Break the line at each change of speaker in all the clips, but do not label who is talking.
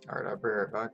Alright, I'll be right back.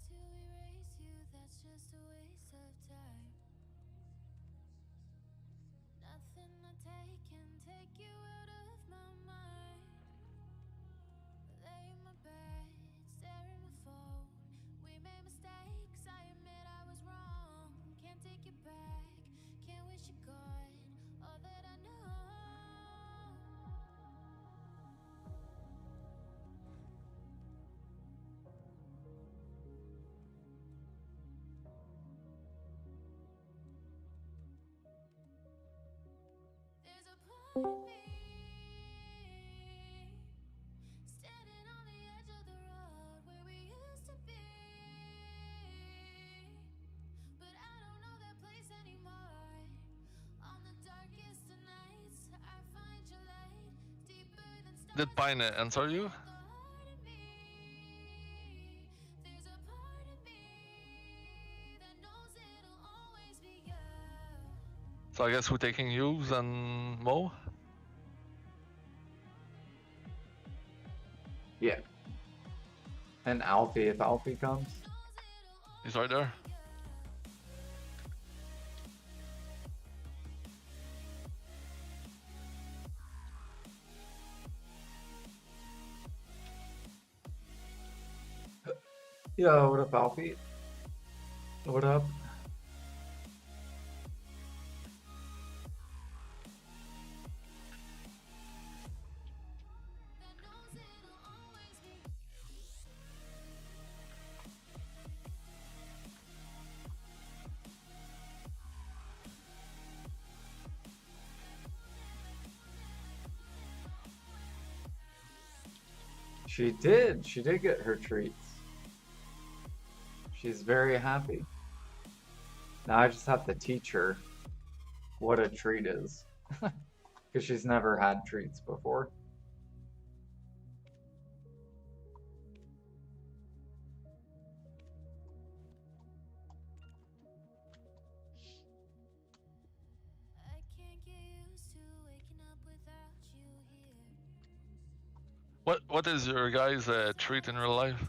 To erase you, that's just a waste of time. Nothing I take can take you out of my mind. Lay in my bed, stare at my phone. We made mistakes, I admit I was wrong. Can't take it back, can't wish you gone. All that I know. There's a part of me standing on the edge of the road where we used to be, but I don't know that place anymore. On the darkest of nights, I find your light deeper than stars.
Did Pine answer you?
There's a part of me that knows it'll always be you.
So I guess we're taking Hughes and Mo.
Yeah. And Alfie, if Alfie comes.
He's right there.
Yo, what up, Alfie? What up? She did. She did get her treats. She's very happy. Now I just have to teach her what a treat is. Because she's never had treats before.
I can't get used to waking up without you here.
What is your guys' treat in real life?
You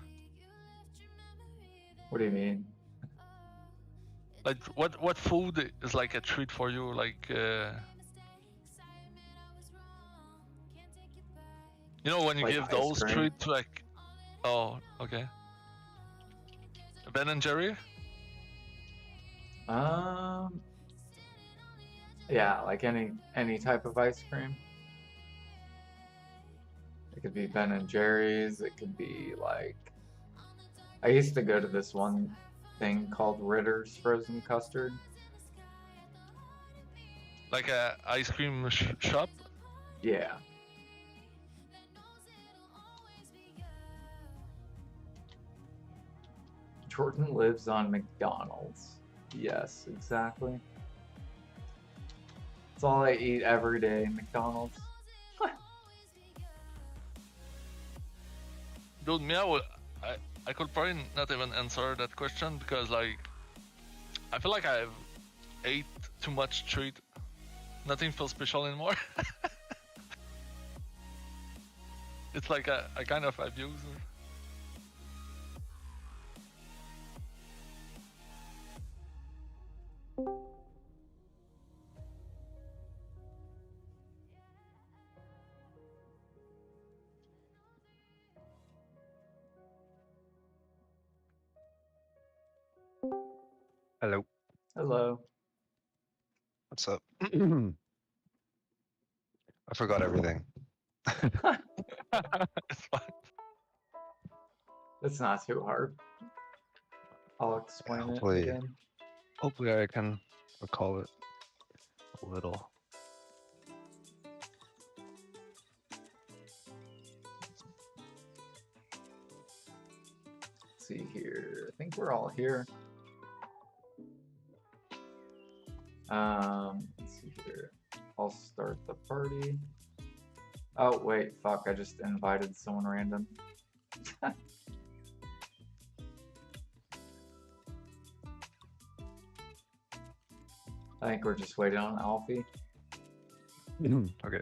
left your memory there.
What do you mean?
Like what food is like a treat for you? Like
Mistakes I admit I was wrong. Can't take it back.
you know when you
Like
give
ice
those
cream?
treats like oh okay. Ben and Jerry?
Yeah, like any type of ice cream. It could be Ben and Jerry's. It could be like I used to go to this one thing called Ritter's frozen custard.
Like a ice cream shop?
Yeah. Jordan lives on McDonald's. Yes, exactly. It's all I eat every day, McDonald's.
Dude, I could probably not even answer that question because like I feel like I've ate too much treat. Nothing feels special anymore. It's like I kind of abuse it.
Hello.
Hello.
What's up? I forgot everything.
It's fine.
It's not too hard. I'll explain
Hopefully-
it again.
Hopefully I can recall it a little.
Let's see here. I think we're all here. Let's see here. I'll start the party. Oh, wait, fuck, I just invited someone random. I think we're just waiting on Alfie.
Okay.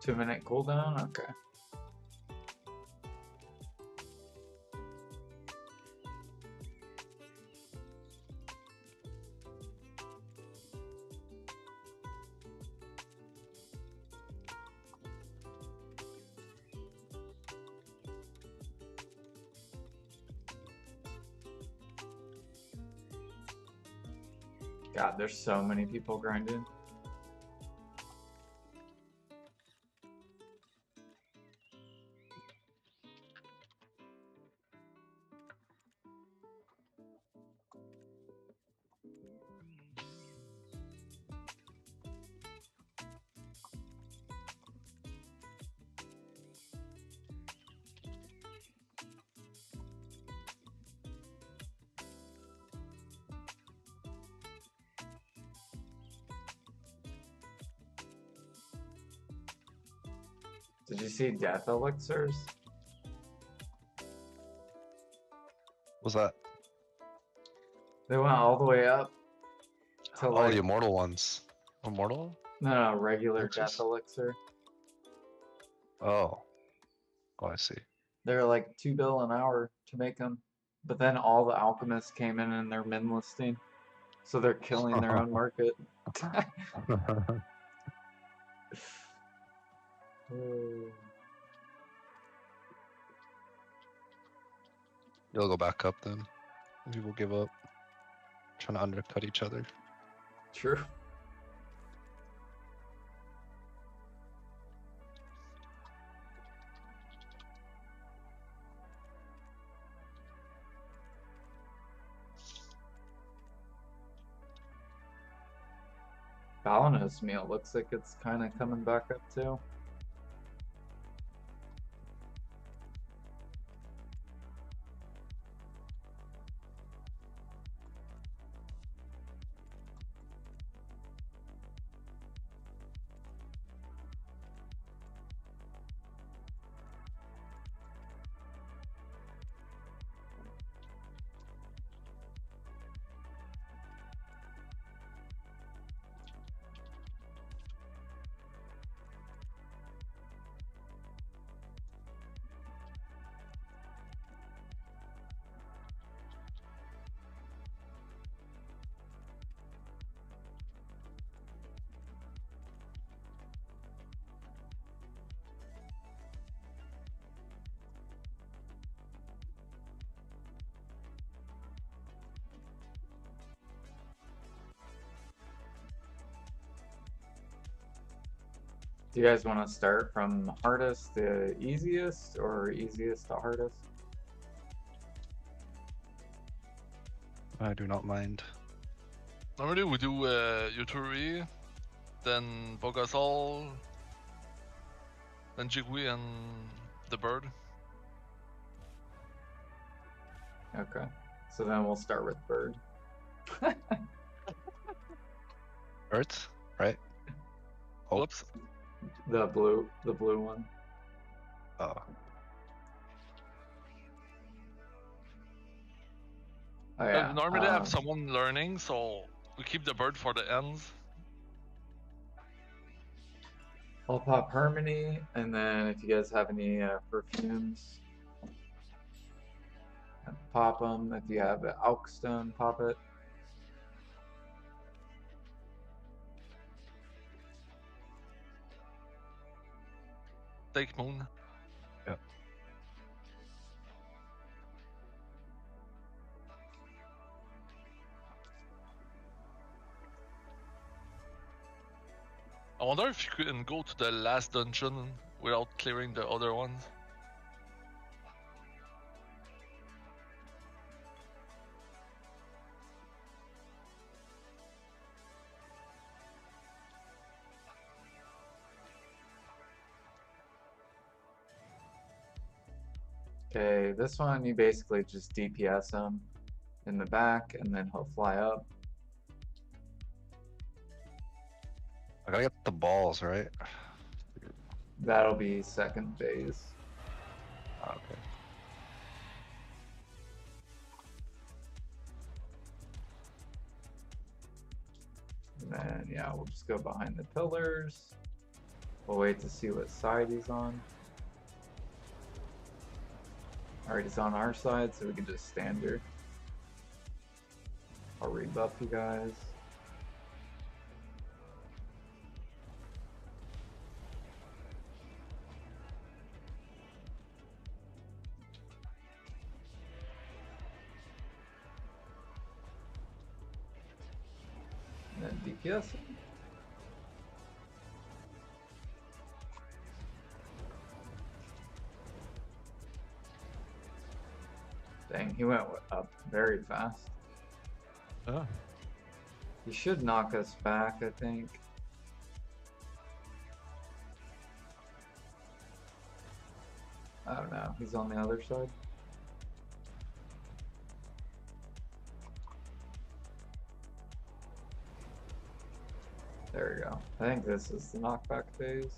Two-minute cooldown? Okay. God, there's so many people grinding. Did you see death elixirs?
What's that?
They went all the way up to
Oh,
like
the immortal ones. Immortal?
no, regular
Elixirs?
death elixir.
Oh. Oh, I see.
They're like 2 bill an hour to make them, but then all the alchemists came in and they're min listing, so they're killing their own market.
You'll go back up then. People give up. Trying to undercut each other.
True. Balanos meal looks like it's kind of coming back up too. Do you guys want to start from hardest to easiest or easiest to hardest?
I do not mind.
Normally we do Yuturi, then Bogasol, then Jigui and the bird.
Okay, so then we'll start with bird.
Earth, right? Oh.
Whoops.
The blue one.
Oh.
Oh yeah.
Normally have someone learning, so we keep the bird for the ends.
I'll pop Harmony, and then if you guys have any perfumes, pop them. If you have Alkstone, pop it.
Take moon.
Yep.
I wonder if you can go to the last dungeon without clearing the other ones.
Okay, this one you basically just DPS him in the back, and then he'll fly up.
I gotta get the balls, right?
That'll be second phase.
Okay.
And then, yeah, we'll just go behind the pillars. We'll wait to see what side he's on. Alright, he's on our side, so we can just stand here. I'll rebuff you guys. And then DPS him. Dang, he went up very fast.
Oh.
He should knock us back, I think. I don't know. He's on the other side. There we go. I think this is the knockback phase.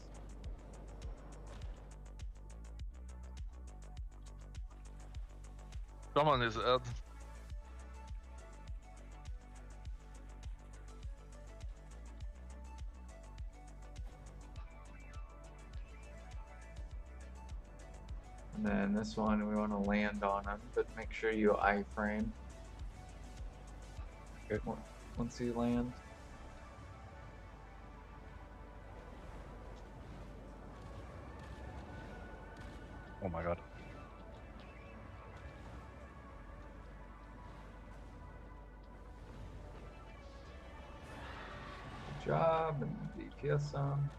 Come on his head.
And then this one, we want to land on him, but make sure you iframe.
Okay.
Once you land.
Oh my god.
Good job, and DPS on.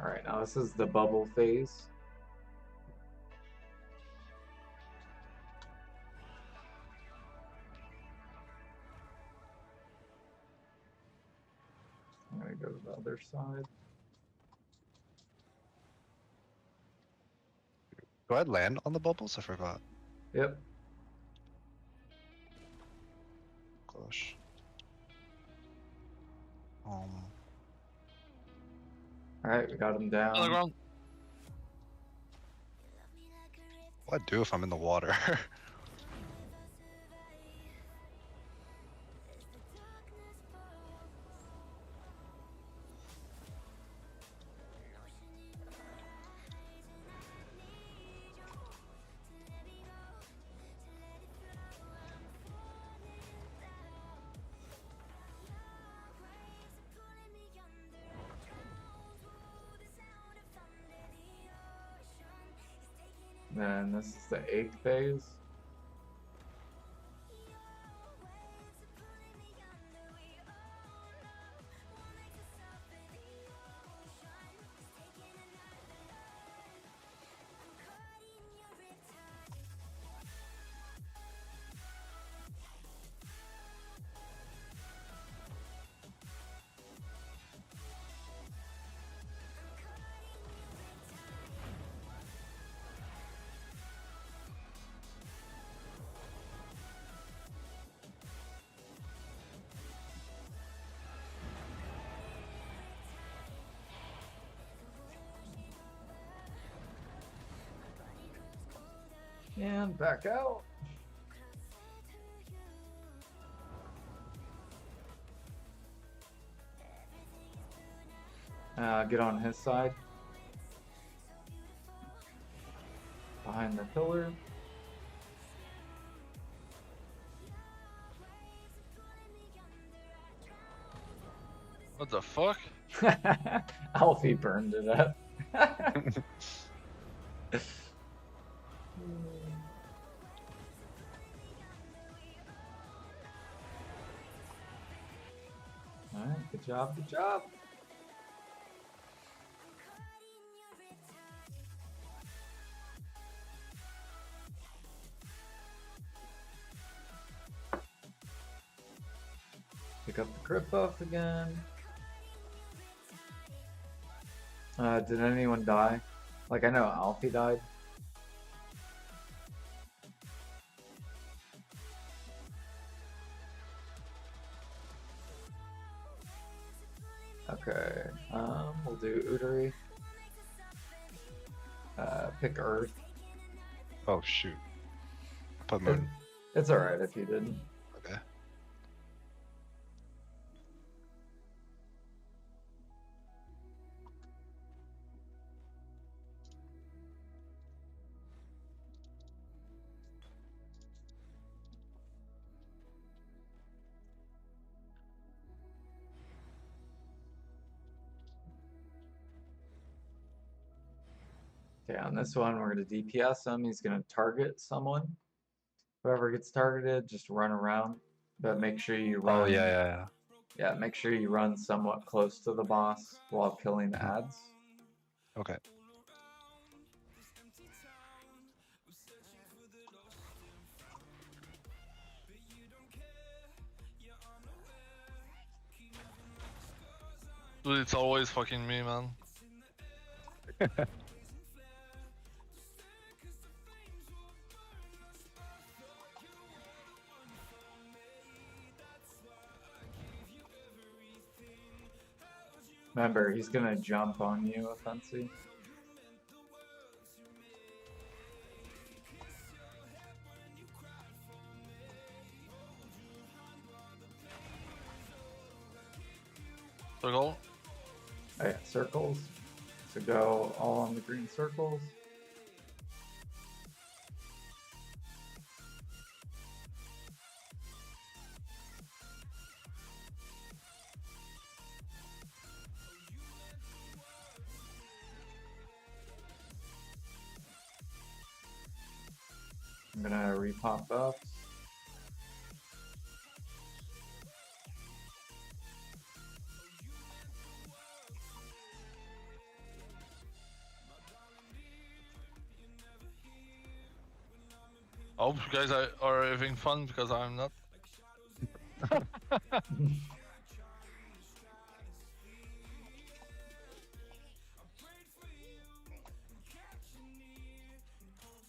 Alright, now this is the bubble phase. I'm gonna go to the other side.
Do I land on the bubbles? I forgot.
Yep.
Gosh.
Alright, we got him
On the
down.
ground.
What do I do if I'm in the water?
Then this is the egg phase. And back out. Get on his side. Behind the pillar.
What the fuck?
Alfie burned it up. Alright, good job, good job. Pick up the crit buff again. Did anyone die? Like, I know Alfie died. Okay, we'll do Uteri. Pick Earth.
Oh shoot. I put moon.
It's alright if you didn't.
Okay.
Okay, on this one, we're going to DPS him. He's going to target someone. Whoever gets targeted, just run around. But make sure you run.
Oh yeah.
Yeah, make sure you run somewhat close to the boss while killing the ads.
Okay.
Dude, it's always fucking me, man.
Remember, he's gonna jump on you, Offensi.
Circle.
Oh yeah, circles. So go all on the green circles. I'm gonna repop buffs.
I hope you guys are having fun because I'm not.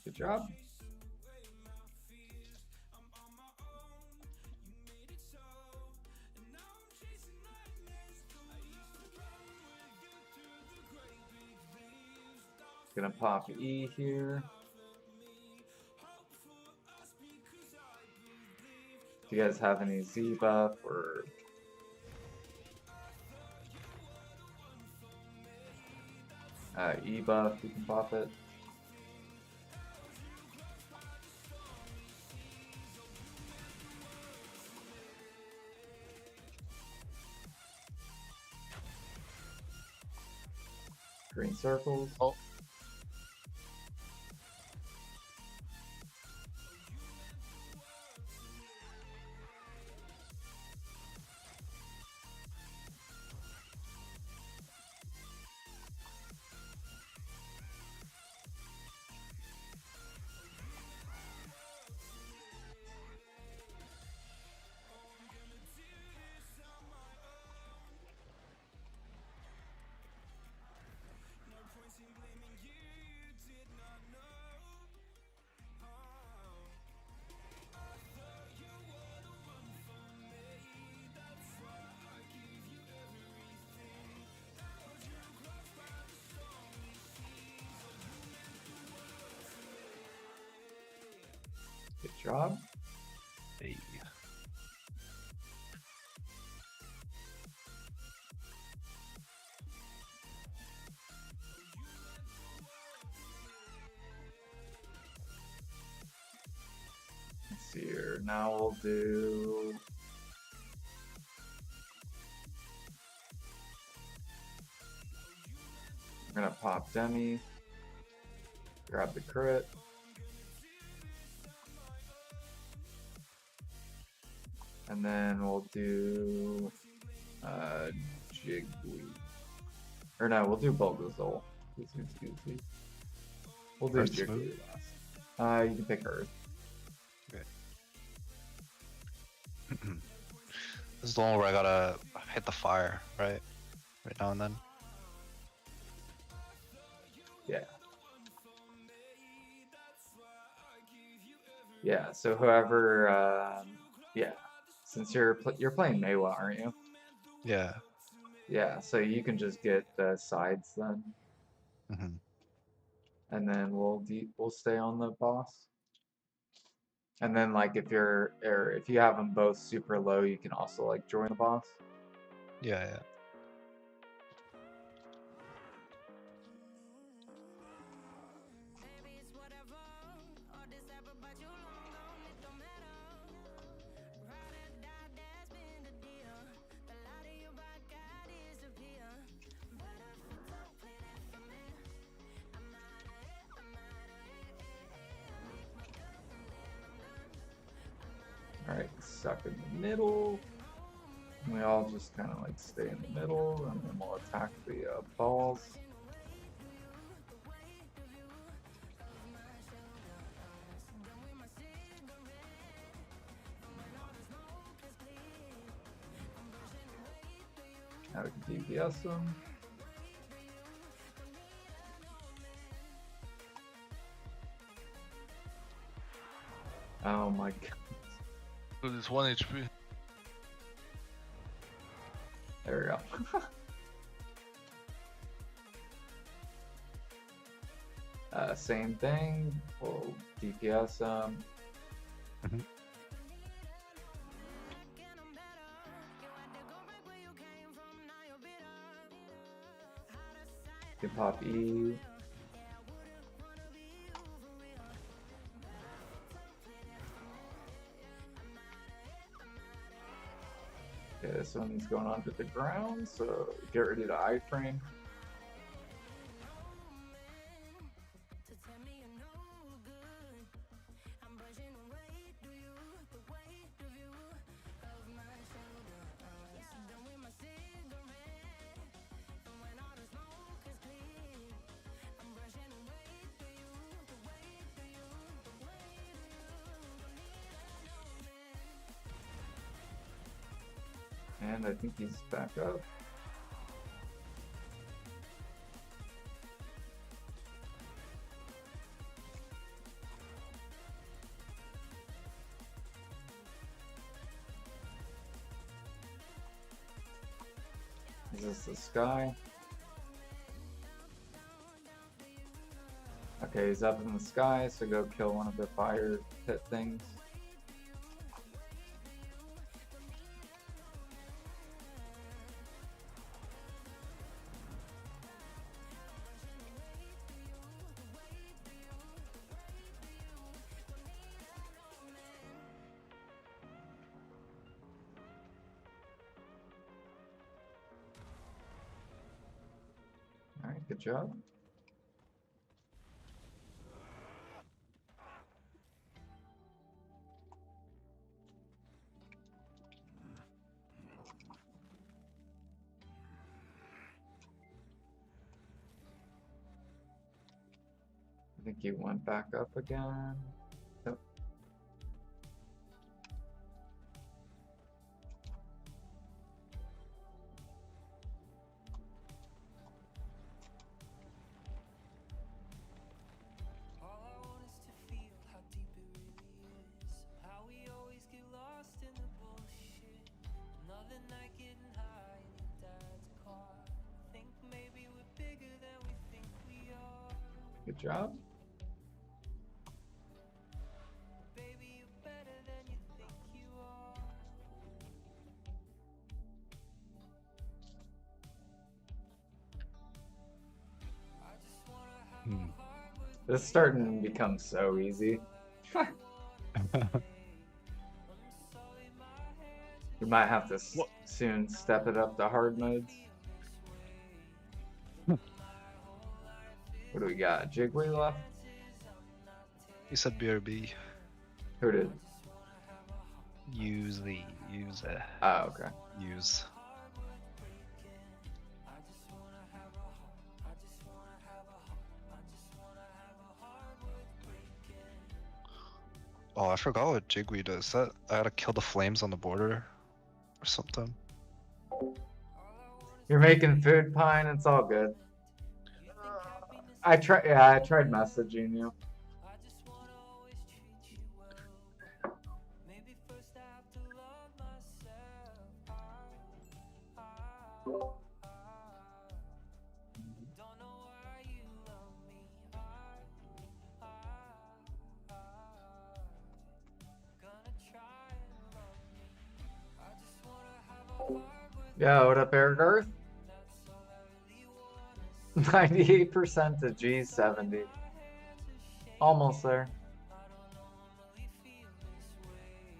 Good job. Gonna pop E here. Do you guys have any Z buff or E buff? You can pop it. Green circles.
Oh.
Good job.
Hey.
Let's see here. Now we'll do. We're gonna pop Demi. Grab the crit. And then we'll do Jiggly. Or no, we'll do Bulgazole. We'll do
Earth
Jiggly
smooth?
last. You can pick Earth.
This is the one where I gotta hit the fire, right? Right now and then.
Yeah. Yeah, so whoever, yeah. Since you're playing Maywa, aren't you?
Yeah.
Yeah, so you can just get the sides then.
hmm
And then we'll stay on the boss. And then like if you have them both super low, you can also like join the boss.
Yeah, yeah.
Alright, suck in the middle. And we all just kind of like stay in the middle, and then we'll attack the balls. Now we can DPS them. Oh my god.
Dude, it's 1 HP.
There we go. Same thing. We'll DPS them.
Mhm.
You can pop E. Okay, this one's going onto the ground, so get ready to iframe. And I think he's back up. Is this the sky? Okay, he's up in the sky, so go kill one of the fire pit things. Alright, good job. I think he went back up again. Yep.
All I want is to feel how deep it really is. How we always get lost in the bullshit. Another night getting high in your dad's car. Think maybe we're bigger than we think we are.
Good job.
Baby, you're better than you think you are. I just wanna have
Hmm.
a heart with
This is starting to become so easy. We might have to soon step it up to hard modes. What do we got? Jiggly left?
He said BRB.
Who did?
Use
Oh, okay.
use. Oh, I forgot what Jigweed does. That I gotta kill the flames on the border or something.
You're making food, Pine. It's all good. I tried messaging you.
I just wanna always treat you well. Maybe first I have to love myself. Don't know why you love me. Gonna try and love me. I just wanna have a heart with
Yeah, what up, Eric Earth?
that's all I really want.
98% to G70. Almost there.
I don't normally feel this way,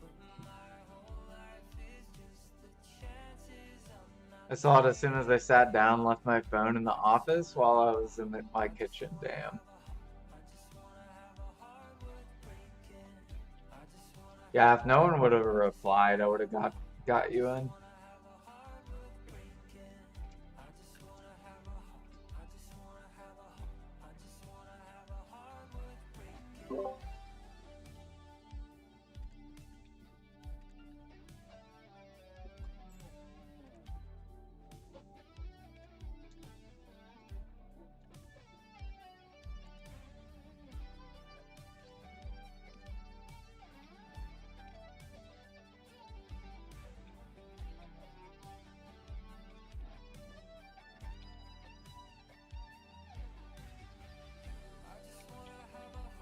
but my whole life is just the chances I'm not.
I saw it as soon as I sat down, left my phone in the office while I was in my kitchen. Damn. Yeah, if no one would have replied, I would have got you in.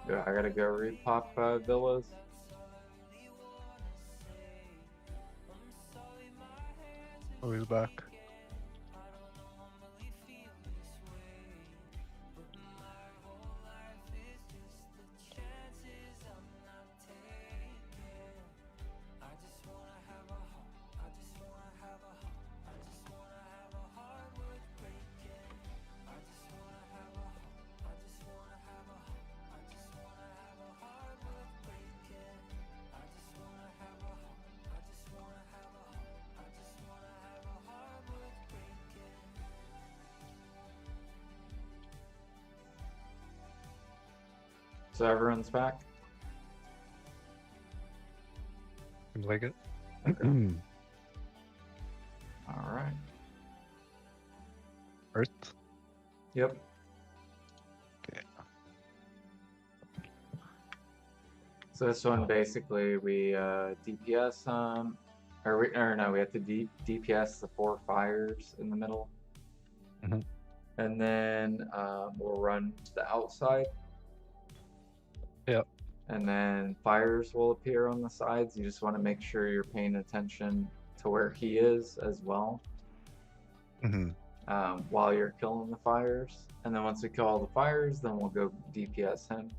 Yeah, I gotta go repop villas.
Oh, he's back.
So everyone's back.
Seems like it.
All right.
Earth.
Yep.
Okay.
So this one basically we DPS or no, we have to DPS the 4 fires in the middle.
Mhm.
And then we'll run to the outside.
Yep.
And then fires will appear on the sides. You just want to make sure you're paying attention to where he is as well
Mm-hmm.
while you're killing the fires. And then once we kill all the fires, then we'll go DPS him.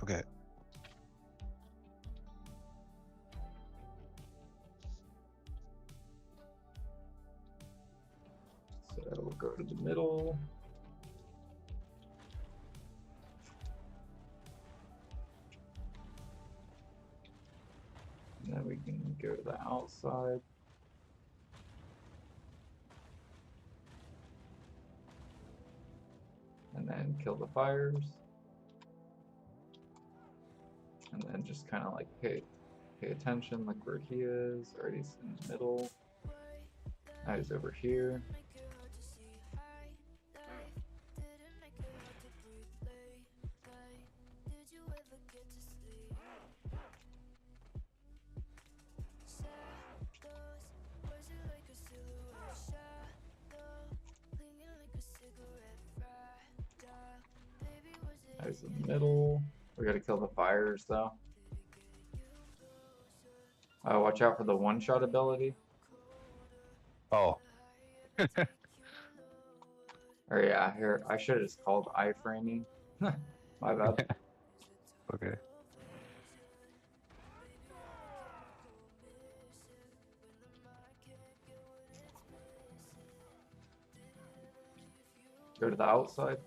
Okay.
So we'll go to the middle. And then we can go to the outside. And then kill the fires. And then just kind of like pay attention, look where he is. Already he's in the middle. Now he's over here. Now he's in the middle. We gotta kill the fires though. Watch out for the one-shot ability.
Oh.
Or yeah, here I should have just called iframing. My bad.
Okay.
Go to the outside.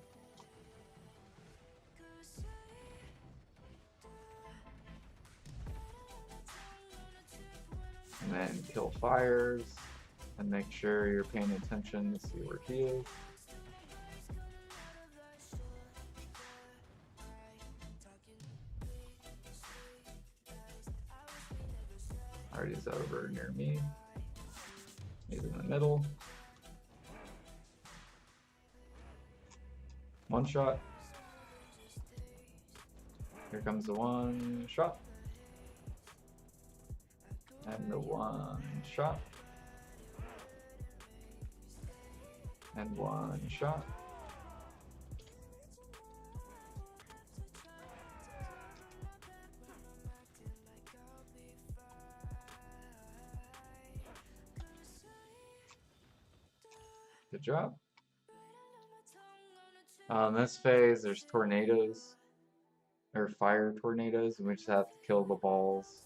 And then kill fires. And make sure you're paying attention to see where he is. Already is over near me. He's in the middle. One shot. Here comes the one shot. And the one shot. And one shot. Good job. On this phase, there's tornadoes, or fire tornadoes, and we just have to kill the balls.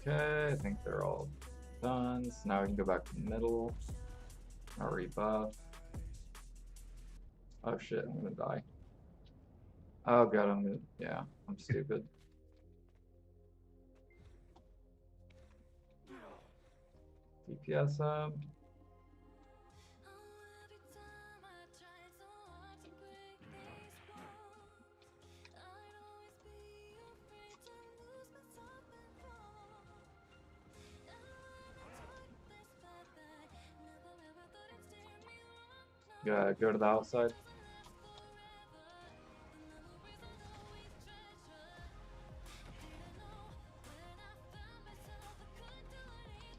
Okay, I think they're all done. So now we can go back to the middle. I'll rebuff. Oh shit, I'm gonna die. Oh god, yeah, I'm stupid. DPS up. Go to the outside.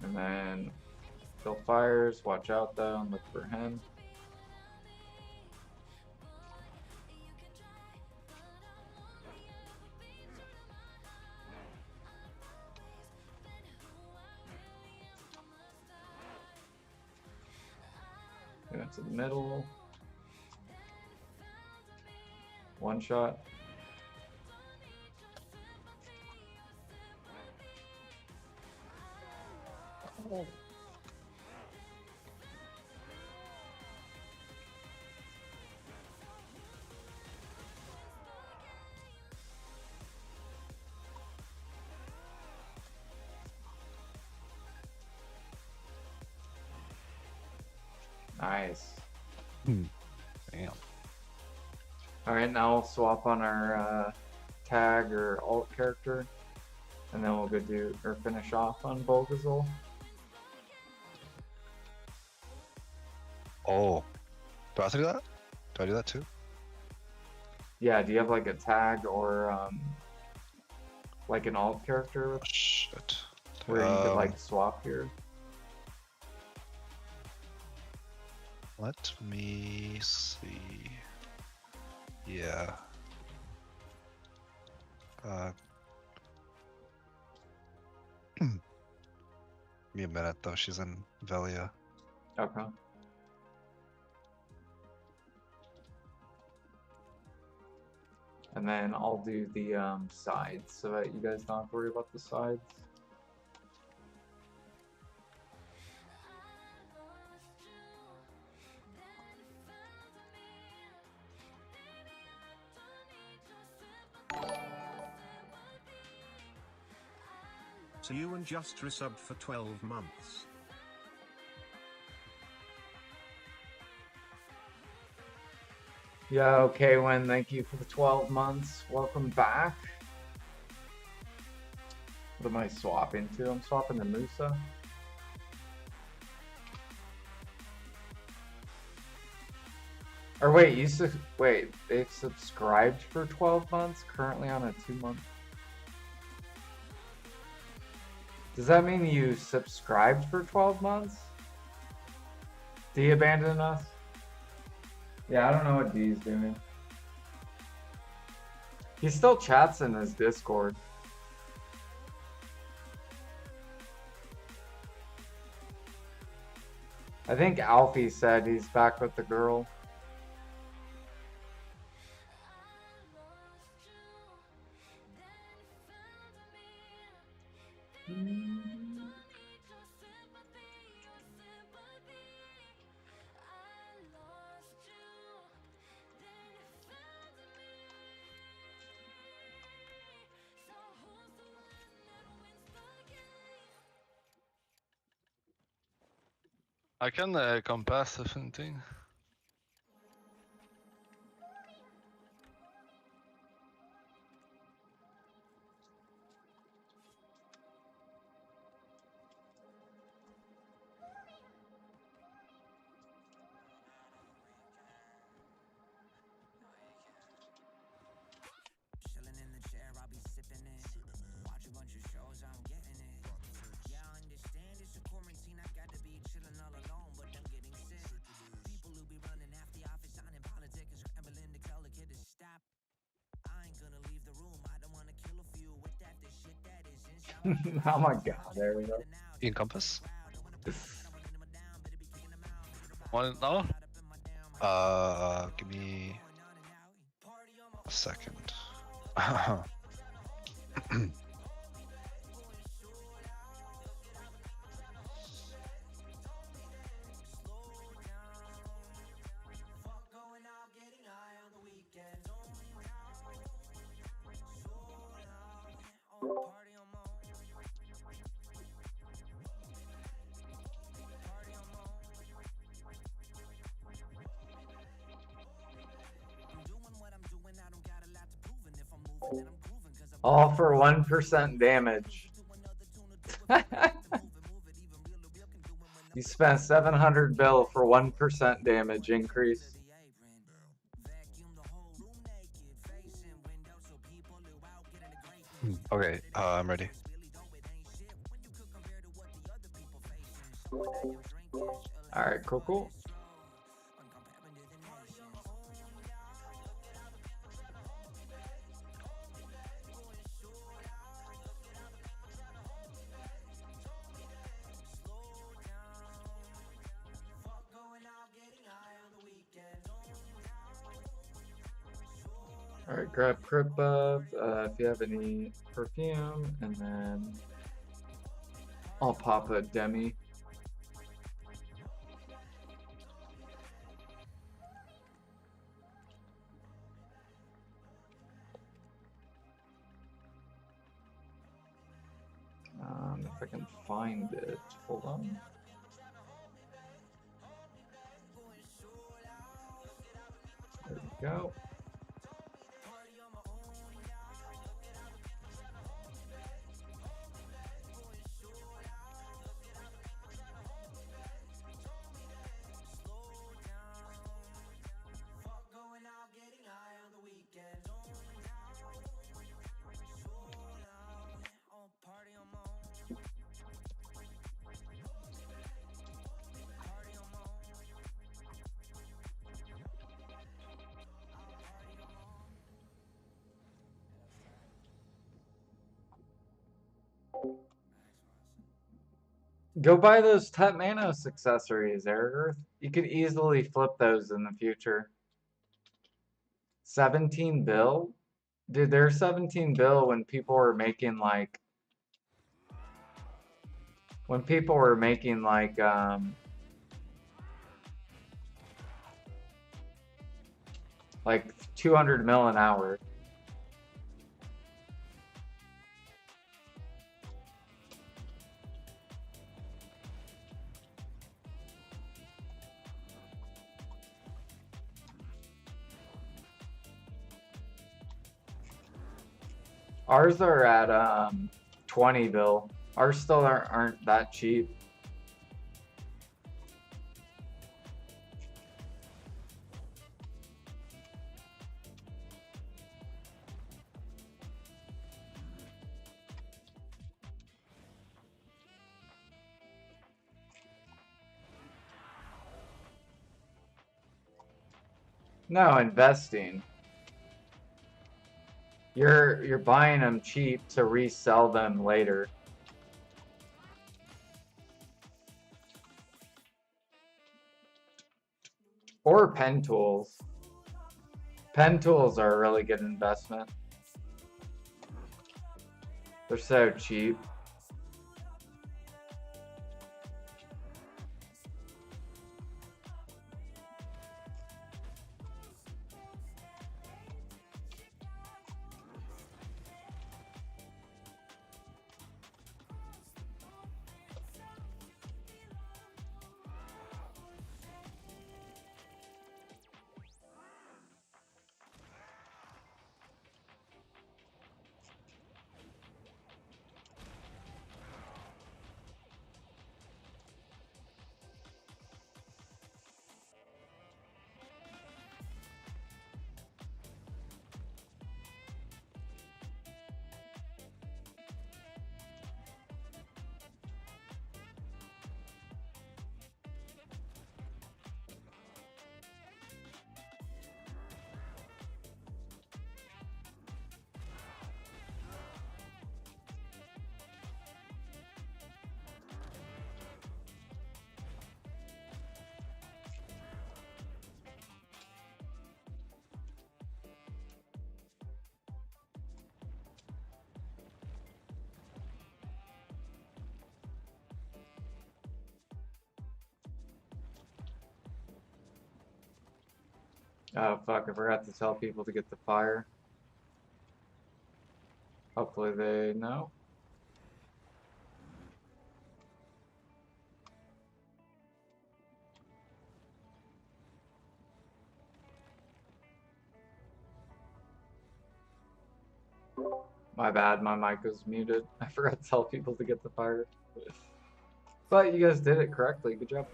And then Phil fires. Watch out though and look for him. Go into the middle. One shot. Nice.
Damn.
Alright, now we'll swap on our tag or alt character. And then we'll go do or finish off on Bulgazol.
Oh. Do I have to do that? Do I do that too?
Yeah, do you have like a tag or like an alt character
Shit.
where you could like swap here?
Let me see. Yeah. Give me a minute though, she's in Velia.
Okay. And then I'll do the sides so that you guys don't have to worry about the sides.
So you and just resubbed for 12 months.
Yeah, okay, Wen, thank you for the 12 months. Welcome back. What am I swapping to? I'm swapping to Musa. Or wait, wait, they've subscribed for 12 months, currently on a 2-month. Does that mean you subscribed for 12 months? Do you abandon us? Yeah, I don't know what D's doing. He still chats in his Discord. I think Alfie said he's back with the girl.
I can compass if anything.
Chilling in the chair, I'll be sipping it. Watch a bunch of shows, I'm getting it. Yeah, I understand it's a quarantine, I got to be chilling all alone, but I'm getting sick. People who be running half the office on in politics and scrambling to tell the kid to stop. I ain't gonna leave the room, I don't wanna kill a few with that, the shit that is inside.
Oh my god, there we go.
You encompass?
Want it now?
Give me a second.
All for 1% damage. You spent 700 bill for 1% damage increase.
Okay, I'm ready.
Alright, cool, cool. Alright, grab crit buff, if you have any perfume, and then I'll pop a demi. If I can find it, hold on. There we go. Go buy those Tut Manos accessories, Eric. You could easily flip those in the future. 17 bill? Dude, they're 17 bill when people were making like... When people were making like, like 200 mil an hour. Ours are at 20 bill. Ours still aren't that cheap. No, investing. You're buying them cheap to resell them later. Or pen tools. Pen tools are a really good investment. They're so cheap. Oh fuck, I forgot to tell people to get the fire. Hopefully they know. My bad, my mic was muted. I forgot to tell people to get the fire. But you guys did it correctly. Good job.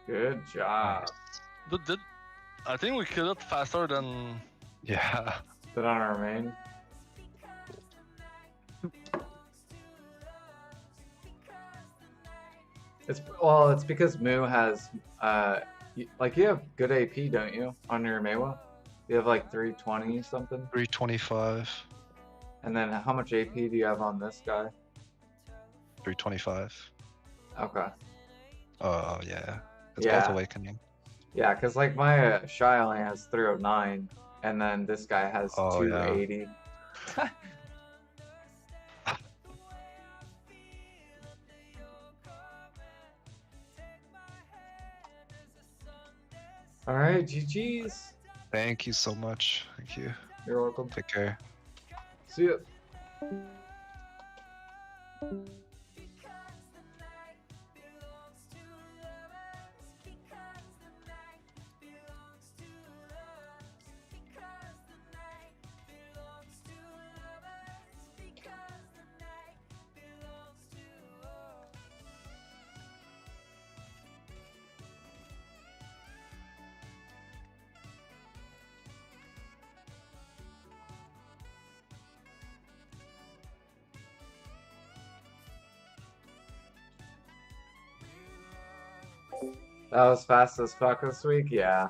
Good job.
Dude, I think we killed it faster than.
Yeah.
Sit on our main. It's because Moo has like you have good AP, don't you, on your Mewa? You have like 320 something.
325.
And then how much AP do you have on this guy?
325.
Okay.
Oh yeah. It's
Yeah.
both awakening.
Yeah, because like my Shy only has 309, and then this guy has
Oh, yeah.
280. All right, GG's.
Thank you so much. Thank you.
You're welcome.
Take care.
See ya. That was fast as fuck this week, yeah.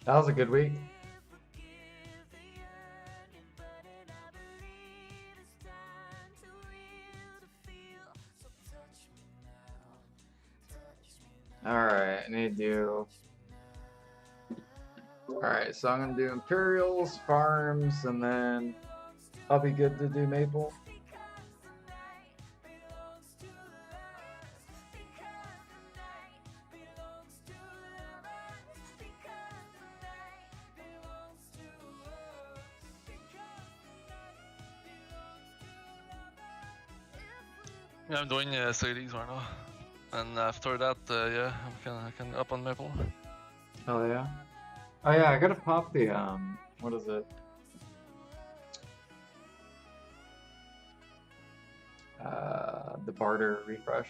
That was a good week. Alright, I need to do... Alright, so I'm gonna do Imperials, Farms, and then I'll be good to do Maple.
Yeah, I'm doing series right now, and after that, yeah, I can up on Maple.
Oh yeah? Oh yeah, I gotta pop the, what is it? The barter refresh.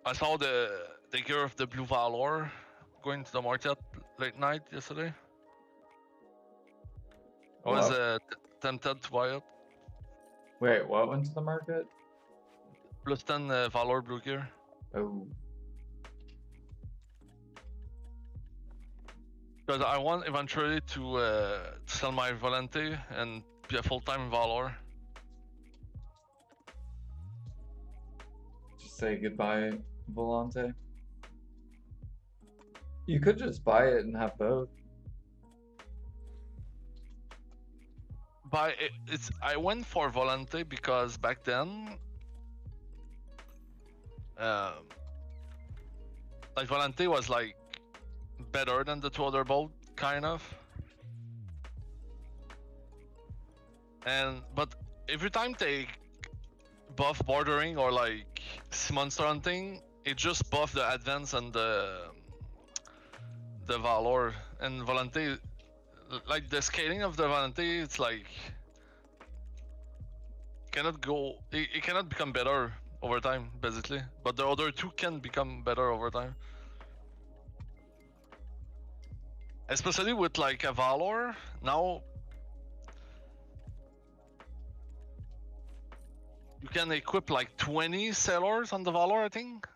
I saw the gear of the Blue Valor going to the market late night yesterday. I was tempted to buy it.
Wait, what went to the market?
Plus 10 Valor Blue gear.
Oh.
Because I want eventually to sell my Volante and be a full-time Valor.
Just say goodbye, Volante. You could just buy it and have both.
I went for Volante because back then, like Volante was like better than the two other boat, kind of. But every time they buff bordering or like monster hunting, it just buff the advance and the Valor and Volante. Like the scaling of the Volante, it's like it cannot become better over time, basically. But the other two can become better over time. Especially with like a Valor, now you can equip like 20 sailors on the Valor, I think.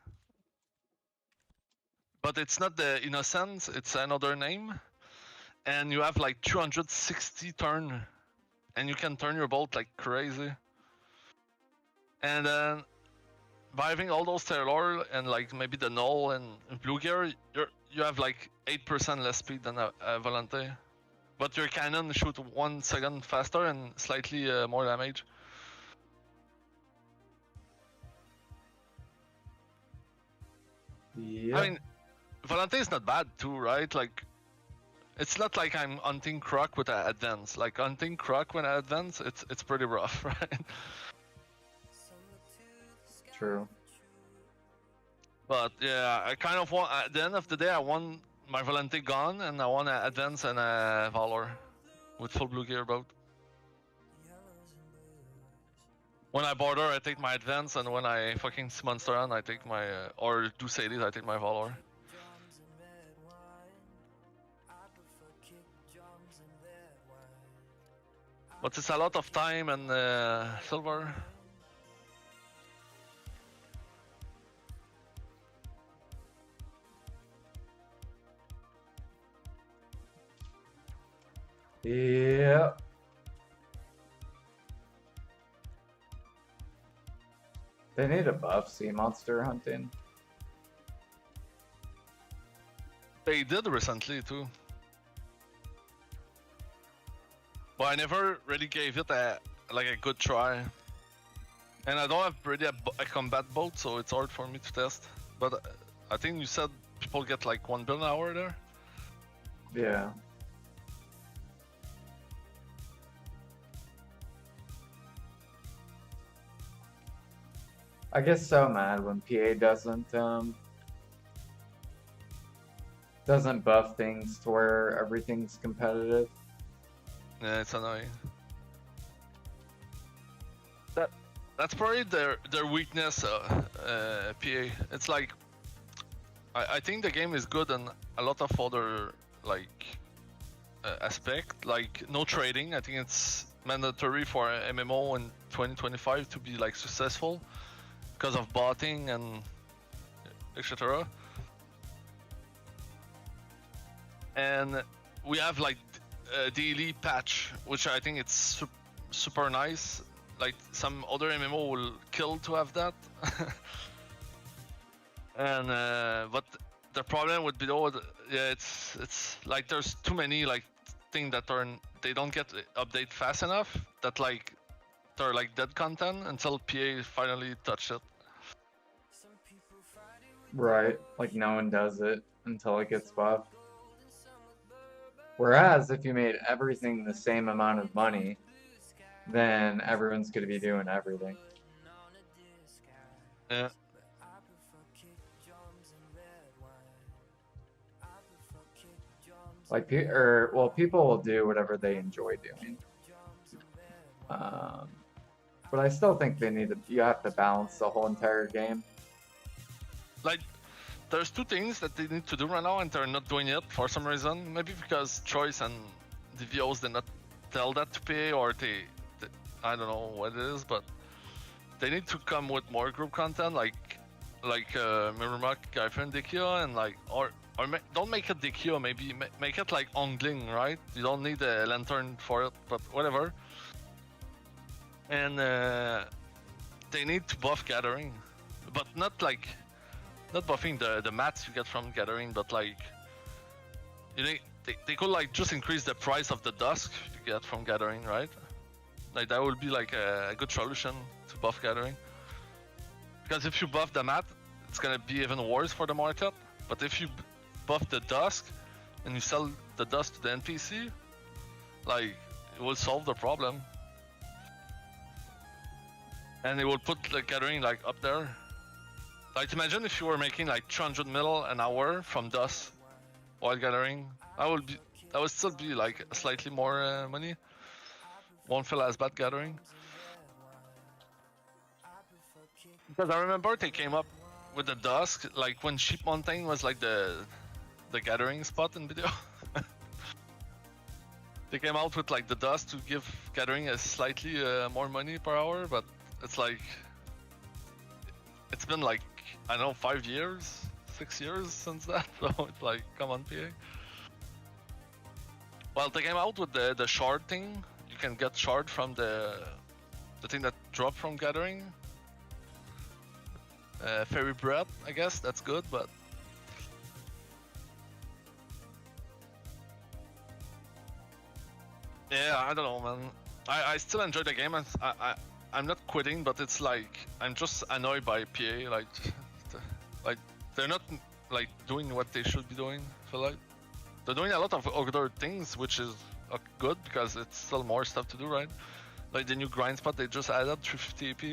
But it's not the Innocence, it's another name. And you have like 260 turn, and you can turn your boat like crazy. And then by having all those sailor and like maybe the null and blue gear, you have like 8% less speed than a Volante. But your cannon shoot 1 second faster and slightly more damage.
Yeah.
I mean, Volante is not bad too, right? Like, it's not like I'm hunting Croc with an advance. Like hunting Croc when I advance, it's pretty rough, right?
True.
But yeah, I kind of want. At the end of the day, I want my Volante gone, and I want to advance and a Valor with full blue gear boat. When I border, I take my advance, and when I fucking monster on, I take my or do Sadie's, I take my Valor. But it's a lot of time and silver.
Yeah. They need a buff sea monster hunting.
They did recently too. But I never really gave it a good try. And I don't have really a combat boat, so it's hard for me to test. But I think you said people get like 1 bill an hour there?
Yeah. I get so mad when PA doesn't buff things to where everything's competitive.
Yeah, it's annoying. That's probably their weakness, PA. It's like I think the game is good and a lot of other like aspect, like no trading. I think it's mandatory for MMO in 2025 to be like successful because of botting and etc. And we have like the elite patch, which I think it's super nice. Like some other MMO will kill to have that. And but the problem would be though, yeah, it's like there's too many like things that they don't get update fast enough that like they're like dead content until PA finally touch it.
Right, like no one does it until it gets buffed. Whereas if you made everything the same amount of money, then everyone's going to be doing everything.
Yeah.
Like, people will do whatever they enjoy doing. But I still think you have to balance the whole entire game.
Like, there's two things that they need to do right now and they're not doing it for some reason. Maybe because Choice and the VOs did not tell that to PA, or they I don't know what it is, but they need to come with more group content, like Mirmak, Gaifen, Dikio, and like don't make it Dikio, maybe make it like Ongling, right? You don't need a lantern for it, but whatever. And they need to buff Gathering, but not buffing the mats you get from Gathering, but like they could like just increase the price of the Dusk you get from Gathering, right? Like that would be like a good solution to buff Gathering. Because if you buff the mat, it's gonna be even worse for the market. But if you buff the Dusk and you sell the Dusk to the NPC, like it will solve the problem. And it will put the Gathering like up there. Like imagine if you were making like 200 mil an hour from Dusk while Gathering, that would still be like slightly more money. Won't feel as bad Gathering. Because I remember they came up with the Dusk, like when Sheep Mountain was like the Gathering spot in video. They came out with like the Dusk to give Gathering a slightly more money per hour, but it's like it's been like I don't know 5 years, 6 years since that. So it's like, come on, PA. Well, they came out with the shard thing. You can get shard from the thing that dropped from gathering. Fairy bread, I guess that's good, but yeah, I don't know, man. I still enjoy the game, and I'm not quitting, but it's like I'm just annoyed by PA. Like they're not like doing what they should be doing. I feel like they're doing a lot of other things, which is good because it's still more stuff to do, right? Like the new grind spot they just added 350 AP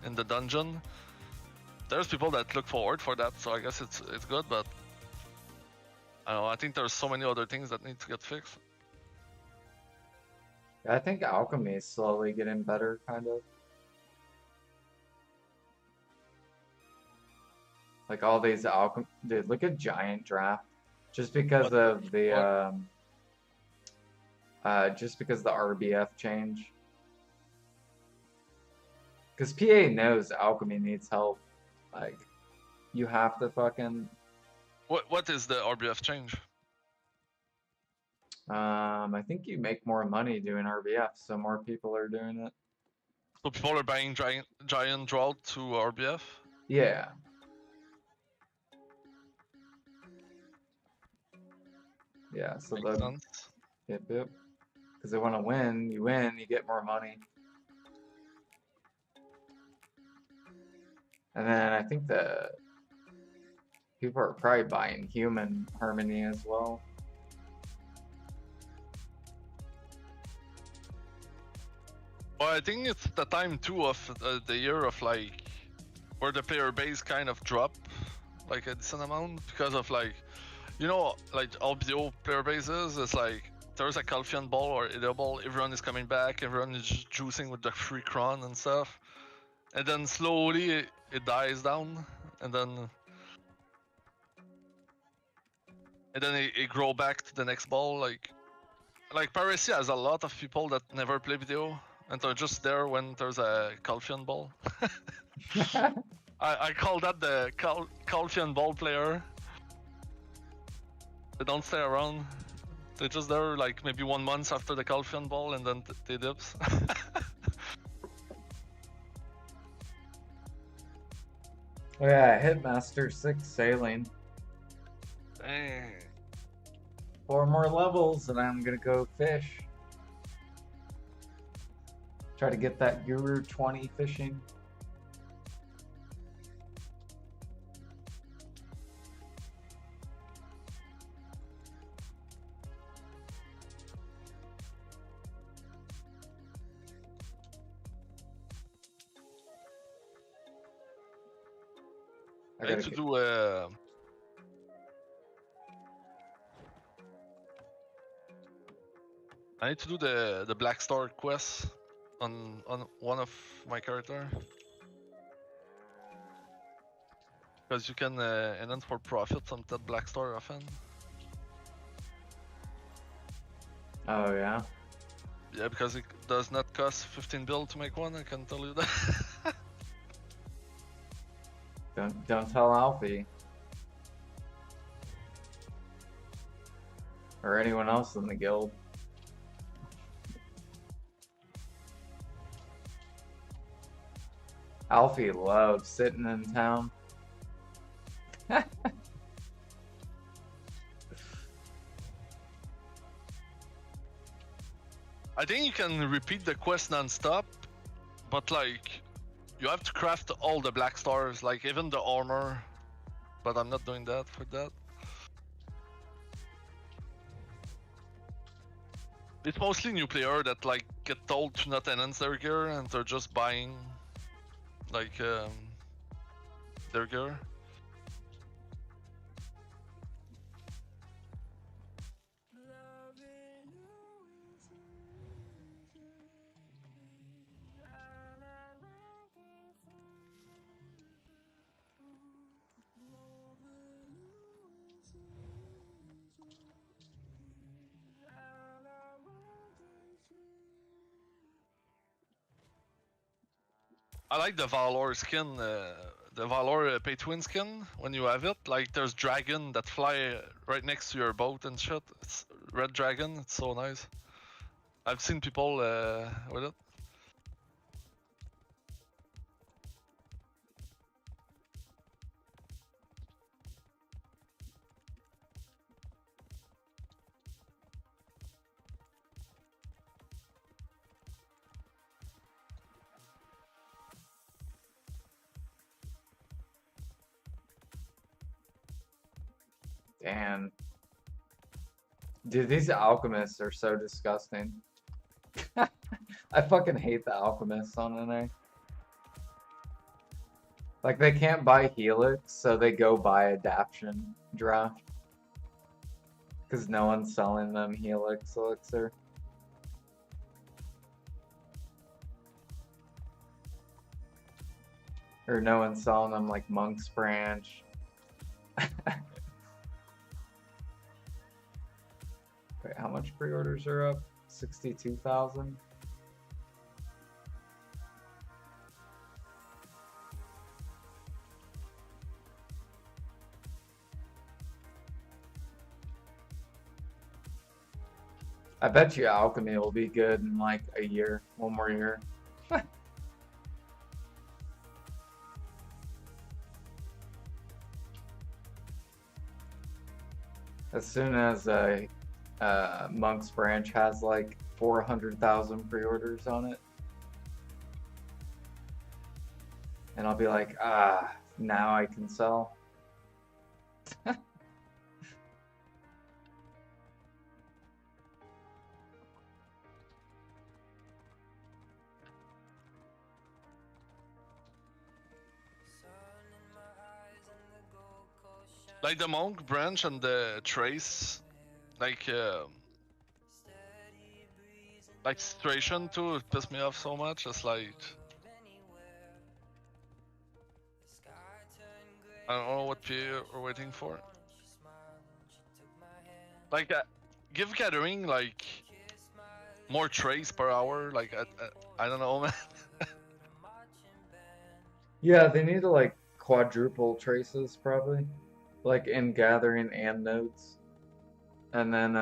in the dungeon. There's people that look forward for that, so I guess it's good, but I don't know, I think there's so many other things that need to get fixed.
I think alchemy is slowly getting better, kind of. Like all these alchem, dude, look at Giant Draft. Just because of the RBF change. Because PA knows alchemy needs help. Like, you have to fucking.
What is the RBF change?
I think you make more money doing RBF, so more people are doing it.
So people are buying giant drought to RBF?
Yeah. Yeah, so
Makes
the
sense.
yep. Because they want to win, you get more money. And then I think the people are probably buying human harmony as well.
Well, I think it's the time too of the year of like where the player base kind of drop like a decent amount because of like, you know, like LBO player bases. It's like there's a Calphian ball or Ida ball, everyone is coming back, everyone is just juicing with the free cron and stuff, and then slowly it dies down, and then it grow back to the next ball. Like Piracy has a lot of people that never play video and they're just there when there's a Calphian ball. I call that the Calphian ball player. They don't stay around. They're just there like maybe 1 month after the Calphian ball and then they dips.
Oh yeah, Hitmaster 6 sailing.
Dang.
4 more levels and I'm gonna go fish. Try to get that Guru 20 fishing.
I need to do I need to do the Black Star quest on one of my character. Because you can enhance for profit on that Black Star often.
Oh yeah.
Yeah, because it does not cost 15 bill to make one, I can tell you that.
Don't tell Alfie. Or anyone else in the guild. Alfie loves sitting in town.
I think you can repeat the quest non-stop, but like you have to craft all the black stars, like even the armor. But I'm not doing that for that. It's mostly new player that like get told to not enhance their gear and they're just buying like their gear. I like the Valor skin, the Valor pay to win skin when you have it. Like there's dragon that fly right next to your boat and shit. It's red dragon. It's so nice. I've seen people with it.
Damn. Dude, these alchemists are so disgusting. I fucking hate the alchemists on NA. Like, they can't buy Helix, so they go buy Adaption Draft. Because no one's selling them Helix Elixir. Or no one's selling them, like, Monk's Branch. Wait, how much pre-orders are up? 62,000? I bet you Alchemy will be good in like a year, one more year. As soon as Monk's Branch has like 400,000 pre-orders on it, and I'll be like, ah, now I can sell.
Like the Monk branch and the Trace, like Situation too, it pissed me off so much. It's like I don't know what you are waiting for. Like give Gathering like more Trace per hour. Like I don't know, man.
Yeah, they need to like quadruple traces probably, like in Gathering and Nodes. And then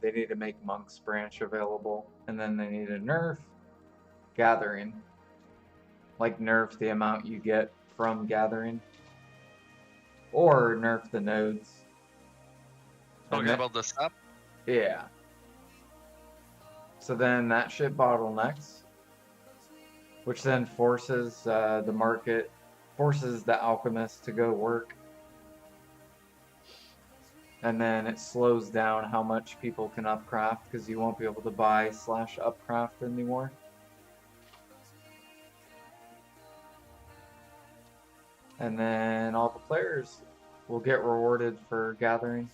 they need to make Monk's Branch available. And then they need to nerf Gathering. Like nerf the amount you get from Gathering. Or nerf the nodes.
Talking about the sap?
Yeah. So then that shit bottlenecks. Which then forces the market, forces the alchemist to go work. And then it slows down how much people can upcraft because you won't be able to buy / upcraft anymore. And then all the players will get rewarded for gathering.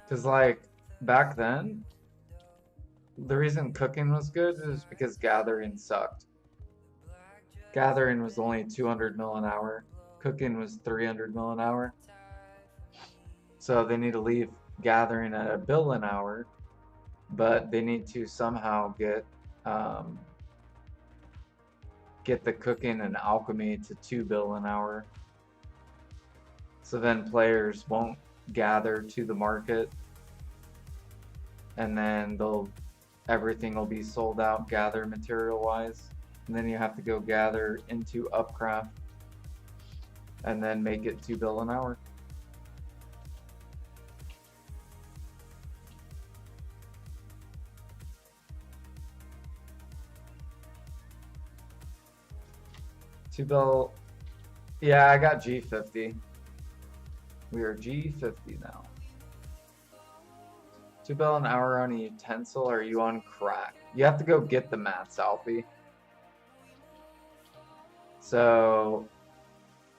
Because, like, back then, the reason cooking was good is because gathering sucked. Gathering was only 200 mil an hour. Cooking was 300 mil an hour. So they need to leave gathering at a bill an hour, but they need to somehow get the cooking and alchemy to 2 bill an hour. So then players won't gather to the market, and then everything will be sold out gather material wise, and then you have to go gather into upcraft and then make it 2 bill an hour. $2 bill. Yeah, I got G50. We are G50 now. 2 bill an hour on a utensil. Are you on crack? You have to go get the mats, Alfie. So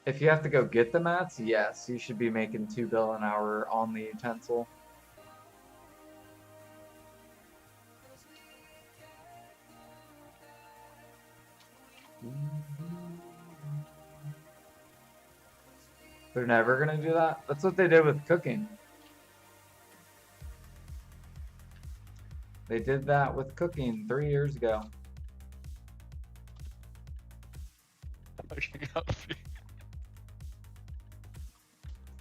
if you have to go get the mats, yes, you should be making 2 bill an hour on the utensil. They're never gonna do that? That's what they did with cooking. They did that with cooking 3 years ago.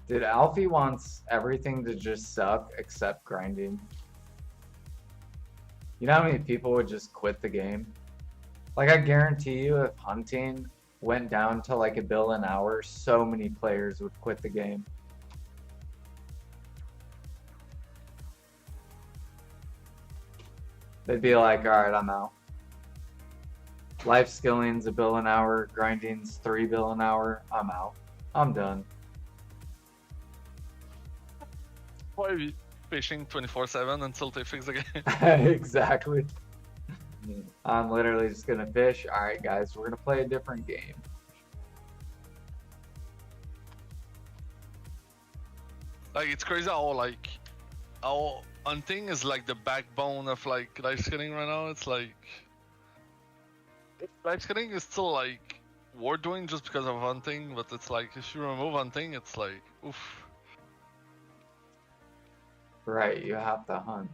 Dude, Alfie wants everything to just suck except grinding. You know how many people would just quit the game? Like, I guarantee you, if hunting went down to like $1 bill an hour, so many players would quit the game. They'd be like, alright, I'm out. Life skilling's $1 bill an hour, grinding's $3 bill an hour, I'm out. I'm done.
Why are we fishing 24/7 until they fix the game?
Exactly. I'm literally just gonna fish. Alright guys, we're gonna play a different game.
Like, it's crazy how hunting is like the backbone of like life skinning right now. It's like life skinning is still like worth doing just because of hunting, but it's like if you remove hunting, it's like oof.
Right, you have to hunt.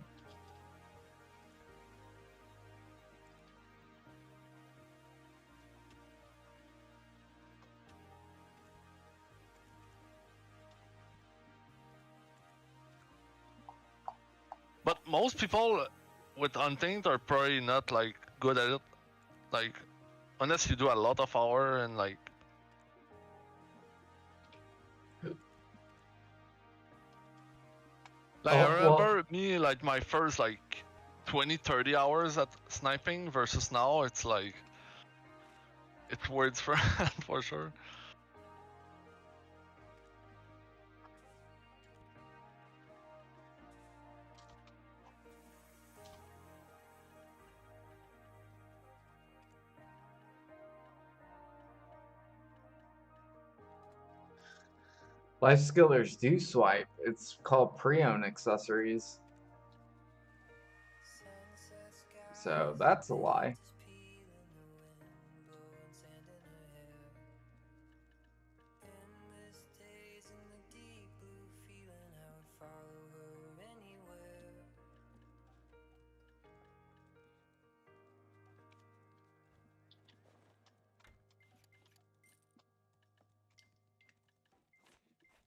But most people with hunting are probably not like good at it. Like unless you do a lot of hour and like I remember me like my first like 20-30 hours at sniping versus now it's like it's words for sure.
Life skillers do swipe. It's called pre-owned accessories. So that's a lie.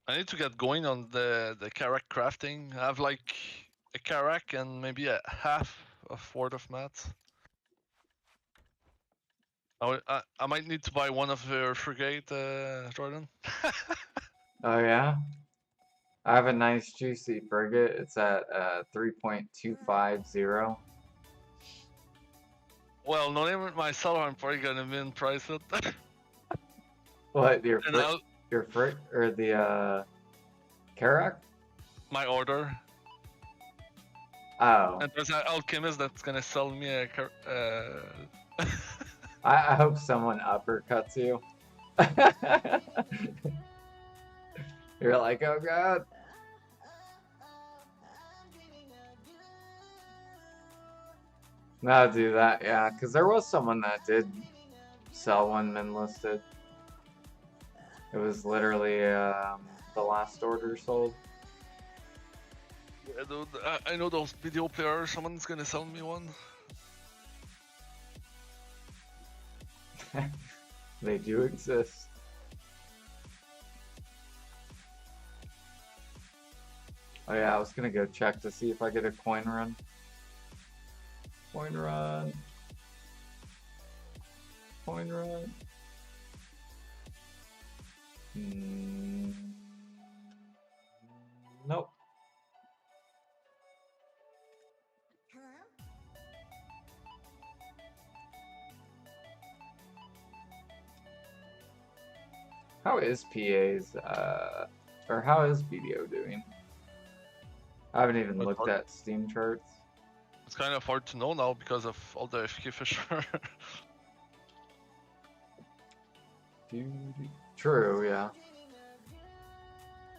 I need to get going on the Karak crafting. I have like a Karak and maybe a half of Word of Mats. I might need to buy one of your frigate, Jordan.
Oh yeah? I have a nice juicy frigate. It's at 3.250.
Well, not even myself. I'm probably gonna min price it.
What, your
And I'll,
or the Karak?
my order.
Oh.
And there's an alchemist that's gonna sell me a.
I hope someone uppercuts you. You're like, oh god. No, do that, yeah, because there was someone that did sell one min listed. It was literally the last order sold.
Yeah, dude, I know those video players. Someone's gonna sell me one.
They do exist. Oh yeah, I was gonna go check to see if I get a coin run. Coin run. Coin run. Nope. How is PA's, or how is BDO doing? I haven't even looked at Steam charts.
It's kind of hard to know now because of all the FK Fisher.
True, yeah.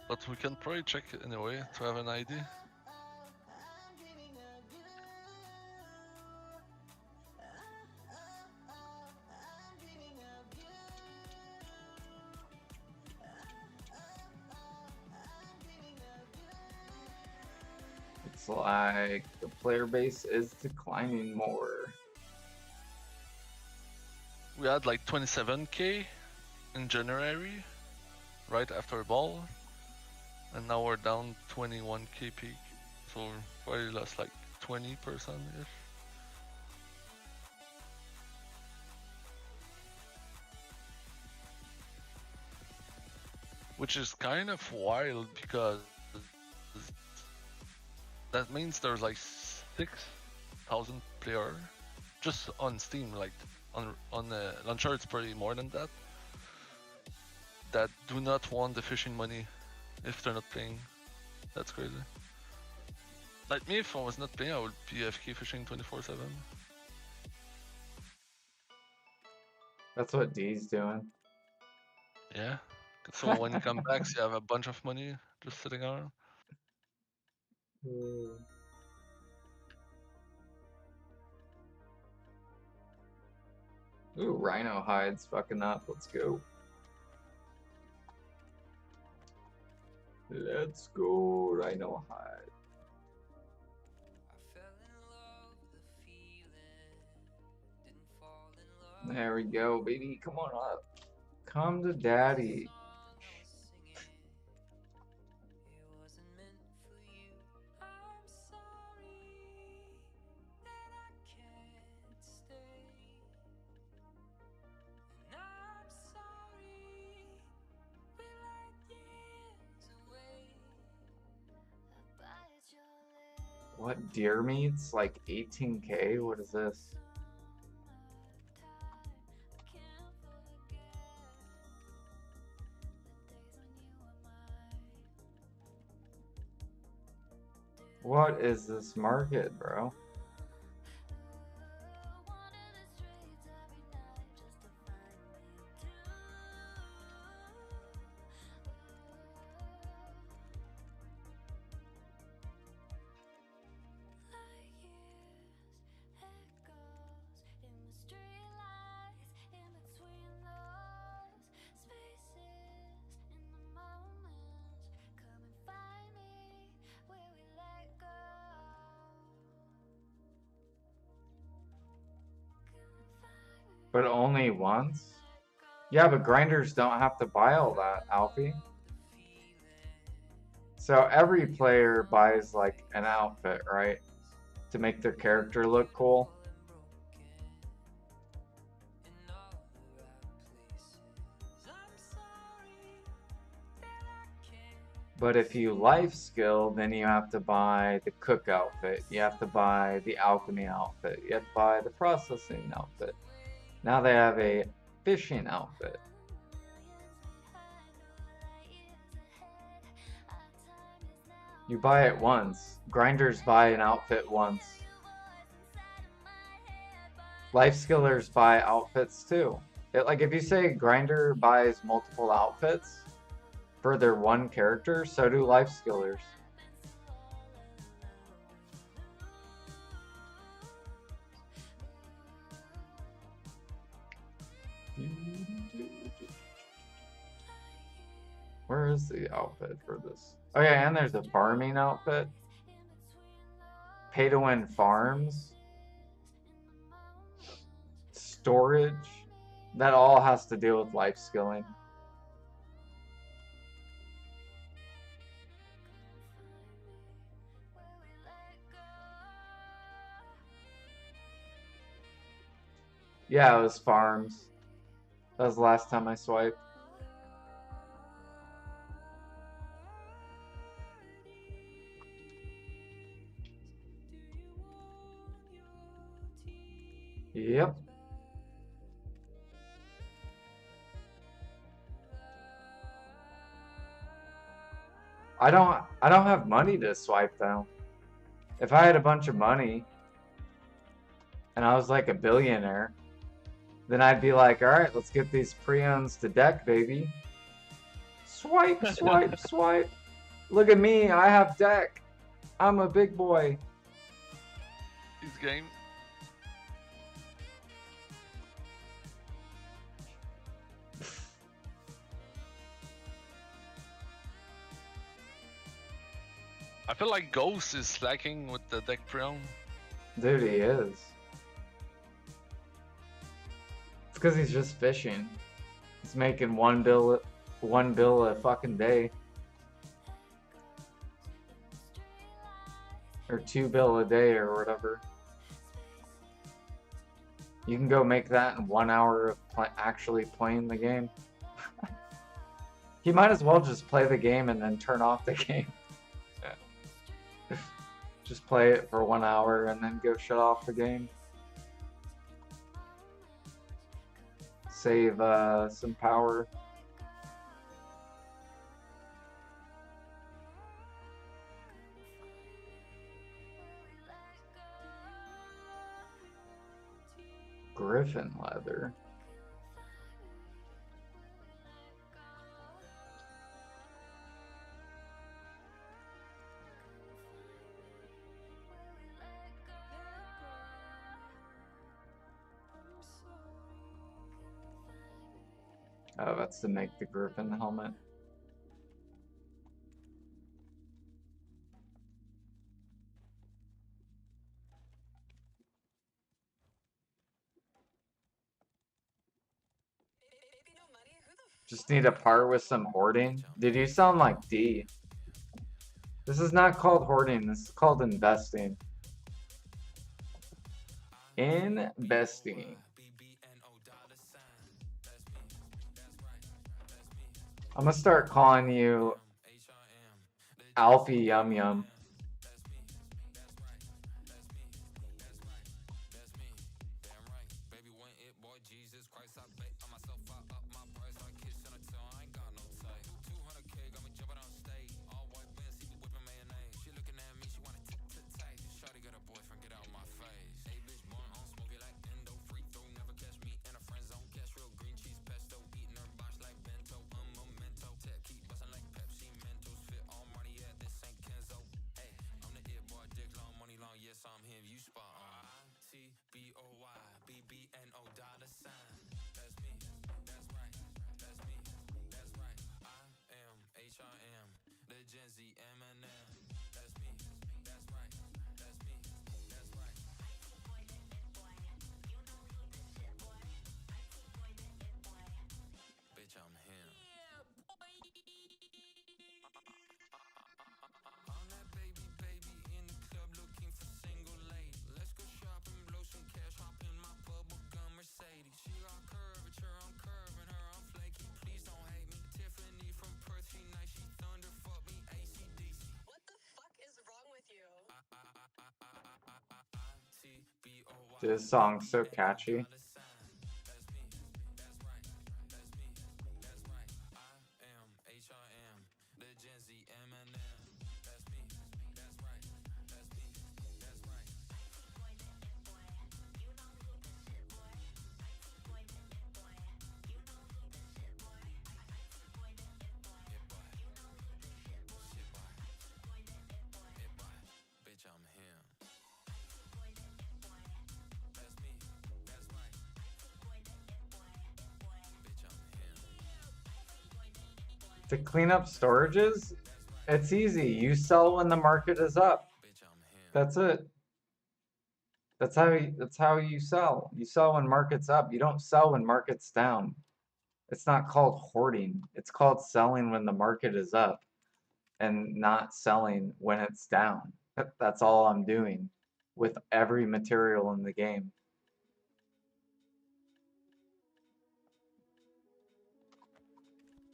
But we can probably check it anyway to have an ID.
Looks like the player base is declining more.
We had like 27k in January, right after a ball, and now we're down 21k peak. So we're probably lost like 20% ish. Which is kind of wild because that means there's like 6,000 player just on Steam, like on the launcher it's probably more than that, that do not want the fishing money if they're not playing. That's crazy. Like me, if I was not playing, I would be FK fishing 24/7.
That's what D's doing.
Yeah. So when you come back, you have a bunch of money just sitting around.
Ooh, Rhino hides fucking up. Let's go. Let's go, Rhino hide.
I fell in love with the feeling, didn't fall in love.
There we go, baby. Come on up. Come to daddy.
It wasn't meant for you. I'm sorry that I can't stay. And I'm sorry we're like years away.
I bite your lip.
What, deer meats? Like 18k? What is this? What is this market, bro? But only once? Yeah, but grinders don't have to buy all that, Alfie. So every player buys like an outfit, right? To make their character look cool. But if you life skill, then you have to buy the cook outfit. You have to buy the alchemy outfit. You have to buy the processing outfit. Now they have a fishing outfit. You buy it once. Grinders buy an outfit once. Life skillers buy outfits too. Like if you say grinder buys multiple outfits for their one character, so do life skillers. Where is the outfit for this? Oh yeah, and there's a farming outfit. Pay to win farms. Storage. That all has to do with life skilling. Yeah, it was farms. That was the last time I swiped. Yep. I don't have money to swipe though. If I had a bunch of money and I was like a billionaire, then I'd be like, all right, let's get these pre-owns to deck, baby. Swipe, swipe, swipe. Look at me, I have deck. I'm a big boy.
This game. I feel like Ghost is slacking with the deck pre-owned.
Dude, he is. It's because he's just fishing. He's making one bill a fucking day. Or 2 bill a day or whatever. You can go make that in 1 hour of actually playing the game. He might as well just play the game and then turn off the game. Just play it for 1 hour and then go shut off the game. Save some power. Griffin leather. Oh, that's to make the Griffin helmet. Just need a part with some hoarding. Dude, you sound like D. This is not called hoarding. This is called investing. Investing. I'm gonna start calling you Alfie Yum Yum. This song's so catchy. To clean up storages, it's easy. You sell when the market is up. That's it. That's how you sell. You sell when market's up. You don't sell when market's down. It's not called hoarding. It's called selling when the market is up and not selling when it's down. That's all I'm doing with every material in the game.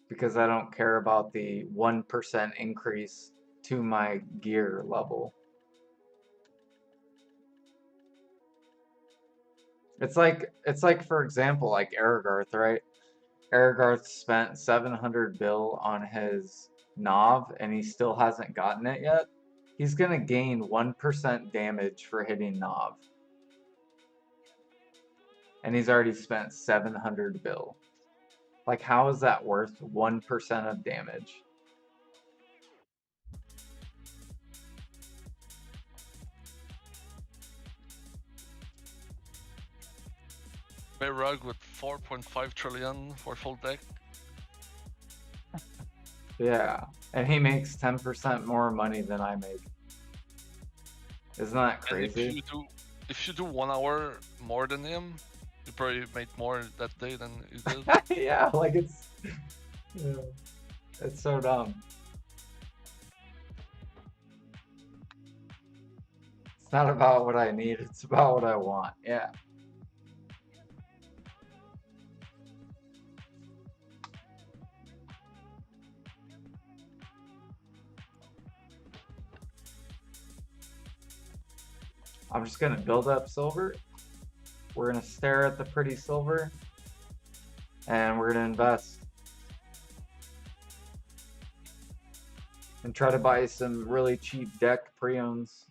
Because I don't care about the 1% increase to my gear level. It's like for example, like Aragarth, right? Aragarth spent 700 bill on his Nav and he still hasn't gotten it yet. He's gonna gain 1% damage for hitting Nav. And he's already spent 700 bill. Like, how is that worth 1% of damage?
Rug with 4.5 trillion for full deck.
Yeah. And he makes 10% more money than I make. Isn't that
And
crazy?
if you do 1 hour more than him, you probably made more that day than you did.
Yeah, like it's yeah, it's so dumb. It's not about what I need, it's about what I want. Yeah. I'm just gonna build up silver. We're gonna stare at the pretty silver and we're gonna invest and try to buy some really cheap deck pre-owns.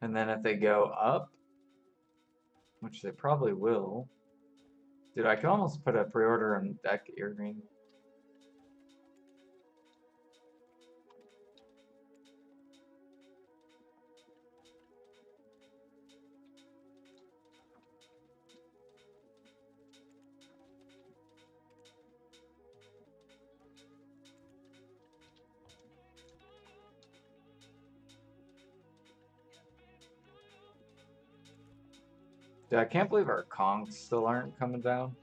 And then if they go up, which they probably will, dude, I could almost put a pre-order on deck earring. Dude, I can't believe our conks still aren't coming down.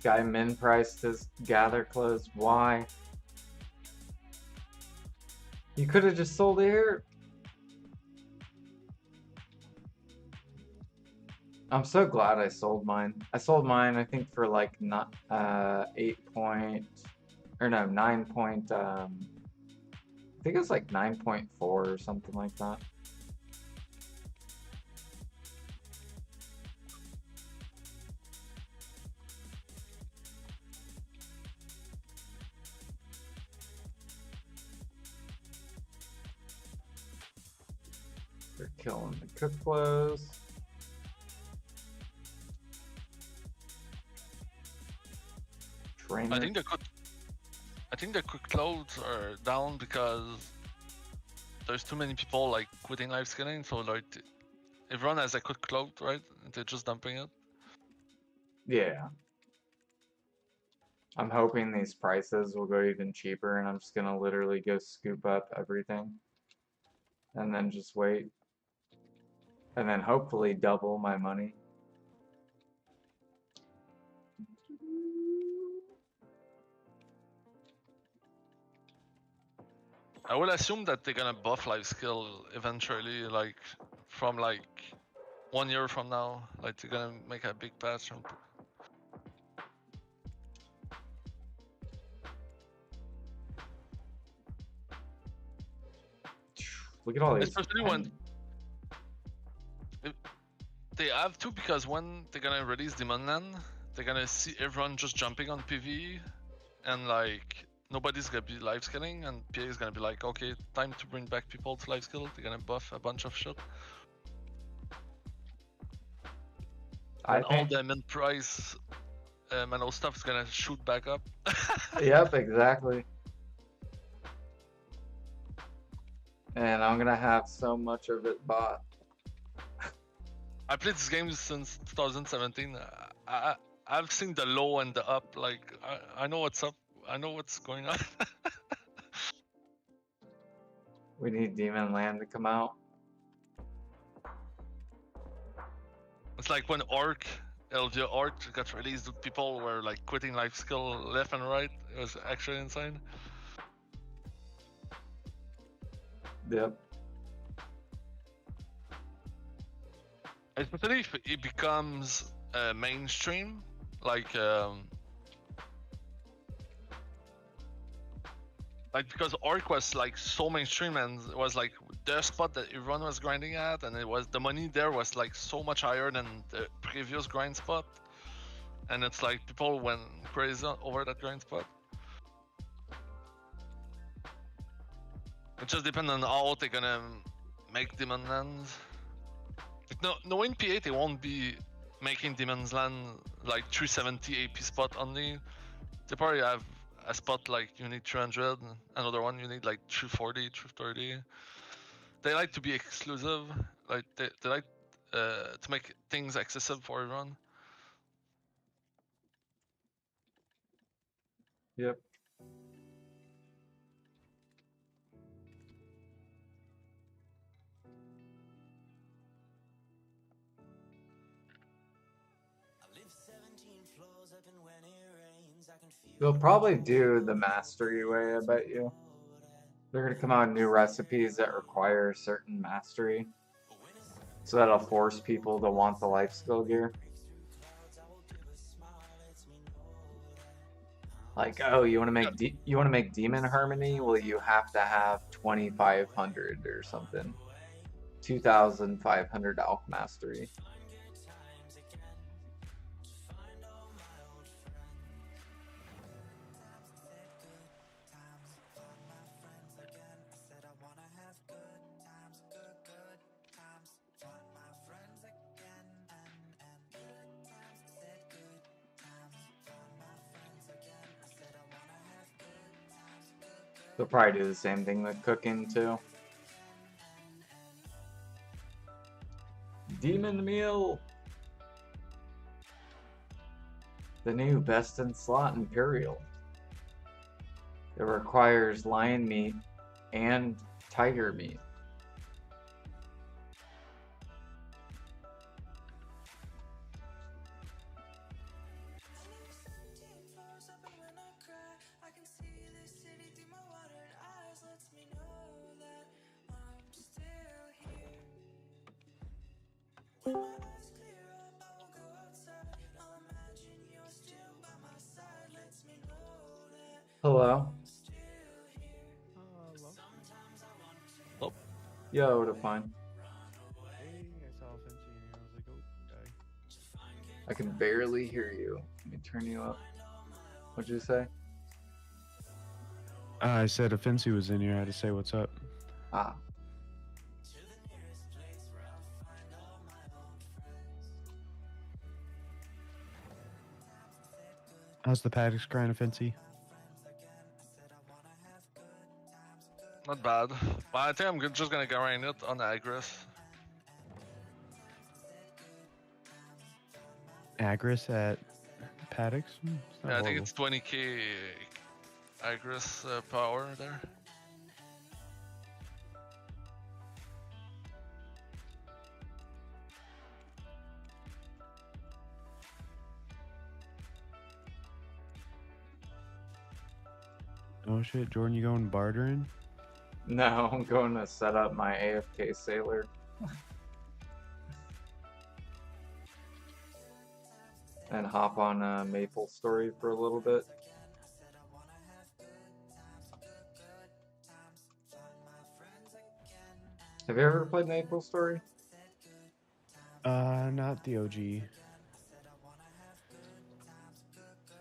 This guy min priced his gather close. Why? You could have just sold it here. I'm so glad I sold mine. I sold mine, I think, for like not 8 point or no 9 point. I think it was like 9.4 or something like that. They're killing the cook close. Trainer.
I think the quick clothes are down because there's too many people like quitting live skinning, so like everyone has a quick cloth, right? They're just dumping it.
Yeah. I'm hoping these prices will go even cheaper and I'm just gonna literally go scoop up everything. And then just wait. And then hopefully double my money.
I will assume that they're gonna buff life skill eventually, like from like 1 year from now. Like they're gonna make a big patch.
Look at all these.
Especially when they have to, because when they're gonna release Demon Land, they're gonna see everyone just jumping on PvE, and like nobody's gonna be live skilling, and PA is gonna be like, okay, time to bring back people to live skill. They're gonna buff a bunch of shit. And all the min price Mano stuff is gonna shoot back up.
Yep, exactly. And I'm gonna have so much of it bought.
I played this game since 2017. I've seen the low and the up. Like I know what's up. I know what's going on.
We need Demon Land to come out.
It's like when Elvia Orc got released, people were like quitting life skill left and right. It was actually insane.
Yep.
Especially if it becomes mainstream, like because Orc was like so mainstream and it was like the spot that everyone was grinding at, and it was the money there was like so much higher than the previous grind spot, and it's like people went crazy over that grind spot. It just depends on how they're gonna make demon lands. Like, no, knowing PA, they won't be making demons land like 370 AP spot only. They probably have a spot like you need 300, another one you need like 340, 330. They like to be exclusive. Like they like to make things accessible for everyone.
Yep. They'll probably do the mastery way, I bet you. They're gonna come out with new recipes that require a certain mastery. So that'll force people to want the life skill gear. Like, oh, you want to make demon harmony? Well, you have to have 2,500 or something. 2,500 alch mastery. They'll probably do the same thing with cooking too. Demon meal. The new best in slot imperial. It requires lion meat and tiger meat. Hello.
Oh.
Yo, Define.
Hey, I saw Fancy and I was like, oh, okay.
I can barely hear you. Let me turn you up. What'd you say?
I said Offensi was in here. I had to say what's up.
Ah.
How's the paddocks grind, Offensi?
Not bad. But I think I'm just gonna grind it on Agris.
Agris at paddocks? It's not
Yeah, I think
horrible.
it's 20k Agris power there.
Oh shit, Jordan, you going bartering?
No, I'm going to set up my AFK sailor. And hop on Maplestory for a little bit. Have you ever played Maplestory?
Not the OG.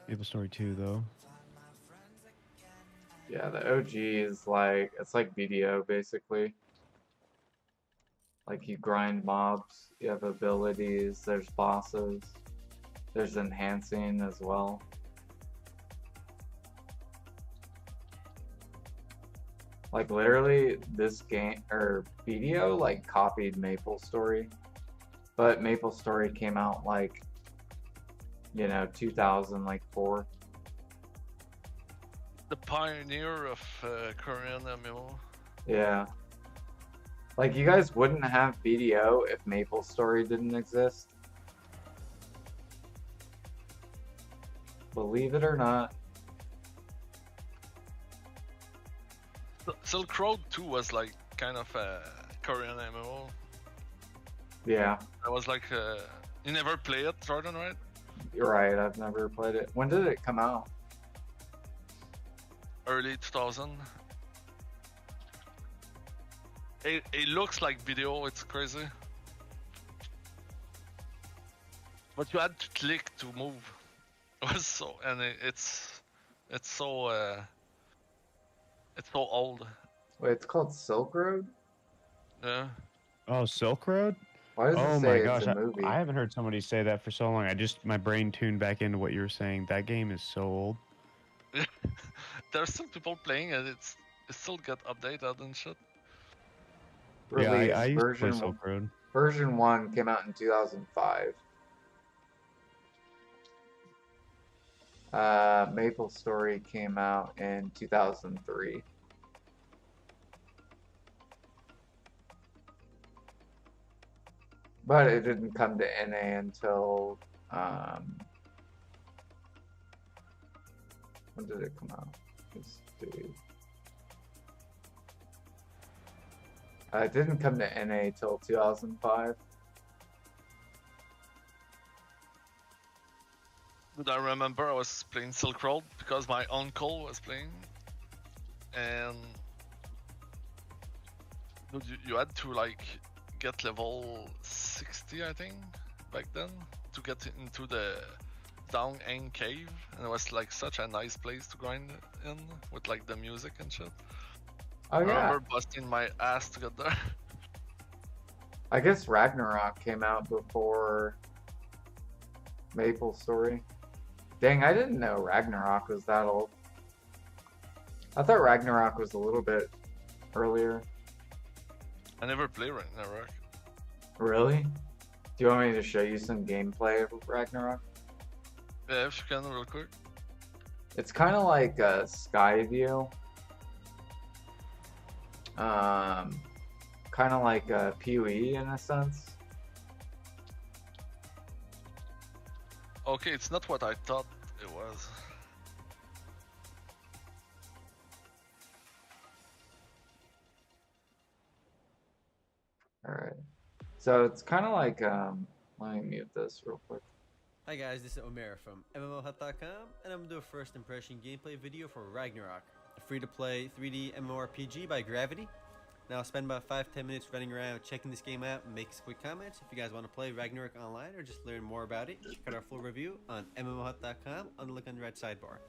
Maplestory 2 though.
Yeah, the OG is like, it's like BDO basically. Like you grind mobs, you have abilities, there's bosses, there's enhancing as well. Like literally this game, or BDO like copied Maplestory, but Maplestory came out like, you know, 2004.
The pioneer of Korean MMO.
Yeah. Like you guys wouldn't have BDO if Maplestory didn't exist. Believe it or not.
Silk Road 2 was like kind of a Korean MMO.
Yeah,
That was like you never play it, Jordan, right?
you're right. I've never played it. When did it come out?
Early 2000. It looks like video, it's crazy. But you had to click to move. It was so, and it's so old.
Wait, it's called Silk Road?
Yeah.
Oh, Silk Road?
Why does it
Oh
say
my
it's
gosh,
a movie?
I haven't heard somebody say that for so long. My brain tuned back into what you were saying. That game is so old.
There's still people playing and it still get updated and shit.
Yeah,
Release
I used to play Silk Road.
version 1 came out in 2005. Maplestory came out in 2003. But it didn't come to NA until when did it come out? It didn't come to NA till 2005.
But I remember I was playing Silk Road because my uncle was playing, and dude, you had to like get level 60, I think, back then to get into the Down End Cave, and it was like such a nice place to grind in with like the music and shit.
Oh
I
yeah.
remember busting my ass to get there.
I guess Ragnarok came out before Maplestory. Dang, I didn't know Ragnarok was that old. I thought Ragnarok was a little bit earlier.
I never played Ragnarok.
Really? Do you want me to show you some gameplay of Ragnarok?
Yeah, if you can, real quick.
It's kind of like a Skyview. Kind of like a PoE in a sense.
Okay, it's not what I thought it was.
Alright. So it's kind of like, let me mute this real quick.
Hi guys, this is Omer from MMOHut.com, and I'm gonna do a first impression gameplay video for Ragnarok, a free-to-play 3D MMORPG by Gravity. Now I'll spend about 5-10 minutes running around checking this game out and making some quick comments. If you guys want to play Ragnarok online or just learn more about it, check out our full review on MMOHut.com on the link on the right sidebar.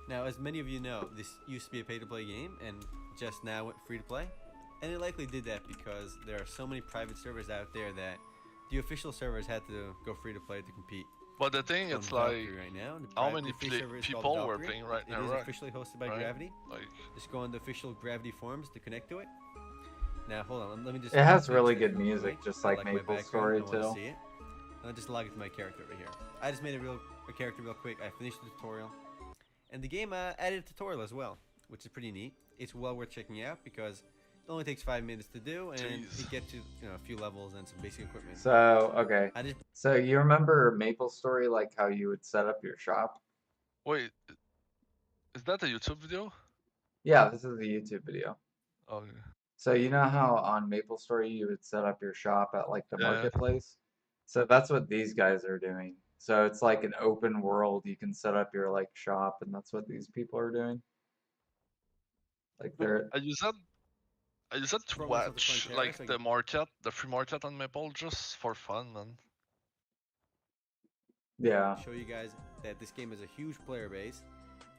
Now, as many of you know, this used to be a pay-to-play game and just now went free-to-play, and it likely did that because there are so many private servers out there that the official servers had to go free-to-play to compete.
But the thing,
On
it's like,
Valkyrie right now,
how
the
many
free server is called
people were
Valkyrie.
playing right
It
now,
is
right?
officially hosted by
Right?
Gravity.
Like,
Just go on the official Gravity forums to connect to it. Now, hold on, let me just...
It has
fix
really
this
good
real
music,
quick.
just
I
like
my
Maplestory
background, I
too.
wanna see it. I'll just log into my character over here. I just made a character real quick. I finished the tutorial. And the game added a tutorial as well, which is pretty neat. It's well worth checking out because it only takes 5 minutes to do, and
Jeez.
it gets you, a few levels and some basic equipment.
So, okay.
I just
So you remember Maplestory, like how you would set up your shop?
wait, is that a YouTube video?
Yeah, this is a YouTube video.
Oh,
So you know how on Maplestory you would set up your shop at like the
yeah.
marketplace? So that's what these guys are doing. So it's like an open world. You can set up your like shop, and that's what these people are doing. Like they're
I use that to
From us at the
watch
Frontier,
like
so I
the market, the free market on Maple just for fun, man.
yeah.
show you guys that this game has a huge player base,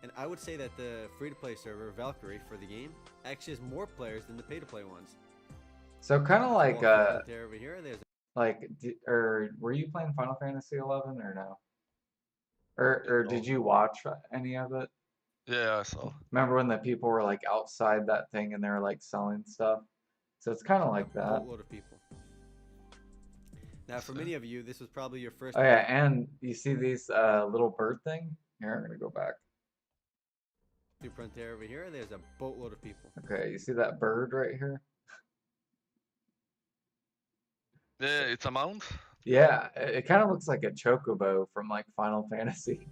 and I would say that the free-to-play server Valkyrie for the game actually has more players than the pay-to-play ones.
So kind of like
There over here, there's
or were you playing Final Fantasy 11 or no? Or did you watch any of it?
Yeah, I saw.
Remember when the people were like outside that thing and they were like selling stuff? So it's kind of like
a
that.
boatload of people. Now, for many of you, this was probably your first.
Oh yeah, and you see these little bird thing? Here, I'm gonna go back.
Frontier over here, there's a boatload of people.
Okay, you see that bird right here?
Yeah, it's a mount.
Yeah, it kind of looks like a chocobo from like Final Fantasy.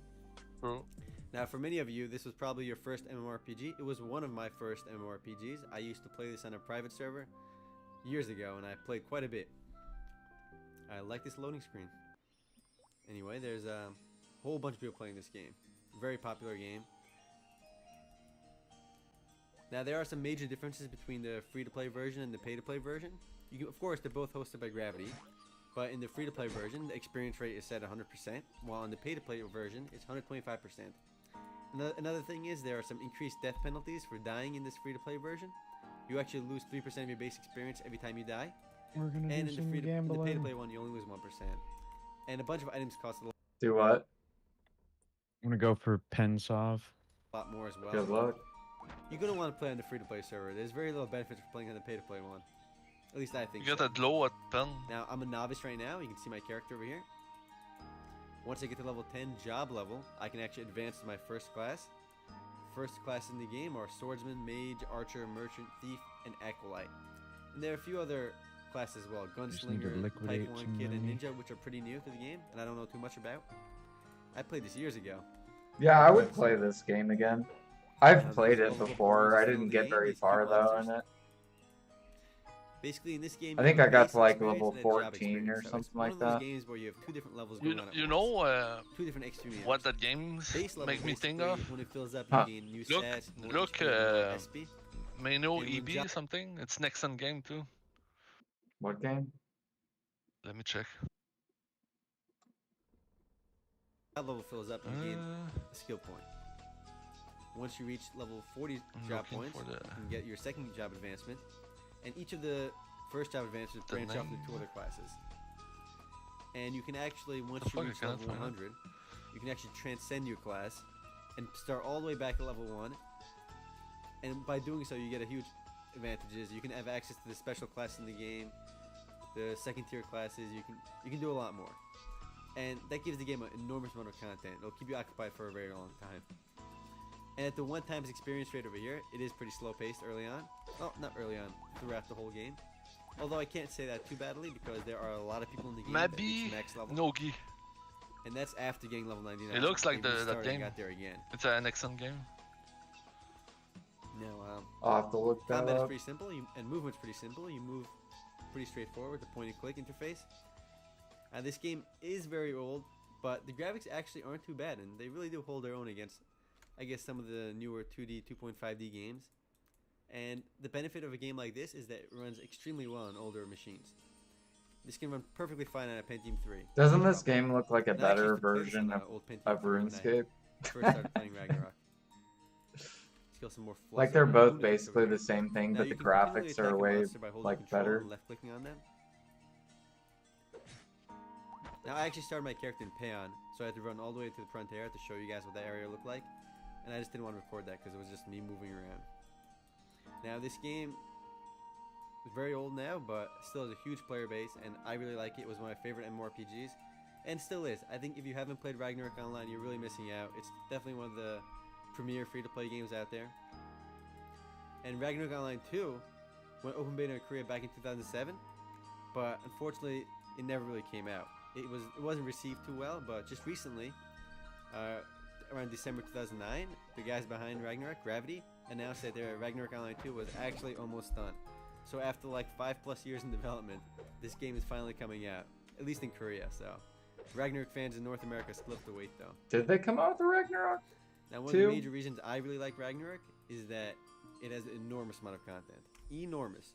True.
Now, for many of you, this was probably your first MMORPG. It was one of my first MMORPGs. I used to play this on a private server years ago, and I played quite a bit. I like this loading screen. Anyway, there's a whole bunch of people playing this game. Very popular game. Now, there are some major differences between the free-to-play version and the pay-to-play version. Of course, they're both hosted by Gravity, but in the free-to-play version, the experience rate is set 100%, while in the pay-to-play version, it's 125%. Another thing is there are some increased death penalties for dying in this free-to-play version. You actually lose 3% of your base experience every time you die.
We're gonna
And
do
in the
some
pay to
gambling.
play one, you only lose 1%. And a bunch of items cost a
Do what?
I'm gonna go for Pensov.
lot more as well.
Good
but
luck.
You're gonna want to play on the free to play server. There's very little benefit for playing on the pay to play one. At least I think
You
so.
get a glow at pen.
Now, I'm a novice right now. You can see my character over here. Once I get to level 10 job level, I can actually advance to my first class. First class in the game are Swordsman, Mage, Archer, Merchant, Thief, and Acolyte. And there are a few other classes as well.
Just need to
Gunslinger,
liquidate
Type 1
some
Kid, and
money.
Ninja, which are pretty new to the game, and I don't know too much about. I played this years ago.
Yeah, I would play this game again. I've
Now,
played
there's
it
multiple
before.
players
I
still in
didn't
the
get
game,
very
these
far
cute
though
monsters.
in it.
Basically, in this game,
I
you
think
have
I got
base
to like
experience
level
and then job
14
experience.
or
So it's
something
one
like
of those
that.
games where you have two different levels
You,
going on at
you
once.
know
Two different extreme
what that games
Base level,
make me think
basically,
of?
when it fills up,
Huh.
you gain new
Look-
stats, more
look,
HP, more SP.
May know
And when
EB
job-
something? It's next on game too.
What game?
Let me check.
Job level fills up, you gain
Uh,
a skill point. Once you reach level 40
I'm
job
looking
points,
for the-
you can get your second job advancement. And each of the first job advancements
The
branch off into
name.
2 other classes. And you can actually, once
The
you
fuck, I
reach
cannot
level
find it.
100, you can actually transcend your class and start all the way back at level 1. And by doing so, you get a huge advantages. You can have access to the special class in the game, the second tier classes. You can do a lot more, and that gives the game an enormous amount of content. It'll keep you occupied for a very long time. And at the 1 times experience rate over here, it is pretty slow paced early on. Well, not early on, throughout the whole game. Although I can't say that too badly because there are a lot of people in the game that reach
Maybe
max level,
Nogi.
and that's after getting level 99.
It looks like
They
that
restarted and
game.
got there again.
It's an excellent game.
Now,
I'll have to look that
combat is
up.
pretty simple, and movement's pretty simple. You move pretty straightforward, the point and click interface. This game is very old, but the graphics actually aren't too bad, and they really do hold their own against, I guess, some of the newer 2D, 2.5D games. And the benefit of a game like this is that it runs extremely well on older machines. This can run perfectly fine on a Pentium 3.
Doesn't
no
this
problem.
game look like a
And I actually
better
used to play this
version
on
of,
a old Pentium
of
3 when I
RuneScape?
first started playing Ragnarok. Skill some more fluff
Like they're
and
both
Boom Days over
basically
here.
the same thing,
Now
but
you
the
can continually
graphics
attack
are
a
way
monster by holding
like
control
better.
and left clicking on them. Now I actually started my character in Payon, so I had to run all the way to the frontier to show you guys what that area looked like, and I just didn't want to record that because it was just me moving around. Now this game is very old now, but still has a huge player base, and I really like it. It was one of my favorite MMORPGs, and still is. I think if you haven't played Ragnarok Online, you're really missing out. It's definitely one of the premier free-to-play games out there. And Ragnarok Online 2 went open beta in Korea back in 2007, but unfortunately it never really came out. It wasn't received too well, but just recently, around December 2009, the guys behind Ragnarok, Gravity, announced that their Ragnarok Online 2 was actually almost done. So after like 5+ years in development, this game is finally coming out, at least in Korea. So Ragnarok fans in North America still have to wait though.
Did they come out with a Ragnarok?
Now, one of
2?
the major reasons I really like Ragnarok is that it has an enormous amount of content. Enormous.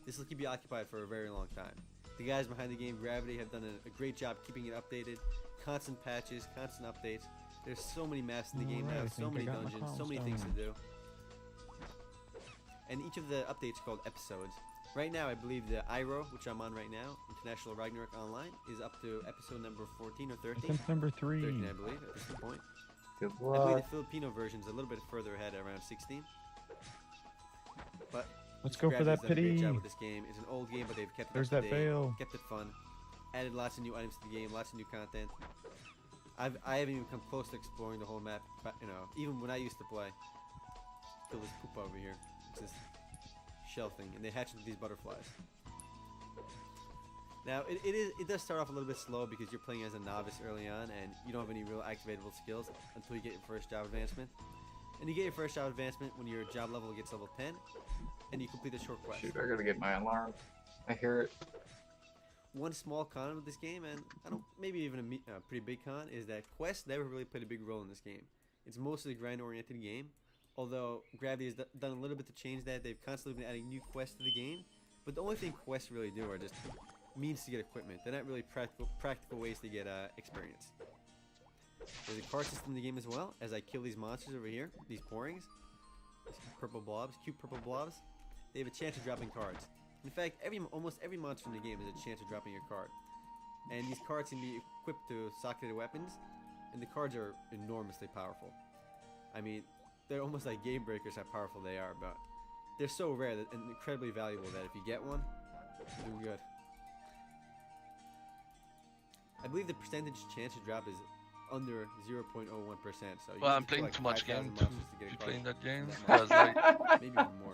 This will keep you occupied for a very long time. The guys behind the game, Gravity, have done a great job keeping it updated. Constant patches, constant updates. There's so many maps in the game
Alright,
now,
I
so
think I
many
got my
dungeons,
crown
so many things to
stone.
do. And each of the updates are called episodes. Right now, I believe the IRO, which I'm on right now, International Ragnarok Online, is up to episode number 14 or 13.
Attempt number 3.
13, I believe, at this point.
Good
I believe
luck.
the Filipino version's a little bit further ahead, around 16. But
Let's
Mr.
go for
Gravity's
that
done a great
pity.
job with this game. It's an old game, but they've kept it
There's
up to
that
date,
veil.
kept it fun, added lots of new items to the game, lots of new content. I haven't even come close to exploring the whole map, but you know, even when I used to play. Feel this poop over here. It's this shell thing, and they hatch into these butterflies. Now, it does start off a little bit slow because you're playing as a novice early on, and you don't have any real activatable skills until you get your first job advancement. And you get your first job advancement when your job level gets level 10, and you complete a short quest.
Shoot, I gotta get my alarm. I hear it.
One small con with this game, and I don't, maybe even a pretty big con, is that quests never really played a big role in this game. It's mostly a grind-oriented game, although Gravity has done a little bit to change that. They've constantly been adding new quests to the game, but the only thing quests really do are just means to get equipment. They're not really practical ways to get experience. There's a card system in the game as well, as I kill these monsters over here, these pourings, these purple blobs, cute purple blobs. they have a chance of dropping cards. In fact, almost every monster in the game has a chance of dropping a card. And these cards can be equipped to socketed weapons, and the cards are enormously powerful. I mean, they're almost like game breakers how powerful they are, but they're so rare and incredibly valuable that if you get one, you're doing good. I believe the percentage chance to drop is under 0.01%. So you
Well, I'm
have to kill
playing
like
too much
5,000
game to
monsters to
be
get a card
playing that game.
that
Because like,
much. Maybe even more.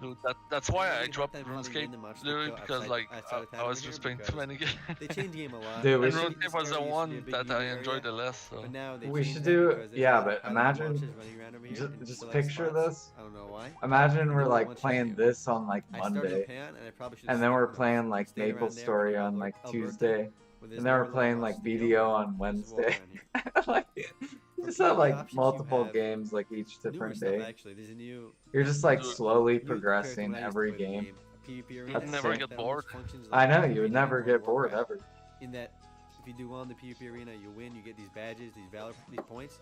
dude, that's why I
Really
dropped
hard time finding
RuneScape.
random monsters to
Literally
kill
because
outside-
like
outside of town
I was
over
just
here
playing too
because
many games.
They changed the game a lot.
Dude, we
And
should-
At the
RuneScape was
start,
the
it used to be a
one
big
that
user
I
area,
enjoyed the less. So
But now they
We
changed
should
that
do-
because there's
yeah,
a lot of
but
high-level
imagine-
monsters running around over here and
Just
select
picture
spots.
this.
I don't know why.
Imagine
They
we're
won't
like
one-shot
playing
you.
this on like
I started
Monday,
a pan and I probably should
and then we're playing like Maplestory on like Tuesday, and then we're playing like BDO on Wednesday. Like, you just have like multiple games like each different day.
Actually, there's a new
You're just like
Dude.
slowly
new compared to
progressing
when I used to
every
play the
game.
A PvP arena
That's
never
sick.
get bored.
I know,
like
you would
PvP
never
in
get
World of
bored
Warcraft.
ever.
In that, if you do well in the PvP arena, you win, you get these badges, these valor, these points.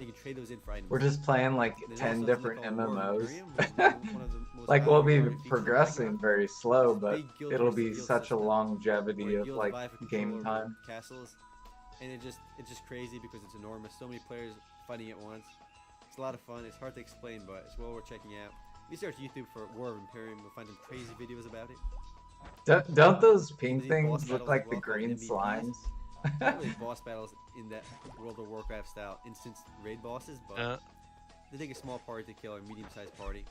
You can trade those in for items.
We're just playing like
There's
10
also something
different
called War of
MMOs.
Imperium, which is one of the most
Like we'll be
valuable features of
progressing
Ragnarok.
very slow,
It's a
but
big guild
it'll
versus
be
guild
such a
system,
longevity
where
of
guilds
like
vie for control
game
over
time.
castles, and it's just crazy because it's enormous. So many players fighting at once. It's a lot of fun. It's hard to explain, but it's well worth checking out. If you search YouTube for War of Imperium, you'll find some crazy videos about it.
Don't those pink
These
things
boss
look
battles
like
as
the
well called
green
MVPs.
slimes?
Not really boss battles in that World of Warcraft style instance raid bosses, but they take a small party to kill a medium-sized party,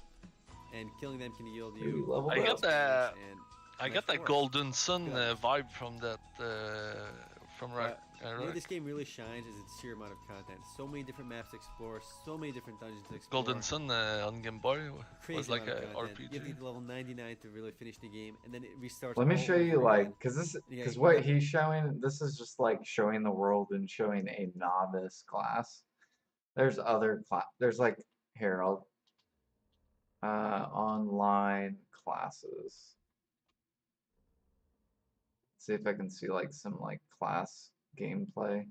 and killing them can yield
Ooh,
you.
level
I
up.
get that.
And
I
nice
get that
force.
Golden Sun
Good.
vibe from that from
Where
Ragnarok.
this game really shines is its sheer amount of content. So many different maps to explore, so many different dungeons to explore.
Golden Sun on Game Boy
Crazy
was like
amount
a
of content. You have to
RPG.
get to level 99 to really finish the game, and then it restarts.
Let me
all
show
over
you
again.
like, cause
Yeah,
cause
you
what
got-
he's showing, this is just like showing the world and showing a novice class. There's other class, there's like, here, online classes. See if I can see like some like class gameplay.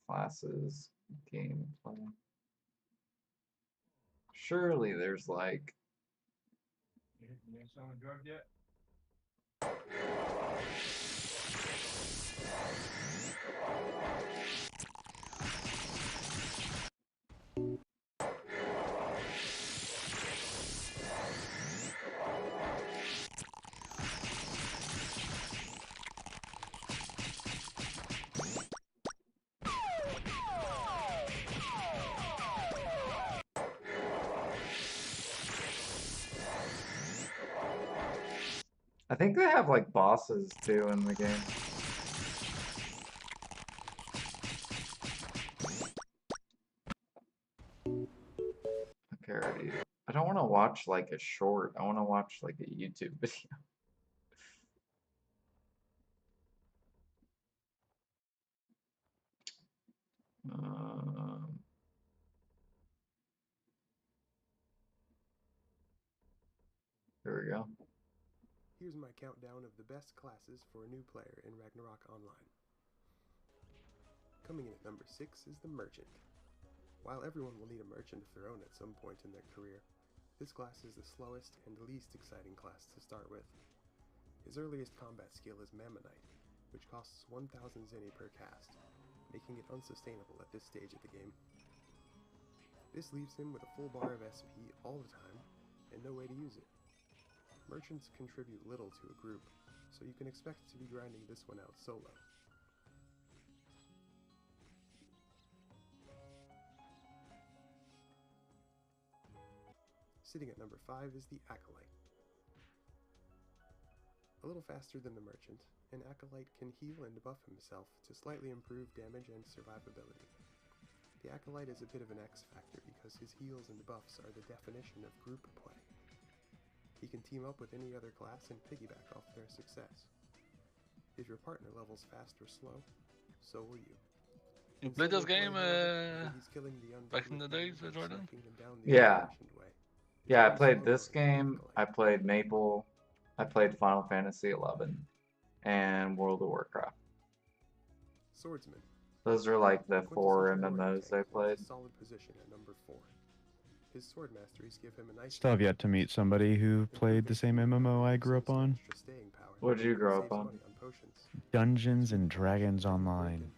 Classes gameplay. Surely there's like I think they have like bosses too in the game. Okay, already. I don't want to watch like a short. I want to watch like a YouTube video. Um, There we go.
Here's my countdown of the best classes for a new player in Ragnarok Online. Coming in at number 6 is the Merchant. While everyone will need a merchant of their own at some point in their career, this class is the slowest and least exciting class to start with. His earliest combat skill is Mammonite, which costs 1000 zinni per cast, making it unsustainable at this stage of the game. This leaves him with a full bar of SP all the time, and no way to use it. Merchants contribute little to a group, so you can expect to be grinding this one out solo. Sitting at number 5 is the Acolyte. A little faster than the Merchant, an Acolyte can heal and buff himself to slightly improve damage and survivability. The Acolyte is a bit of an X factor because his heals and buffs are the definition of group play. He can team up with any other class and piggyback off their success. If your partner levels fast or slow, so will you.
You played this game back
back
in the days, Jordan?
Yeah. Yeah, I played this game. I played Maple. I played Final Fantasy XI and World of Warcraft.
Swordsman.
Those are like the
The
4
quintessential warrior
MMOs I
tank holds
played.
a solid position at number 4. His sword masteries give him a nice.
Still have yet to meet somebody who played the same MMO I grew up on.
Extra staying power.
What'd you grow up
Saves
on?
money on potions.
Dungeons and Dragons Online.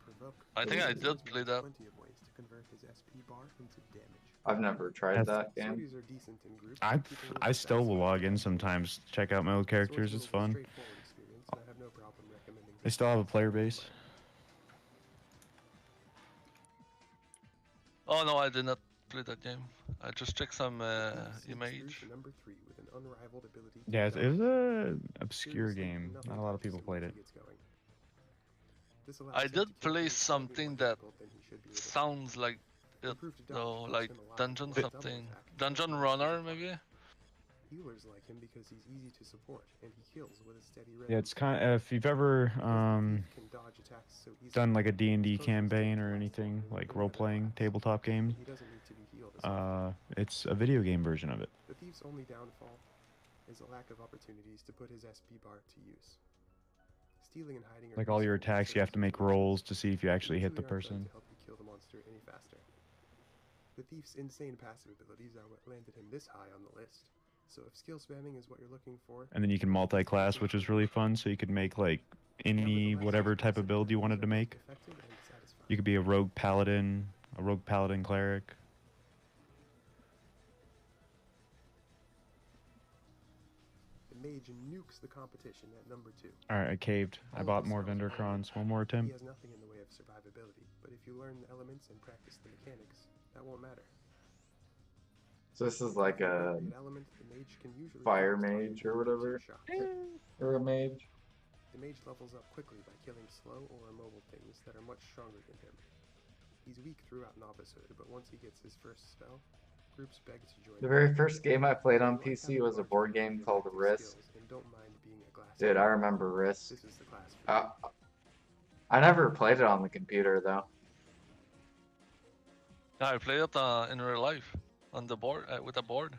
I think I did play that.
Plenty of ways to convert his SP bar into damage.
I've never tried that game.
Sorties are decent in groups.
I still will log in sometimes, check out my old characters. It's fun.
I have no problem recommending.
They still have a player base.
Oh no, I did not play that game. I just checked some image.
Number 3 with an unrivaled ability.
Yeah, it was a obscure game. Not a lot of people played it.
I did play something that sounds like it, though, like dungeon something. Dungeon runner, maybe?
Healers like him because he's easy to support and he kills with a steady rhythm.
Yeah, it's kind of, if you've ever done like a D&D campaign or anything, like role-playing tabletop game, it's a video game version of it.
The thief's only downfall is a lack of opportunities to put his SP bar to use. Stealing and hiding
Like all your attacks, you have to make rolls to see if you actually hit the person.
To help you kill the monster any faster. The thief's insane passive abilities are what landed him this high on the list. So if skill spamming is what you're looking for,
And then you can multi-class, which is really fun, so you could make like any whatever type of build you wanted to make. You could be a rogue paladin cleric.
the mage nukes the competition at number 2.
Alright, I caved. I bought more vendor crons. One more
He
attempt.
has nothing in the way of survivability, but if you learn the elements and practice the mechanics, that won't matter.
So this is like a fire mage or whatever, or a mage.
The mage levels up quickly by killing slow or immobile things that are much stronger than him. He's weak throughout novicehood, but once he gets his first spell, groups beg to join.
The very first game I played on PC was a board game called Risk. Dude, I remember Risk. I never played it on the computer though.
Yeah, I played it in real life on the board with a board.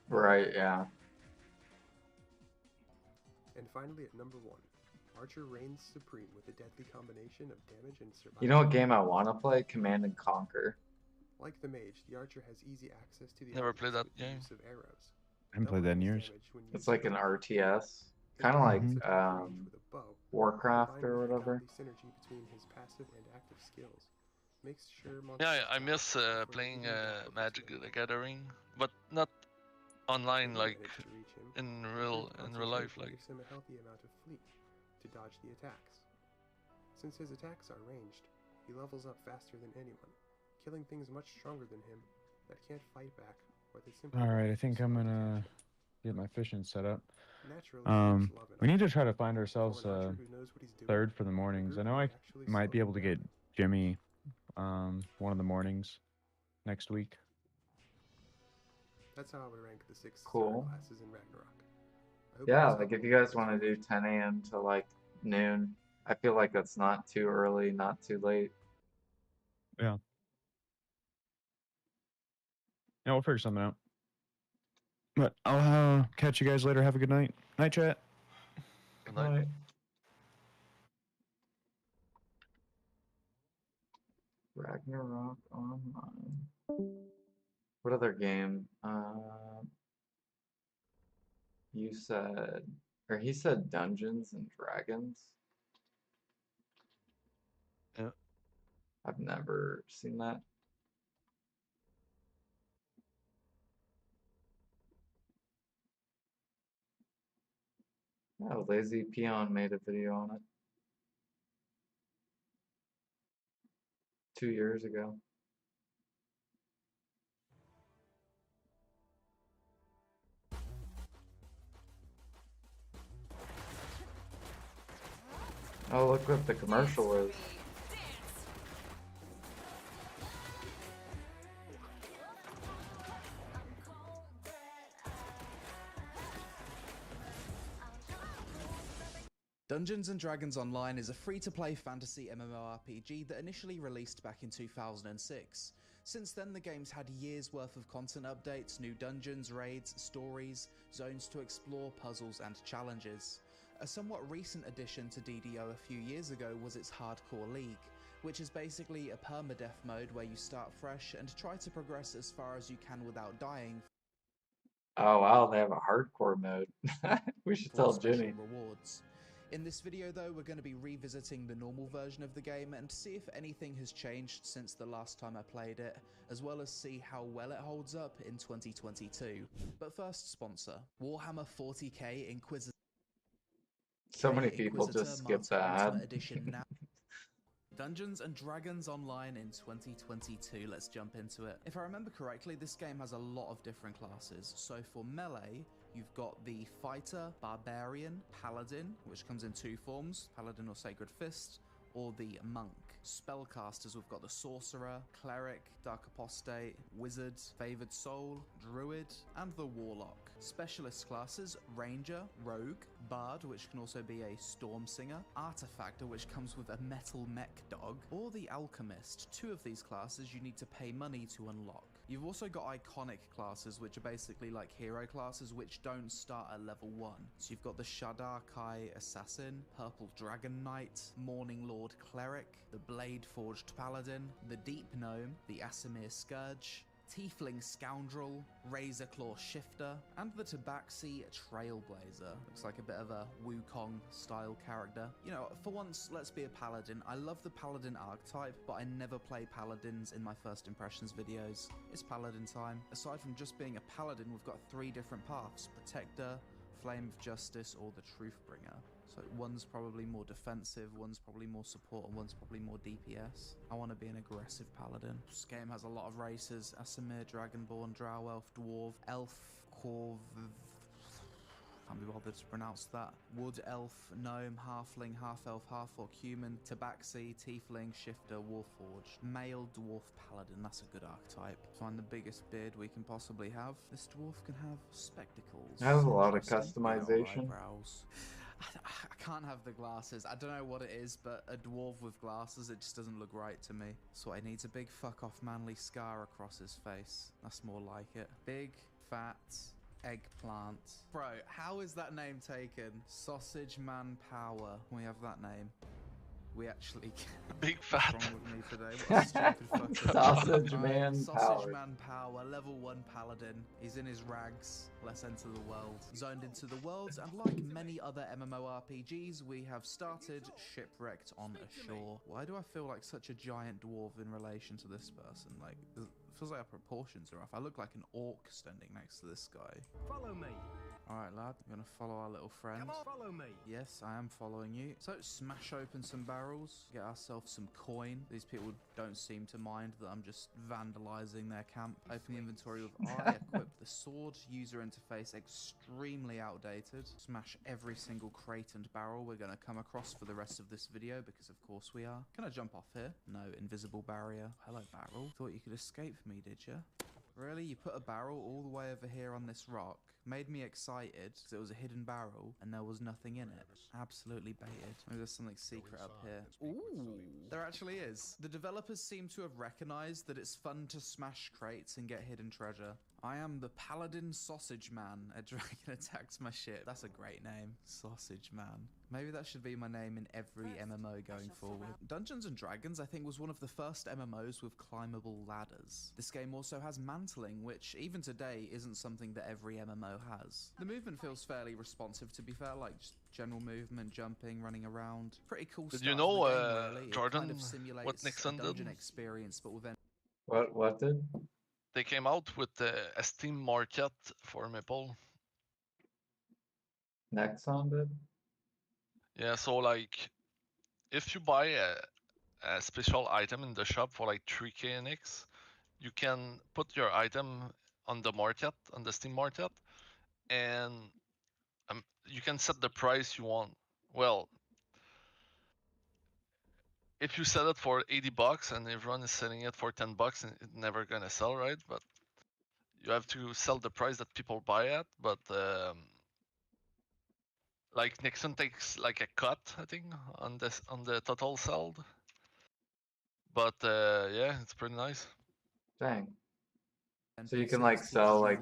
Right, yeah.
And finally at number 1, Archer reigns supreme with a deadly combination of damage and survival.
You know what game I want to play? Command and Conquer.
Like the mage, the archer has easy access to the
Never played that game.
use of arrows.
I haven't played that in years.
It's like an RTS, kind of like Warcraft or whatever.
Synergy between his passive and active skills makes sure.
Yeah, I miss playing Magic the Gathering, but not online, like in real life. Like
gives him a healthy amount of fleet to dodge the attacks. Since his attacks are ranged, he levels up faster than anyone, killing things much stronger than him that can't fight back or that simply.
Alright, I think I'm gonna get my fishing set up.
Naturally,
We need to try to find ourselves a third for the mornings. I know I might be able to get Jimmy one of the mornings next week.
That's how I would rank the 6
Cool.
classes in Ragnarok.
Yeah, like if you guys want to do 10 a.m. to like noon, I feel like that's not too early, not too late.
Yeah. Yeah, we'll figure something out. But I'll catch you guys later. Have a good night. Night, chat.
Good night.
Ragnarok Online. What other game? You said, or he said Dungeons and Dragons?
Yeah.
I've never seen that. Oh, Lazy Peon made a video on it 2 years ago. Oh, look what the commercial is.
Dungeons & Dragons Online is a free-to-play fantasy MMORPG that initially released back in 2006. Since then, the game's had years worth of content updates, new dungeons, raids, stories, zones to explore, puzzles and challenges. A somewhat recent addition to DDO a few years ago was its Hardcore League, which is basically a permadeath mode where you start fresh and try to progress as far as you can without dying
Oh wow, they have a hardcore mode. We should
for
tell
special
Jimmy.
rewards. In this video though, we're going to be revisiting the normal version of the game and see if anything has changed since the last time I played it, as well as see how well it holds up in 2022. But first, sponsor, Warhammer 40k Inquisitor.
So many people just skip
Mask
that.
Ultimate Edition now. Dungeons and Dragons Online in 2022, let's jump into it. If I remember correctly, this game has a lot of different classes. So for melee, you've got the Fighter, Barbarian, Paladin, which comes in two forms, Paladin or Sacred Fist, or the Monk. Spellcasters, we've got the Sorcerer, Cleric, Dark Apostate, Wizard, Favored Soul, Druid, and the Warlock. Specialist classes, Ranger, Rogue, Bard, which can also be a Storm Singer, Artifactor, which comes with a Metal Mech Dog, or the Alchemist. Two of these classes you need to pay money to unlock. You've also got iconic classes, which are basically like hero classes, which don't start at level 1. So you've got the Shadar Kai Assassin, Purple Dragon Knight, Morning Lord Cleric, the Blade Forged Paladin, the Deep Gnome, the Asimir Scourge, Tiefling Scoundrel, Razor Claw Shifter, and the Tabaxi Trailblazer. Looks like a bit of a Wukong style character. You know, for once, let's be a paladin. I love the paladin archetype, but I never play paladins in my first impressions videos. It's paladin time. Aside from just being a paladin, we've got 3 different paths: Protector, Flame of Justice, or the Truthbringer. So one's probably more defensive, one's probably more support, and one's probably more DPS. I want to be an aggressive paladin. This game has a lot of races: Asimir, Dragonborn, Drow Elf, Dwarf, Elf, Corv... can't be bothered to pronounce that. Wood Elf, Gnome, Halfling, Half-Elf, Half-Orc, Human, Tabaxi, Tiefling, Shifter, Warforged. Male Dwarf Paladin, that's a good archetype. Find the biggest beard we can possibly have. This dwarf can have spectacles.
It has a lot of
Interesting.
customization.
Eyebrows. I can't have the glasses. I don't know what it is, but a dwarf with glasses, it just doesn't look right to me. So he needs a big fuck off manly scar across his face. That's more like it. Big, fat, eggplant. Bro, how is that name taken? Sausage Man Power. We have that name. We actually
Big
What's
fat.
wrong with me today? What a stupid fucking
Sausage
Alright,
Man
Sausage
Power.
Man Power, level 1 paladin. He's in his rags. Let's enter the world. Zoned into the worlds, and like many other MMORPGs, we have started shipwrecked on a shore. Why do I feel like such a giant dwarf in relation to this person? Like, it feels like our proportions are off. I look like an orc standing next to this guy.
Follow me.
Alright, lad, I'm gonna follow our little friend.
Come on, follow me.
Yes, I am following you. So, smash open some barrels, get ourselves some coin. These people don't seem to mind that I'm just vandalizing their camp. Open the inventory with I, equip the sword. User interface extremely outdated. Smash every single crate and barrel we're gonna come across for the rest of this video, because of course we are. Can I jump off here? No, invisible barrier. Hello, barrel. Thought you could escape me, did you? Really? You put a barrel all the way over here on this rock? Made me excited because it was a hidden barrel and there was nothing in it. Absolutely baited. Maybe there's something secret up here. Ooh, there actually is. The developers seem to have recognized that it's fun to smash crates and get hidden treasure. I am the Paladin Sausage Man. A dragon attacks my ship. That's a great name. Sausage Man. Maybe that should be my name in every MMO going forward. Dungeons and Dragons, I think, was one of the first MMOs with climbable ladders. This game also has mantling, which even today isn't something that every MMO has. The movement feels fairly responsive, to be fair, like just general movement, jumping, running around. Pretty cool
Did
stuff.
you know, Jordan, what Nixon did?
dungeon experience, but with
What did?
They came out with a Steam market for Maple.
Nexon did?
Yeah, so like, if you buy a special item in the shop for like 3k NX, you can put your item on the market, on the Steam market, and you can set the price you want. Well, if you sell it for 80 bucks and everyone is selling it for 10 bucks, it's never gonna sell, right? But you have to sell the price that people buy at. But like Nixon takes like a cut, I think, on the total sold. But yeah, it's pretty nice.
Dang. So you can like sell like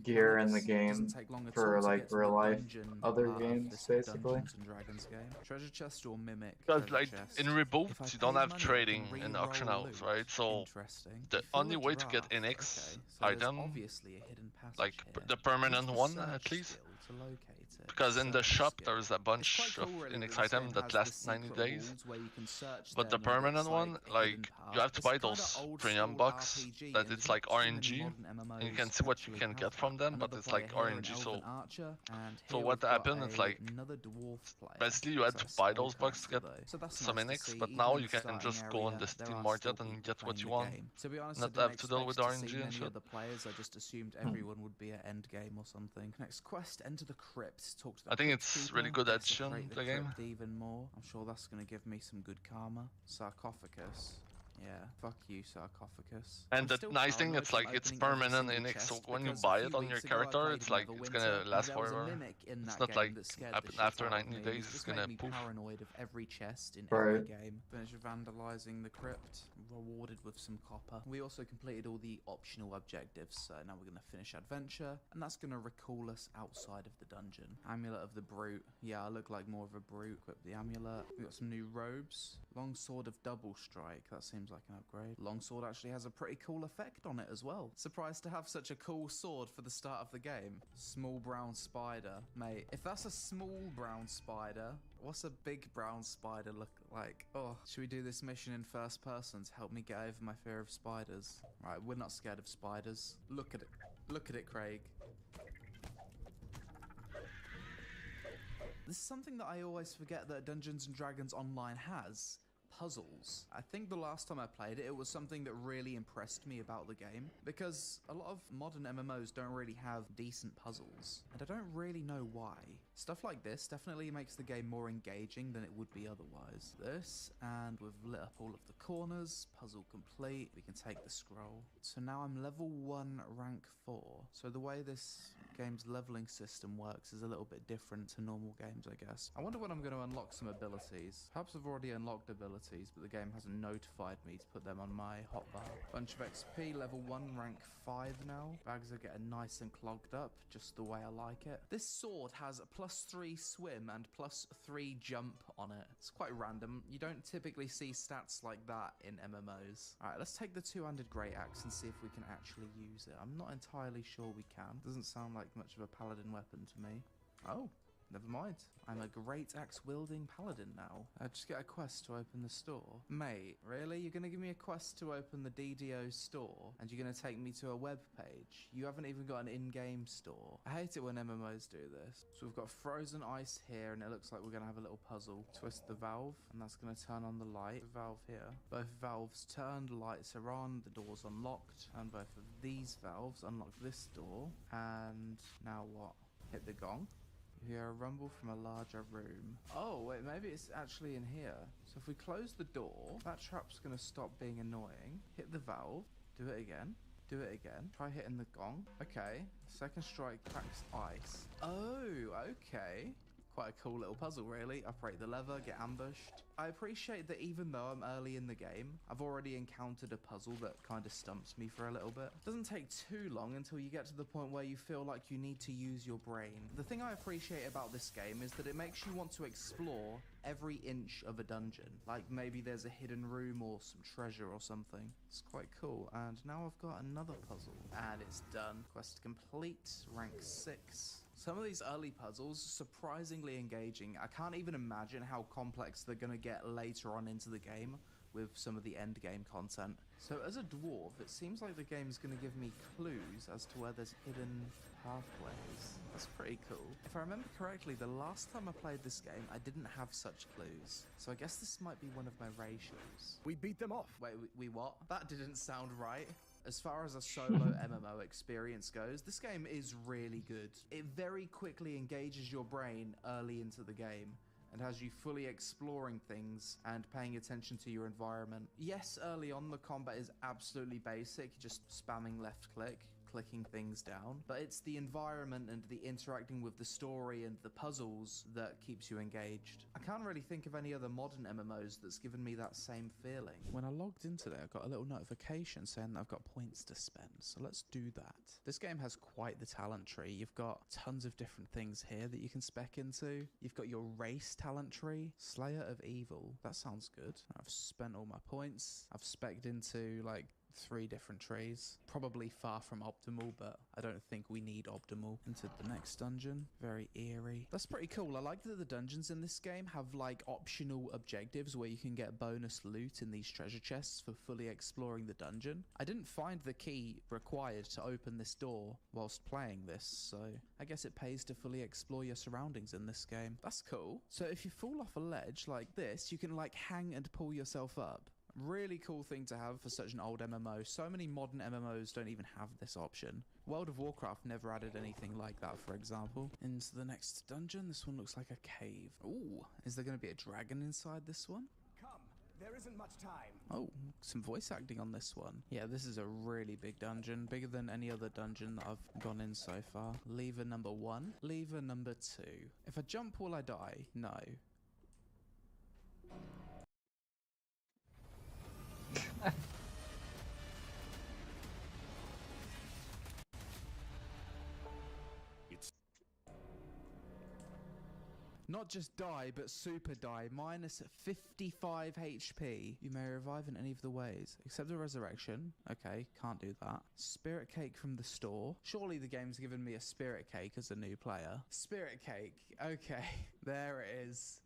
gear in the game for like real life other games basically.
Dungeons and Dragons game. Treasure chest or mimic.
Because
treasure
like
chest.
in
If
Reboot,
I
you don't
pay
have
money, I
trading
can
in
re-roll
auction house,
loot.
right? So
Interesting.
the
You fill
only
a
way to get
giraffe.
NX
Okay, so there's
item,
obviously a hidden passage
like
here.
the permanent
Use the
one at
search
least,
skill to locate it.
because in the
Search
shop
skill.
there's a
It's
bunch
quite
of
cool, really,
NX
that this
item
game
that
has the
last 90
secret
days.
walls where you can search
But the
them, and
permanent
it's
one,
like a
like
hidden path.
you have to
It's
buy
kinda
those
old
premium
school
bucks
RPG,
that
and
it's
you
like
don't see many
RNG,
modern
and you
MMOs
can see what you
actually
can
have
get from
that.
them, but
Another
it's
player
like
here, an
RNG. So
elven archer, and
so
here
what
we've got
happened? It's like
another dwarf player.
basically you had
It's
to
like a
buy those bucks to
spellcaster
get
though. So that's
some
nice to
NX,
see.
but
Even
now
in
you
the
can
starting
just go on
area,
the
there
Steam
are
market
still
and
people
get what
playing
you
the
want.
game. To be honest,
Not
I didn't
have to deal with
expect to
RNG
see
and
many
shit.
other players. I just assumed everyone would be at end game or something. Next quest, enter the crypt. Talk to the
I think
crypt
it's
keeper,
really good addition
desecrate
to
the
the game.
crypt even more. I'm sure that's gonna give me some good karma. Sarcophagus. Yeah, fuck you, Sarcophagus.
And
I'm
the
still
nice thing,
paranoid
it's
from
like it's
opening every
permanent
single
NX, so
chest
when you
because a
buy
few
it on your
weeks ago I
character,
played
it's like
another
it's
winter,
gonna last
and there was a
forever.
mimic in
It's
that
not
game
like
that scared the shit
after
out of
90
me.
days
This
it's
made
gonna
me
poof.
paranoid of every chest in
Right.
every game. Finished vandalizing the crypt, rewarded with some copper. We also completed all the optional objectives, so now we're gonna finish adventure, and that's gonna recall us outside of the dungeon. Amulet of the Brute. Yeah, I look like more of a brute. Equip the amulet. We got some new robes. Longsword of Double Strike. That seems like an upgrade. Longsword actually has a pretty cool effect on it as well. Surprised to have such a cool sword for the start of the game. Small brown spider. Mate, if that's a small brown spider, what's a big brown spider look like? Oh, should we do this mission in first person to help me get over my fear of spiders? Right, we're not scared of spiders. Look at it. Look at it, Craig. This is something that I always forget that Dungeons & Dragons Online has. Puzzles. I think the last time I played it, it was something that really impressed me about the game, because a lot of modern MMOs don't really have decent puzzles, and I don't really know why. Stuff like this definitely makes the game more engaging than it would be otherwise. This, and we've lit up all of the corners, puzzle complete, we can take the scroll. So now I'm level 1, rank 4. So the way this game's leveling system works is a little bit different to normal games, I guess. I wonder when I'm going to unlock some abilities. Perhaps I've already unlocked abilities, but the game hasn't notified me to put them on my hotbar. Bunch of XP, level 1, rank 5 now. Bags are getting nice and clogged up, just the way I like it. This sword has a +3 swim and +3 jump on it. It's quite random. You don't typically see stats like that in MMOs. Alright, let's take the two-handed great axe and see if we can actually use it. I'm not entirely sure we can. Doesn't sound like much of a paladin weapon to me. Oh, never mind. I'm a great axe-wielding paladin now. I just get a quest to open the store. Mate, really? You're gonna give me a quest to open the DDO store, and you're gonna take me to a web page? You haven't even got an in-game store. I hate it when MMOs do this. So we've got frozen ice here, and it looks like we're gonna have a little puzzle. Twist the valve, and that's gonna turn on the light. The valve here. Both valves turned, lights are on, the door's unlocked, and both of these valves unlock this door. And now what? Hit the gong. You hear a rumble from a larger room. Oh, wait, maybe it's actually in here. So if we close the door, that trap's gonna stop being annoying. Hit the valve. Do it again. Do it again. Try hitting the gong. Okay. Second strike cracks ice. Oh, okay. Quite a cool little puzzle, really. Operate the lever, get ambushed. I appreciate that even though I'm early in the game, I've already encountered a puzzle that kind of stumps me for a little bit. It doesn't take too long until you get to the point where you feel like you need to use your brain. The thing I appreciate about this game is that it makes you want to explore every inch of a dungeon. Like maybe there's a hidden room or some treasure or something. It's quite cool. And now I've got another puzzle. And it's done. Quest complete. Rank 6. Some of these early puzzles, surprisingly engaging. I can't even imagine how complex they're going to get later on into the game with some of the end game content. So as a dwarf, it seems like the game's going to give me clues as to where there's hidden pathways. That's pretty cool. If I remember correctly, the last time I played this game, I didn't have such clues. So I guess this might be one of my ratios.
We beat them off.
Wait, we what? That didn't sound right. As far as a solo MMO experience goes, this game is really good. It very quickly engages your brain early into the game and has you fully exploring things and paying attention to your environment. Yes, early on the combat is absolutely basic, just spamming left click. clicking things down, but it's the environment and the interacting with the story and the puzzles that keeps you engaged. I can't really think of any other modern MMOs that's given me that same feeling. When I logged in today, I got a little notification saying that I've got points to spend, so let's do that. This game has quite the talent tree. You've got tons of different things here that you can spec into. You've got your race talent tree, Slayer of Evil. That sounds good. I've spent all my points. I've specced into like 3 different trees. Probably far from optimal, but I don't think we need optimal. Into the next dungeon. Very eerie. That's pretty cool. I like that the dungeons in this game have like optional objectives where you can get bonus loot in these treasure chests for fully exploring the dungeon. I didn't find the key required to open this door whilst playing this, so I guess it pays to fully explore your surroundings in this game. That's cool. So if you fall off a ledge like this, you can like hang and pull yourself up. Really cool thing to have for such an old MMO. So many modern MMOs don't even have this option. World of Warcraft never added anything like that, for example. Into the next dungeon. This one looks like a cave. Ooh, is there going to be a dragon inside this one?
Come, there isn't much time.
Oh, some voice acting on this one. Yeah, this is a really big dungeon. Bigger than any other dungeon that I've gone in so far. Lever number 1. Lever number 2. If I jump, will I die? No. Not just die, but super die. Minus 55 HP. You may revive in any of the ways. Except the resurrection. Okay, can't do that. Spirit cake from the store. Surely the game's given me a spirit cake as a new player. Spirit cake. Okay, there it is.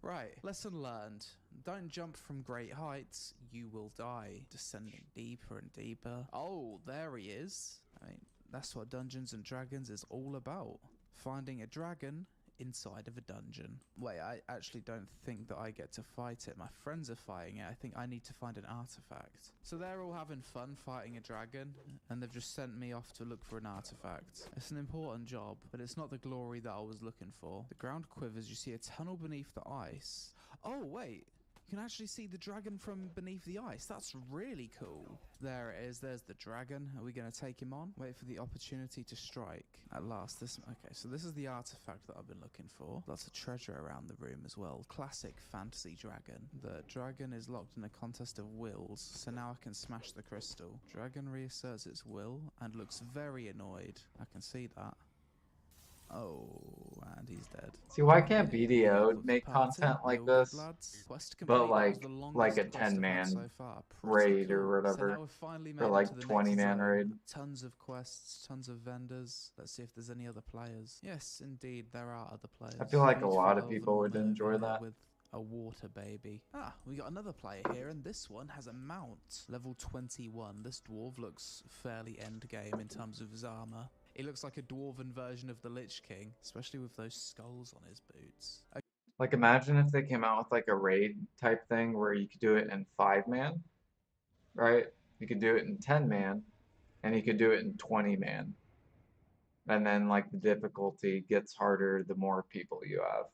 Right, lesson learned. Don't jump from great heights, you will die. Descending deeper and deeper. Oh, there he is. I mean, that's what Dungeons and Dragons is all about. Finding a dragon inside of a dungeon. Wait, I actually don't think that I get to fight it. My friends are fighting it. I think I need to find an artifact. So they're all having fun fighting a dragon, and they've just sent me off to look for an artifact. It's an important job, but it's not the glory that I was looking for. The ground quivers. You see a tunnel beneath the ice. Oh, wait. You can actually see the dragon from beneath the ice. That's really cool. There it is. There's the dragon. Are we going to take him on? Wait for the opportunity to strike. At last. Okay, so this is the artifact that I've been looking for. Lots of treasure around the room as well. Classic fantasy dragon. The dragon is locked in a contest of wills, so now I can smash the crystal. Dragon reasserts its will and looks very annoyed. I can see that. Oh, and he's dead.
See, why can't BDO make content like this, but like a 10-man raid or whatever, or like 20-man raid?
Tons of quests, tons of vendors. Let's see if there's any other players. Yes, indeed, there are other players.
I feel like a lot of people would enjoy that.
With a water baby. Ah, we got another player here, and this one has a mount. Level 21. This dwarf looks fairly endgame in terms of his armor. He looks like a dwarven version of the Lich King, especially with those skulls on his boots.
Like, imagine if they came out with like a raid type thing where you could do it in 5-man, right? You could do it in 10-man, and you could do it in 20-man. And then like the difficulty gets harder the more people you have.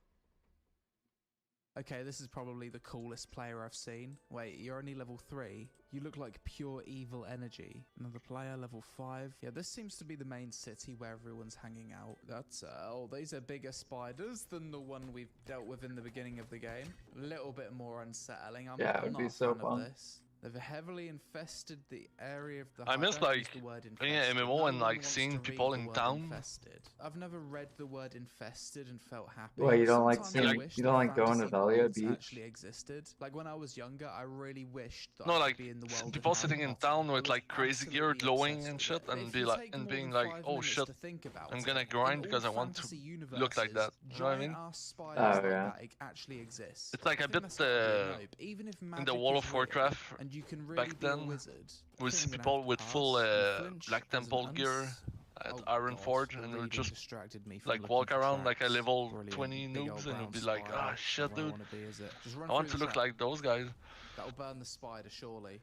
Okay, this is probably the coolest player I've seen. Wait, you're only level 3? You look like pure evil energy. Another player, level 5. Yeah, this seems to be the main city where everyone's hanging out. That's, oh, these are bigger spiders than the one we've dealt with in the beginning of the game. A little bit more unsettling. I'm
it would
not
be
a
so
fan
fun.
of this. They've heavily infested the area of the
I miss like playing an MMO and like seeing people in town.
Infested. I've never read the word infested and felt happy.
Well, you don't like
Sometimes I
seeing,
wish
you don't
that
like going to
fantasy
Velia
worlds
Beach?
actually existed. Like when I was younger, I really wished that
No,
I
like
could be in the world
people
of
sitting
Harry
in
Potter.
town
I
with
was
like crazy gear
absolutely
glowing
obsessed
and
with
shit,
it. But
and
if
be
you
like
take
and
more
being
than
like,
5
oh
minutes
shit,
to think about
I'm
it,
gonna
in
grind
all
because I want to
fantasy
look like that.
universes,
You know what I mean?
giant-ass spiders
Oh,
like
yeah.
that actually exist.
It's like
I
a
think
bit
that's gotta be a nope. Even if
in
magic
the World
is
of
real,
Warcraft
and you can really
back
be a
then,
wizard, I
we
think
see
I'm gonna
people
have to
with
pass.
full
You flinch
Black
as an
Temple gear
uns.
at
Oh
Iron
God,
Forge,
the
and we'll
reading
just
distracted me from
like
looking
walk
for
around like a
tracks.
level
Brilliant.
20
Big
noobs,
old
and we'll
brown
be like,
spider.
ah
Not
shit,
where I
dude,
wanna be, is it? Just run
I want
through
to
the
look
trap.
like those guys.
That'll burn the spider, surely.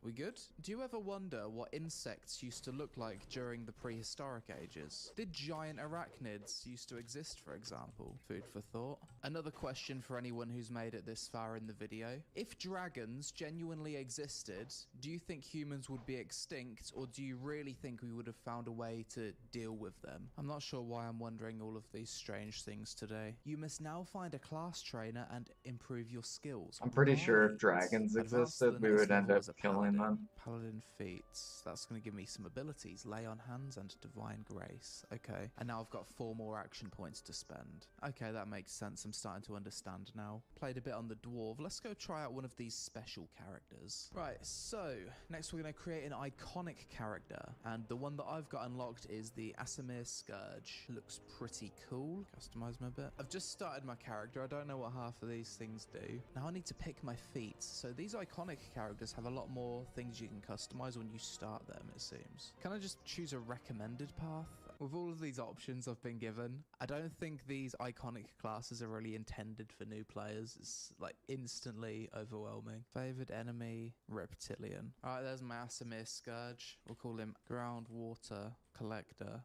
We good? Do you ever wonder what insects used to look like during the prehistoric ages? Did giant arachnids used to exist, for example? Food for thought. Another question for anyone who's made it this far in the video. If dragons genuinely existed, do you think humans would be extinct, or do you really think we would have found a way to deal with them? I'm not sure why I'm wondering all of these strange things today. You must now find a class trainer and improve your skills.
I'm pretty sure if
Right.
dragons
Advance to
existed,
the
we
next
would end
level
up
as a
killing
paladin.
them.
Paladin feats. That's going to give me some abilities. Lay on hands and divine grace. Okay. And now I've got 4 more action points to spend. Okay, that makes sense. I'm starting to understand now. Played a bit on the dwarf. Let's go try out one of these special characters. Right, so next we're going to create an iconic character. And the one that I've got unlocked is the Asimir Scourge. Looks pretty cool. Customize my bit. I've just started my character. I don't know what half of these things do. Now I need to pick my feats. So these iconic characters have a lot more things you can customize when you start them, it seems. Can I just choose a recommended path? With all of these options I've been given, I don't think these iconic classes are really intended for new players. It's like instantly overwhelming. Favored enemy, Reptilian. Alright, there's my Asimir Scourge. We'll call him Groundwater Collector.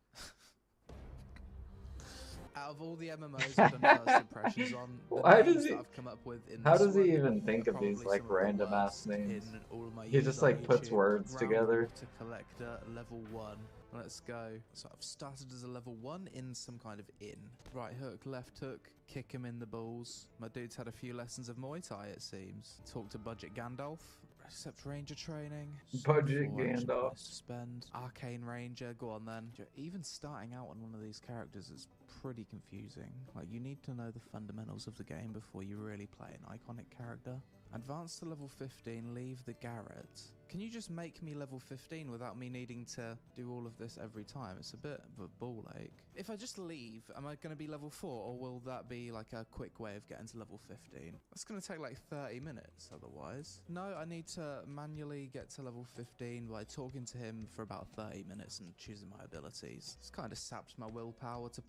Out of all the MMOs I've done first impressions on, the
Why
names
does he?
that I've come up with in
How
this
does he
one
even think
are
of these
probably
like
some of the
random ass
worst
names?
in all of my
He
views
just
on
like puts
YouTube.
words together.
Groundwater Collector level 1. Let's go. So I've started as a level 1 in some kind of inn. Right hook, left hook, kick him in the balls. My dude's had a few lessons of Muay Thai, it seems. Talk to Budget Gandalf. Accept Ranger training.
Budget
4 action
Gandalf.
points to spend. Arcane Ranger, go on then. Even starting out on one of these characters is pretty confusing. Like, you need to know the fundamentals of the game before you really play an iconic character. Advance to level 15, leave the Garret. Can you just make me level 15 without me needing to do all of this every time? It's a bit of a ball ache. If I just leave, am I going to be level 4, or will that be like a quick way of getting to level 15? That's going to take like 30 minutes otherwise. No, I need to manually get to level 15 by talking to him for about 30 minutes and choosing my abilities. It's kind of sapped my willpower to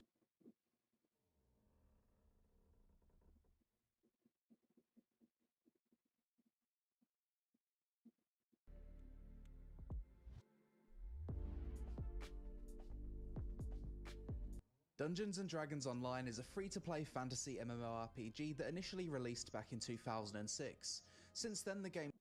Dungeons & Dragons Online is a free-to-play fantasy MMORPG that initially released back in 2006. Since then, the game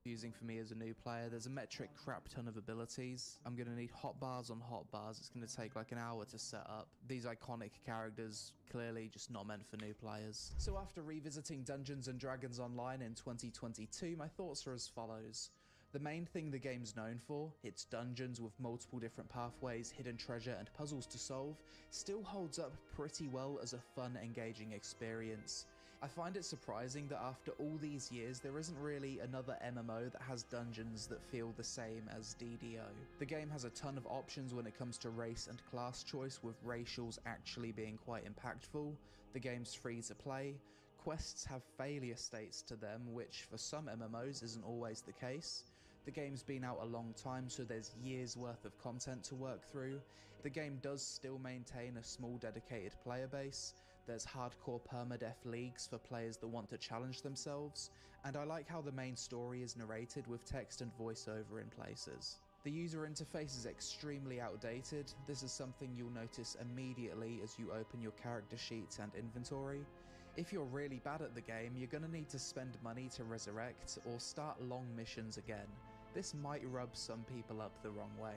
using for me as a new player. There's a metric crap ton of abilities. I'm going to need hotbars on hotbars. It's going to take like an hour to set up. These iconic characters, clearly just not meant for new players. So after revisiting Dungeons & Dragons Online in 2022, my thoughts are as follows. The main thing the game's known for, its dungeons with multiple different pathways, hidden treasure and puzzles to solve, still holds up pretty well as a fun, engaging experience. I find it surprising that after all these years, there isn't really another MMO that has dungeons that feel the same as DDO. The game has a ton of options when it comes to race and class choice, with racials actually being quite impactful. The game's free to play. Quests have failure states to them, which for some MMOs isn't always the case. The game's been out a long time, so there's years worth of content to work through. The game does still maintain a small dedicated player base. There's hardcore permadeath leagues for players that want to challenge themselves, and I like how the main story is narrated with text and voiceover in places. The user interface is extremely outdated. This is something you'll notice immediately as you open your character sheets and inventory. If you're really bad at the game, you're going to need to spend money to resurrect or start long missions again. This might rub some people up the wrong way.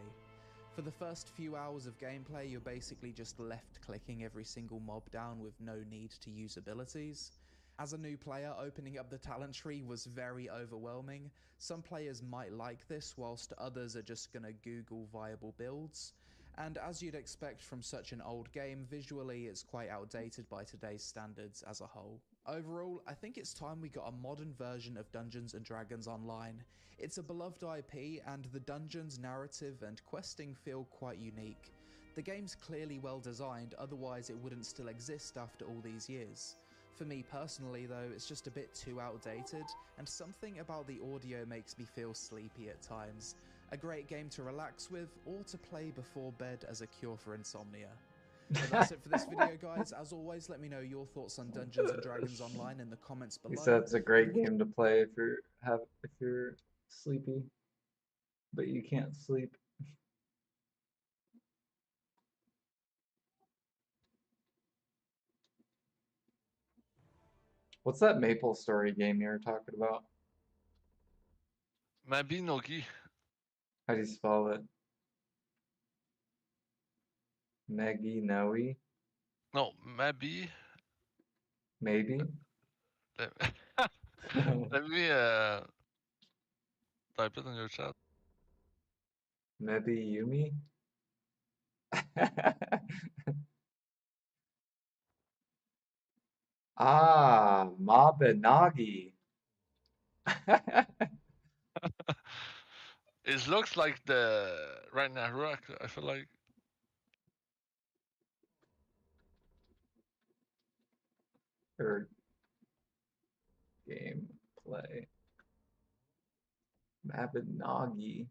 For the first few hours of gameplay, you're basically just left-clicking every single mob down with no need to use abilities. As a new player, opening up the talent tree was very overwhelming. Some players might like this, whilst others are just gonna Google viable builds. And as you'd expect from such an old game, visually it's quite outdated by today's standards as a whole. Overall, I think it's time we got a modern version of Dungeons & Dragons Online. It's a beloved IP, and the dungeons, narrative and questing feel quite unique. The game's clearly well designed, otherwise it wouldn't still exist after all these years. For me personally though, it's just a bit too outdated, and something about the audio makes me feel sleepy at times. A great game to relax with, or to play before bed as a cure for insomnia. But that's it for this video, guys. As always, let me know your thoughts on Dungeons and Dragons Online in the comments below.
He said it's a great game to play if you're sleepy, but you can't sleep. What's that Maplestory game you were talking about?
Mabinogi.
How do you spell it? Maggie Noe?
No, Mabi.
Maybe?
Let me type it in your chat.
Maybe Yumi? Ah, Mabinagi.
It looks like the Ragnarok, I feel like.
Or gameplay. Mabinagi.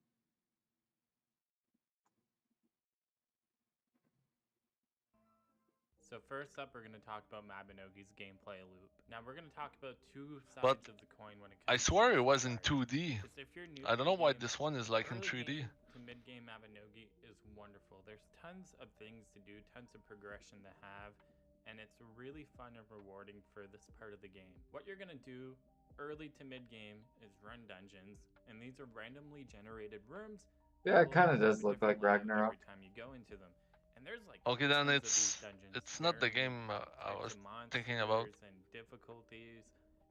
So first up, we're going to talk about Mabinogi's gameplay loop. Now we're going to talk about two
But
sides of the coin when it
I
comes
swear
to
it was in
Dragon.
2D.
If you're new
I
to
don't know
the
why
game,
this one is like in
early
3D.
game to mid-game Mabinogi is wonderful. There's tons of things to do, tons of progression to have, and it's really fun and rewarding for this part of the game. What you're going to do early to mid-game is run dungeons, and these are randomly generated rooms.
Yeah, it
will
kind of
have
does
a
look like
different layout
Ragnarok.
every time you go into them. And there's like
Okay, then
tons of these dungeons,
it's not the
varying
game I
types
was
of
thinking about.
monsters and difficulties.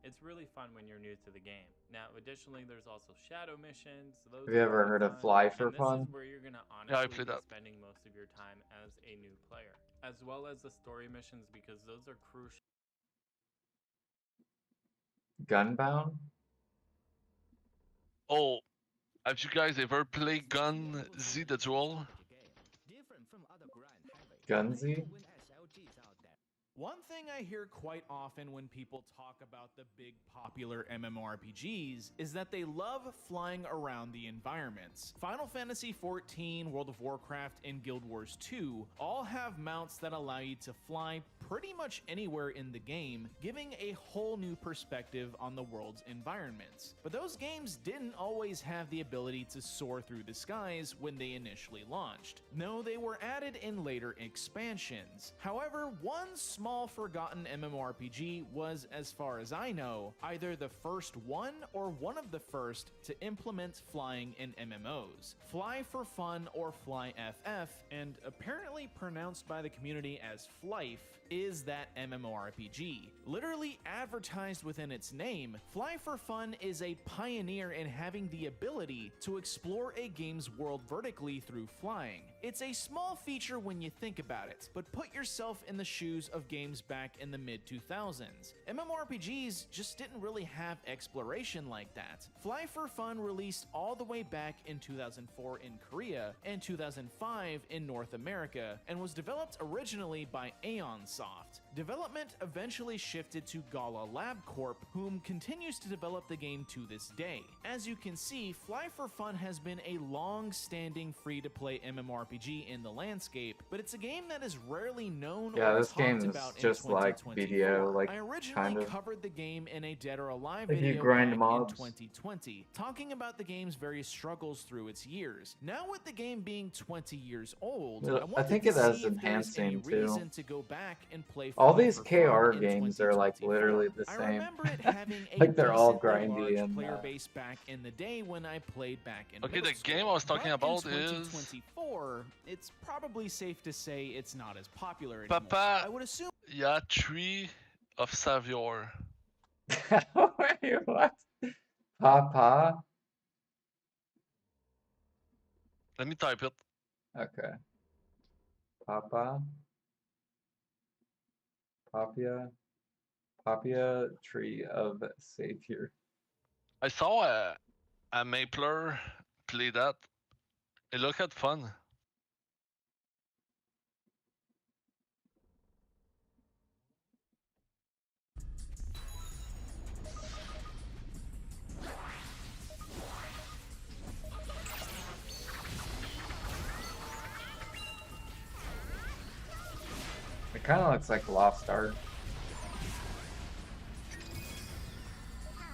It's really fun when you're new to the game. Now, additionally, there's also shadow missions. Those
Have you
are
ever
really
heard of
fun,
Fly for
and this
Fun?
is where you're gonna
Yeah, I
honestly
played
be
that.
spending most of your time as a new player, as well as the story missions, because those are crucial.
Gunbound?
Oh, have you guys ever played Gun Z the Duel?
Gunzy?
One thing I hear quite often when people talk about the big popular MMORPGs is that they love flying around the environments. Final Fantasy XIV, World of Warcraft, and Guild Wars 2 all have mounts that allow you to fly pretty much anywhere in the game, giving a whole new perspective on the world's environments. But those games didn't always have the ability to soar through the skies when they initially launched. No, they were added in later expansions. However, one small forgotten MMORPG was, as far as I know, either the first one or one of the first to implement flying in MMOs. Fly for Fun, or Fly FF, and apparently pronounced by the community as Flife, is that MMORPG. Literally advertised within its name, Fly for Fun is a pioneer in having the ability to explore a game's world vertically through flying. It's a small feature when you think about it, but put yourself in the shoes of games back in the mid-2000s. MMORPGs just didn't really have exploration like that. Fly for Fun released all the way back in 2004 in Korea and 2005 in North America, and was developed originally by Aeon Soft. Development eventually shifted to Gala Lab Corp, whom continues to develop the game to this day. As you can see, Fly for Fun has been a long-standing free-to-play MMORPG in the landscape, but it's a game that is rarely known
Yeah,
or
this
talked
game's
about in
just like
2024.
video, like
I originally
kind of.
covered the game in a Dead or Alive
Like you
video
grind
back
mobs.
in 2020, talking about the game's various struggles through its years. Now, with the game being 20 years old,
Yeah,
I wanted
think
to
it has
see if there's any
enhancing, too.
reason to go back and play
All
Fly
these
for
KR
Fun in
games are like
2024.
literally the
I
same.
remember it having a
Like they're all
decently
grindy
large
and
player base back in the day when I played back in
Okay,
middle
the
school.
game I was talking
But
about
in
is
2024, it's probably safe to say it's not as popular anymore.
Papa
I would assume
Ya Tree of Savior.
Wait, what? Papa?
Let me type it.
Okay. Papa? Papia Tree of Savior.
I saw a Mapler play that. It looked fun.
kind of looks like Lost Art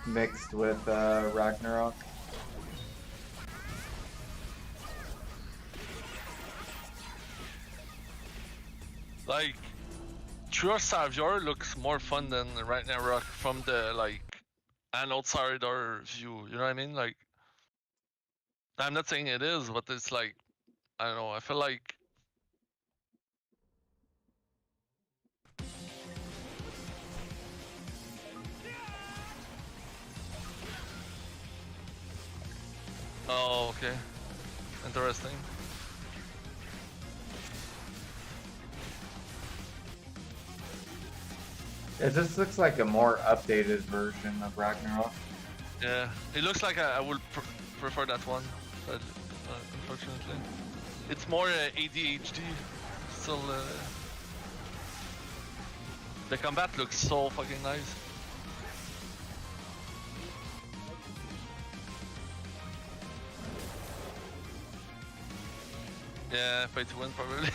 mixed with Ragnarok.
Like, True Savior looks more fun than Ragnarok from the like an outsider view. You know what I mean? Like, I'm not saying it is, but it's like, I don't know. I feel like oh, okay, interesting.
It just looks like a more updated version of Ragnarok.
Yeah, it looks like I would prefer that one, but unfortunately, it's more ADHD. Still, the combat looks so fucking nice. Yeah, pay to win probably.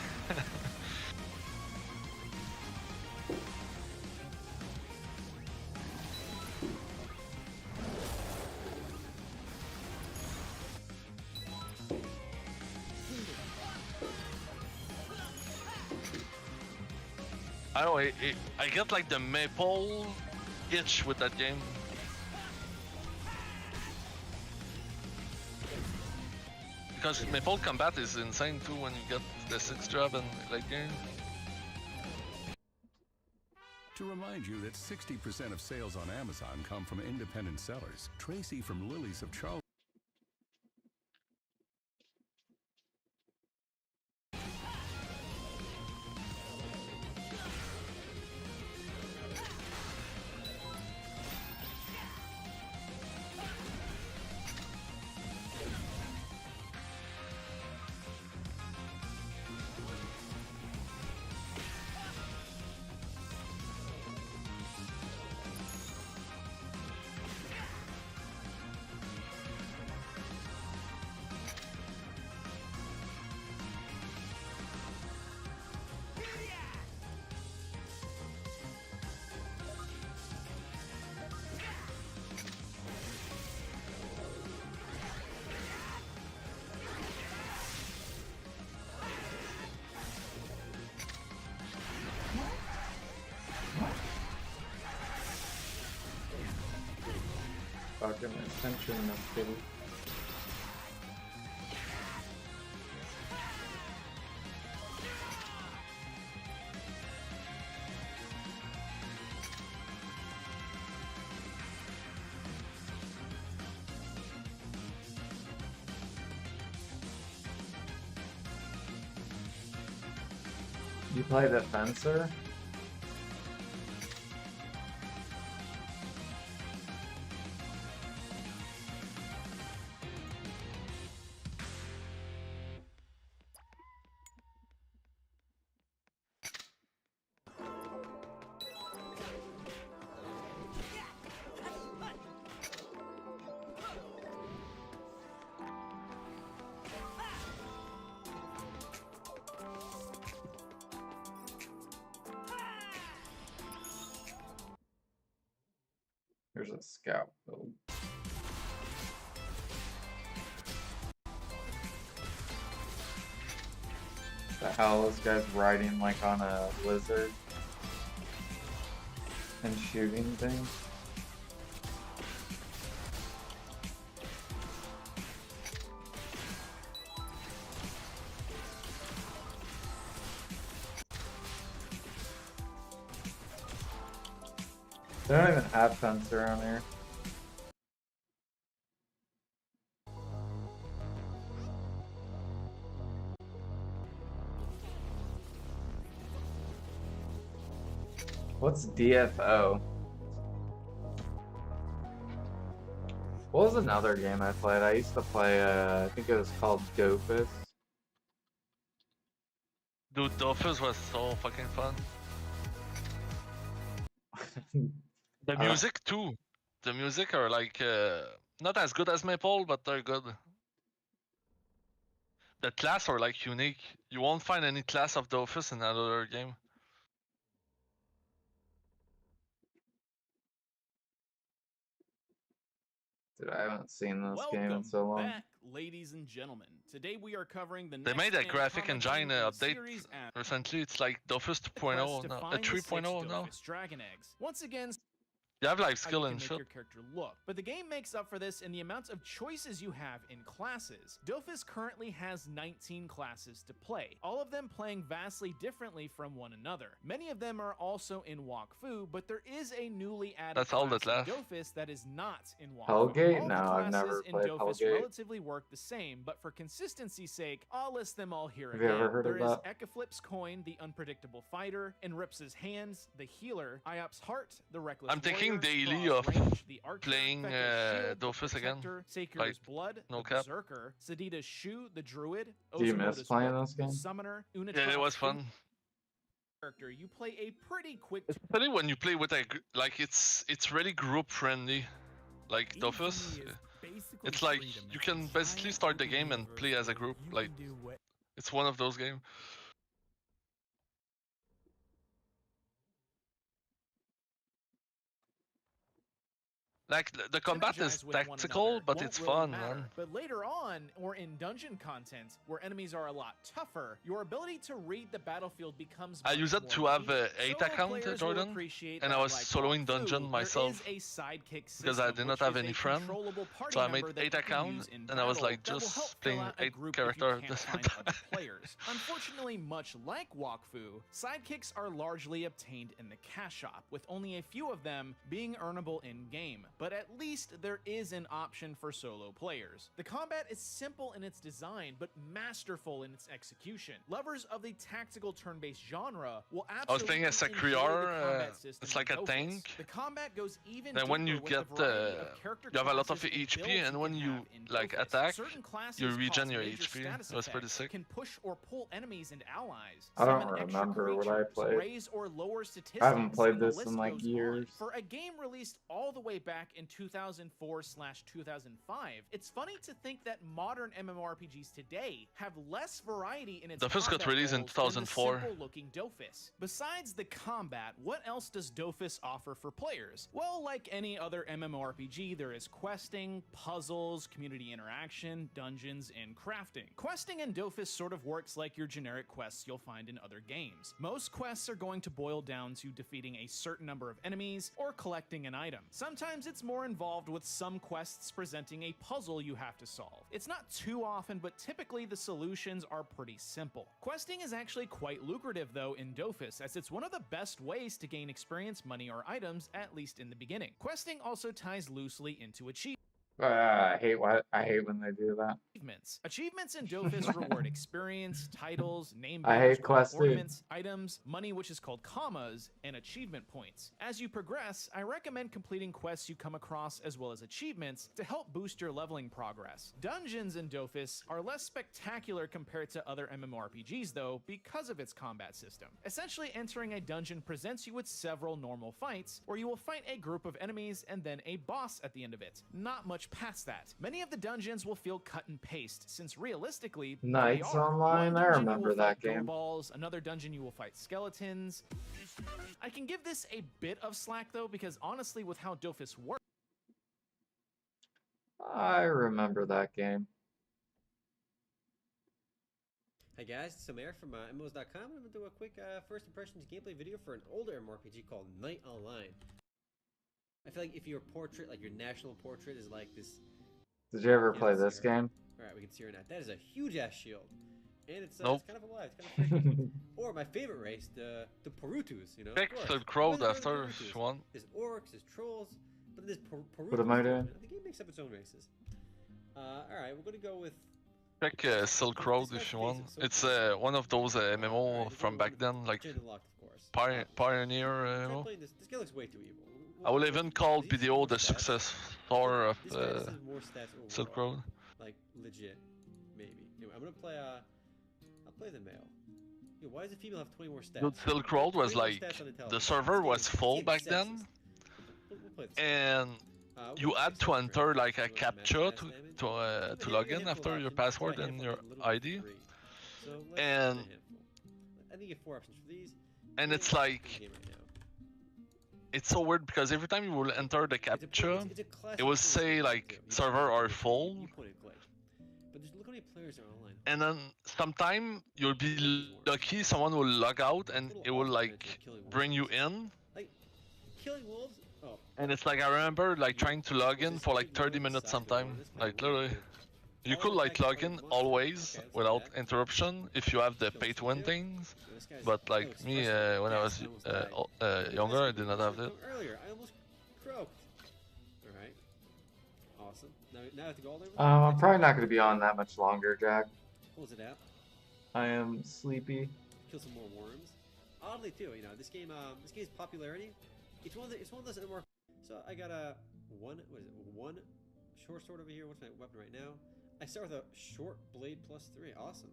I don't know, I get like the maple itch with that game. Because maple combat is insane too when you get the 6 job and late game.
To remind you that 60% of sales on Amazon come from independent sellers. Tracy from Lilies of Charles.
Fucking attention, no pity. You play the fencer? There's a scout build. The hell, this guy's riding like on a lizard and shooting things. They don't even have fence around here. What's DFO? What was another game I played? I used to play, I think it was called Dofus.
Dude, Dofus was so fucking fun. The music too. The music are like not as good as Maple, but they're good. The class are like unique. You won't find any class of Dofus in another game.
Dude, I haven't seen this game in
Welcome
so long.
back, ladies and gentlemen. Today we are covering the
They
next
made a
and
graphic
comic
engine
game in the
update
series and
recently. It's like Dofus
the quest
2.0
to
now,
find the
3.0
6
now.
Dofus Dragon Eggs. Once again,
You have like
how
skill
you can
and
make
shit.
your character look. But the game makes up for this in the amount of choices you have in classes. Dofus currently has 19 classes to play, all of them playing vastly differently from one another. Many of them are also in Wakfu, but there is a newly added
That's all
class
that
in
left.
Dofus that is not in Wakfu.
Hellgate?
All
No,
the
I've
classes
never
in
played
Dofus
Hellgate.
relatively work the same, but for consistency's sake, I'll list them all here
Have you
again.
ever heard
There
of
is
that?
Ekaflip's Coin, the unpredictable fighter, Enrip's Hands, the healer, Iop's Heart, the reckless
I'm thinking
warrior,
daily
Claw's
of
range, the archer,
playing
Fekka's shield, the
Dofus again.
protector, Sakura's
Like,
blood,
no
the
cap.
berserker, Sedita's shoe, the druid,
Do you miss
Osamoda's
playing
whip,
this
the
game?
summoner,
Yeah, it
Unitron's
was fun.
character. You play a pretty quick
Especially when you play with a like it's really group friendly. Like Dofus, it's like you can basically start the game and play as a group. Like it's one of those games. Like the combat is
synergize with one
tactical,
another
but
won't
it's
really
fun,
matter.
man.
But later on, or in dungeon content, where enemies are a lot tougher, your ability to read the battlefield becomes
I
much
use it
more
to have
key.
a 8
Solo
account,
players will
Jordan,
appreciate
and
that,
I was
like
soloing
Wakfu,
dungeon myself
there is a sidekick
because I
system,
did not
which
have
is
any
a
friend.
controllable party
So I made
member that
8
you can
accounts,
use in
and I was
battle
like
that will help
just
fill
playing
out a
8
group if you
characters at
can't
the same
find
time.
other players. Unfortunately, much like Wakfu, sidekicks are largely obtained in the cash shop, with only a few of them being earnable in-game, but at least there is an option for solo players. The combat is simple in its design, but masterful in its execution. Lovers of the tactical turn-based genre will absolutely
I was playing as a
enjoy the
Kriar,
combat system
it's like
in
a
Dofus.
tank.
The combat goes even
Then when
deeper
you
with the
get
variety of character
you have a lot of
classes and
HP,
builds
and when
can
you
have in
like
Dofus.
attack,
Certain classes
you
cause
regen your
major
HP.
status
That's pretty
effects,
sick.
can push or pull enemies and allies,
I don't
summon extra
remember what I
creatures,
played.
raise or lower statistics,
I haven't played
and the
this
list
in like
goes
years.
on. For a game released all the way back in 2004/2005, it's funny to think that modern MMORPGs today have less variety in its
The first got
combat
released in
roles than the
2004.
simple-looking Dofus. Besides the combat, what else does Dofus offer for players? Well, like any other MMORPG, there is questing, puzzles, community interaction, dungeons, and crafting. Questing in Dofus sort of works like your generic quests you'll find in other games. Most quests are going to boil down to defeating a certain number of enemies or collecting an item. Sometimes it's more involved, with some quests presenting a puzzle you have to solve. It's not too often, but typically the solutions are pretty simple. Questing is actually quite lucrative though in Dofus, as it's one of the best ways to gain experience, money, or items, at least in the beginning. Questing also ties loosely into achievements.
I hate when they do that.
Achievements in Dofus reward experience, titles, name
I
badges,
hate
called
questing.
ornaments, items, money, which is called commas, and achievement points. As you progress, I recommend completing quests you come across as well as achievements to help boost your leveling progress. Dungeons in Dofus are less spectacular compared to other MMORPGs though, because of its combat system. Essentially, entering a dungeon presents you with several normal fights, where you will fight a group of enemies and then a boss at the end of it. Not much past that. Many of the dungeons will feel cut and paste, since realistically,
Knights
they are.
Online,
One
I
dungeon you
remember
will
that
fight
game.
balls, another dungeon you will fight skeletons. I can give this a bit of slack though, because honestly with how Dofus works,
I remember that game.
Hi guys, it's Omer from MMOs.com. I'm going to do a quick first impressions gameplay video for an older MMORPG called Knight Online. I feel like if your portrait, like your national portrait is like this...
Did you ever
Yeah,
play
let's
this
see her.
game?
Alright, we can see her now. That is a huge ass shield. And it's
Nope.
kind of alive, it's kind of freaky. Or my favorite race, the Parutus, you know?
Check
of course.
Silk Road
Why is
after
there
if
Parutus?
you want.
There's orcs, there's trolls, but there's Parutus.
What am I
too,
doing?
you know? The game makes up its own races. Alright, we're gonna go with...
Check Silk Road if you want. It's one of those MMO from back then, like
Gender locked, of course.
Pioneer
Try
MMO.
playing this. This guy looks way too evil.
I will even call
These
BDO
more
the
stats.
successor of
This guy just has more stats
Silk
overall.
Road.
Like legit, maybe. Anyway, I'm gonna play. I'll play the male. Yo, why does the female have 20 more stats?
Dude, Silk Road was
20 more
like
stats on
the
intelligence.
server
This
was
game-
full
this
back
game's
then,
sexist. We'll play this.
and
We'll
you
play
had
this
to
first.
enter like a
So it's max
captcha
mass
to
damage.
to, uh,
Give
to
me a
log in
handful of
after your
options. Try a
password and
handful,
your
a little bit
ID,
free. So let's try a
and
handful. I think you get 4 options for these.
and
Yeah,
it's
we're
like
in the game right now.
it's so weird because every time you will enter the captcha,
it's a classic
it will
point
say
and click
like
too. I mean,
server are
you
full,
point and click. But look how many players are online.
and then sometime you'll be lucky someone will log out and it will like bring you in.
Like, killing wolves? Oh.
And it's like I remember like trying to log in for like 30 minutes sometime, like literally. You could like log in always without interruption if you have the pay to win things, but like me when I was younger, I did not have it.
Earlier, I almost croaked. All right. Awesome. Now I have to go all the way.
I'm probably not going to be on that much longer, Jack.
Close it out.
I am sleepy.
Kill some more worms. Oddly too, you know, this game's popularity. It's one of those more. So I got a one short sword over here. What's my weapon right now? I start with a short blade +3. Awesome.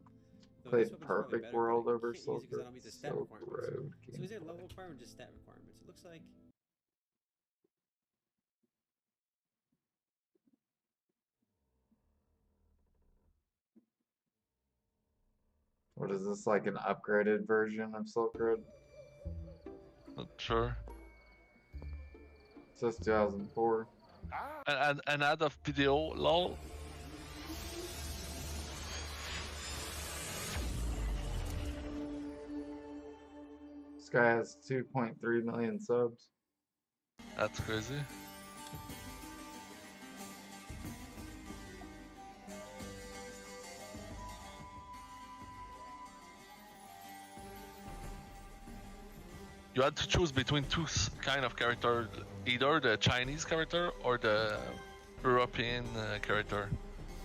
So
Played Perfect World over Silk Road.
So is it level requirement or just stat requirements? It looks like.
What is this, like an upgraded version of Silk Road?
Not sure.
It says 2004.
An ad of PDO, lol.
This guy has 2.3 million subs.
That's crazy. You had to choose between two kind of character, either the Chinese character or the European character,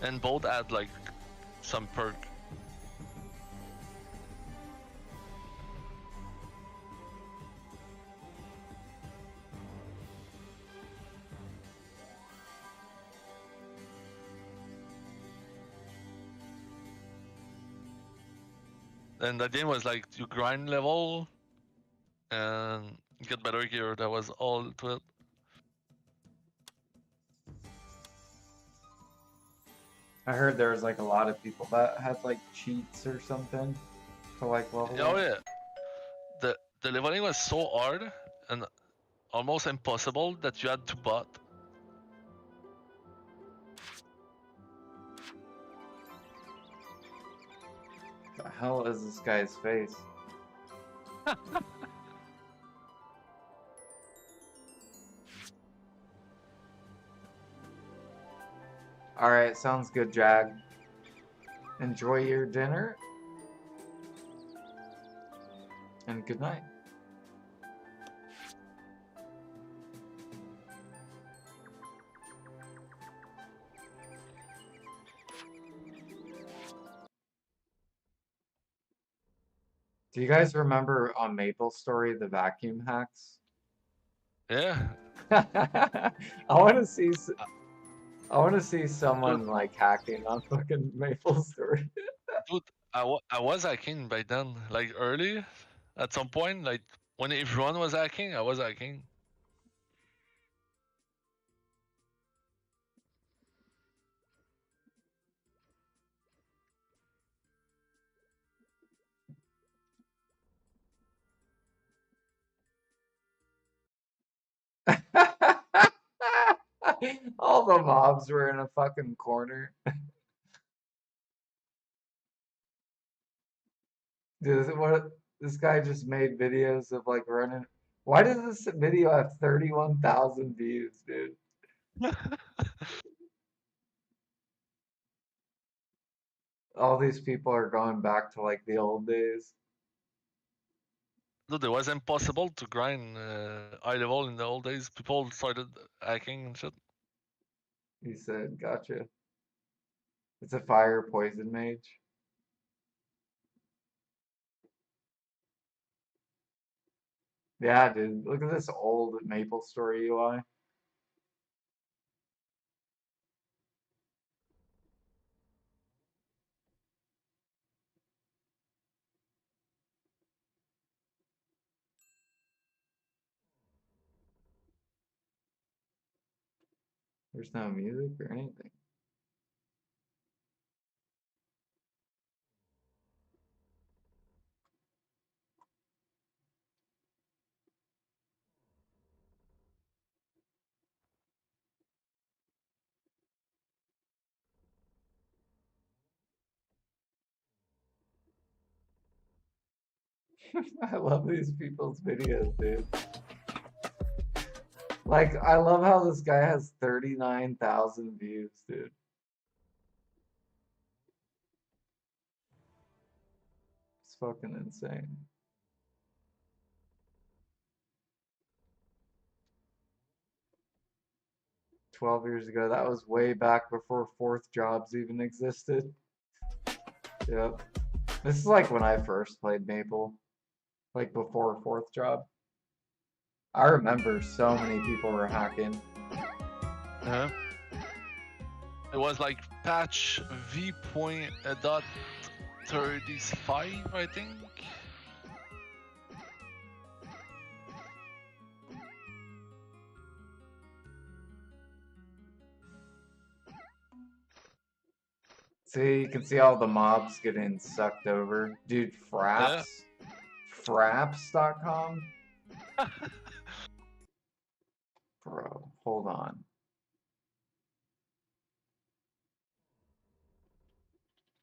and both had like some perk. And the game was like you grind level and get better gear. That was all to it.
I heard there was like a lot of people that had like cheats or something to like level
Oh
up.
yeah, the leveling was so hard and almost impossible that you had to bot.
The hell is this guy's face? Alright, sounds good, Jag. Enjoy your dinner. And good night. Do you guys remember on Maplestory the vacuum hacks?
Yeah.
I want to see. I want to see someone like hacking on fucking Maplestory.
Dude, I was hacking by then, like early, at some point, like when everyone was hacking, I was hacking.
All the mobs were in a fucking corner. Dude, what? This guy just made videos of like running. Why does this video have 31,000 views, dude? All these people are going back to like the old days.
Dude, it was impossible to grind high level in the old days. People started hacking and shit.
He said, gotcha. It's a fire poison mage. Yeah, dude. Look at this old Maplestory UI. There's no music or anything. I love these people's videos, dude. Like, I love how this guy has 39,000 views, dude. It's fucking insane. "12 years ago." That was way back before fourth jobs even existed. Yep. This is like when I first played Maple. Like before fourth job. I remember so many people were hacking.
Yeah. It was like patch v.35, I think.
See, you can see all the mobs getting sucked over. Dude, Fraps? Fraps.com? Bro, hold on.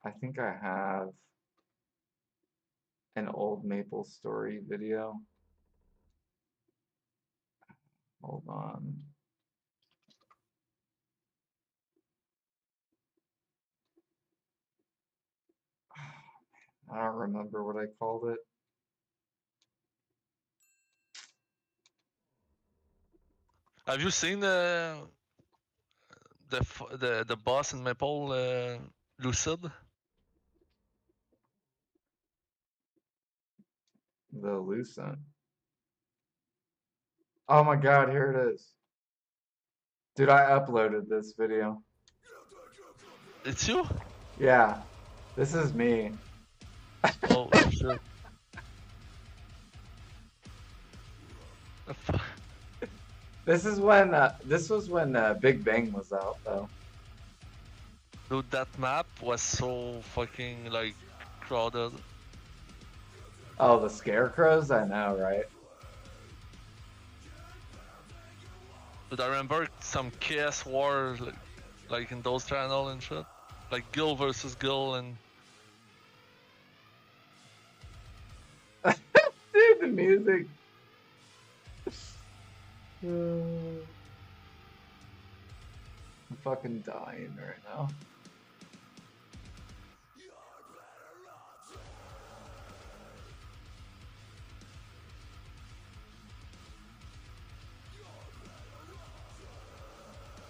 I think I have an old Maplestory video. Hold on. I don't remember what I called it.
Have you seen the boss in Maple, Lucid?
The Lucent. Oh my god, here it is. Dude, I uploaded this video.
It's you?
Yeah, this is me.
Oh shit.
This is when this was when Big Bang was out though.
Dude, that map was so fucking like crowded.
Oh, the scarecrows? I know, right?
Dude, I remember some chaos war like in those channel and shit. Like Gil versus Gil and
Dude, the music. I'm fucking dying right now.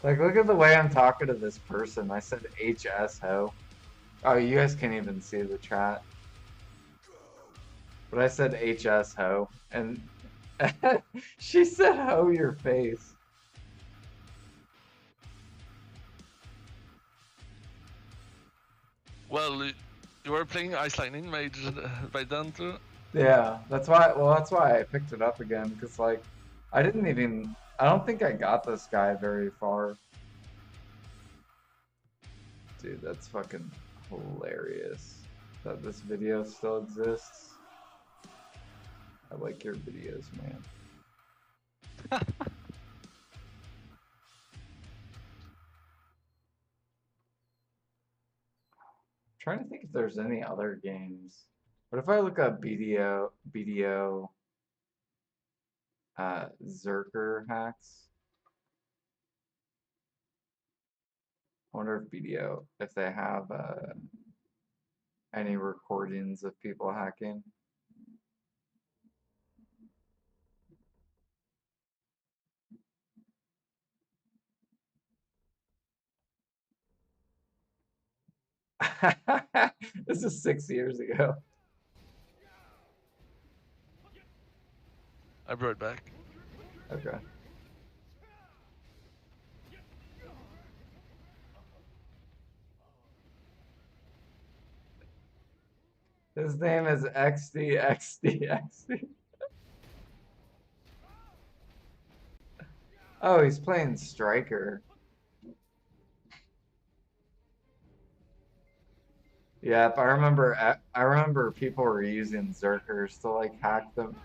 Like, look at the way I'm talking to this person. I said HS ho. Oh, you guys can't even see the chat. But I said HS ho. And she said ho your face.
well, you were playing Ice Lightning Mage by then too.
Yeah, that's why. Well, that's why I picked it up again. Because, like, I didn't even. I don't think I got this guy very far. Dude, that's fucking hilarious that this video still exists. I like your videos, man. Trying to think if there's any other games. What if I look up BDO Zerker hacks? I wonder if BDO, if they have any recordings of people hacking. This is 6 years ago.
I'll be right back.
Okay. His name is XD. Oh, he's playing Striker. Yeah, if I remember people were using Zerkers to like hack them.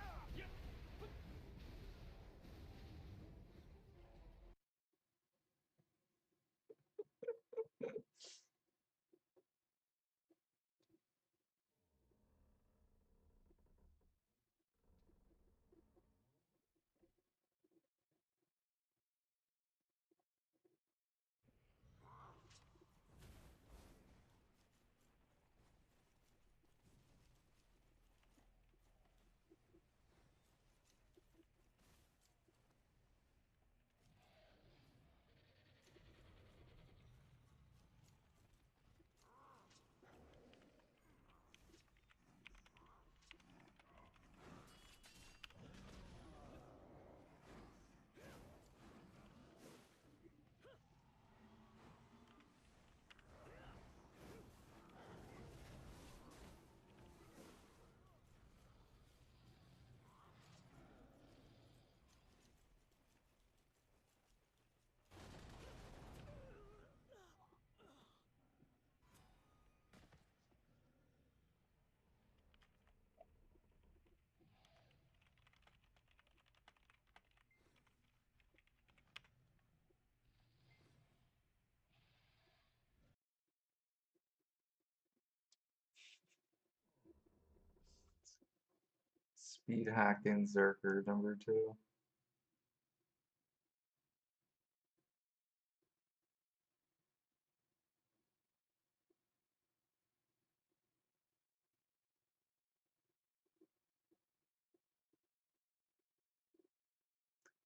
Speed hacking Zerker #2.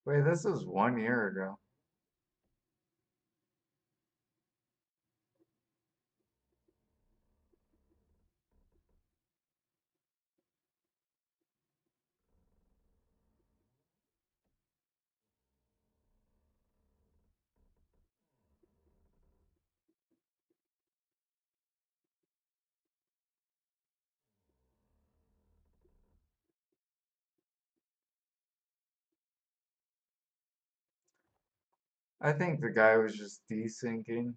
Wait, this was 1 year ago. I think the guy was just desyncing.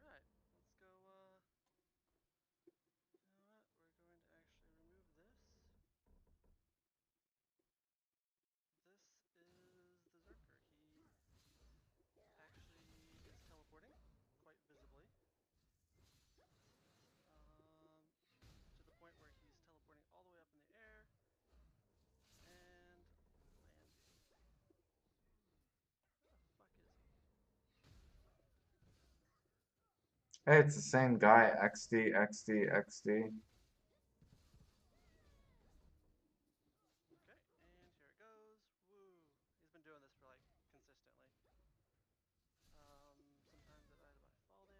Alright, let's go, you know what, we're going to actually remove this. This is the Zerker. He actually is teleporting, quite visibly. To the point where he's teleporting all the way up in the air, and landing. Where the fuck is he?
Hey, it's the same guy, XD, XD, XD.
Okay, and here it goes. Woo! He's been doing this for like consistently. Sometimes I die by fall damage, sometimes I do not.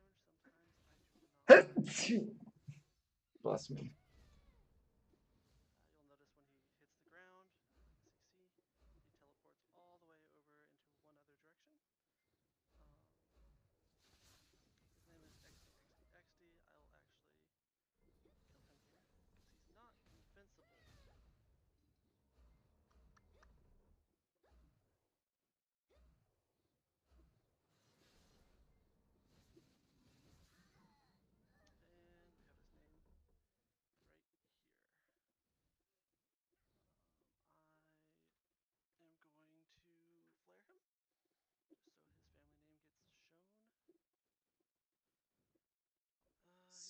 Bless me.
You'll notice when he hits the ground, CC, he teleports all the way over into one other direction. His name is XDXDXD. I will actually kill him here, because he's not invincible. And we have his name right here. I am going to flare him, just so his family name gets shown.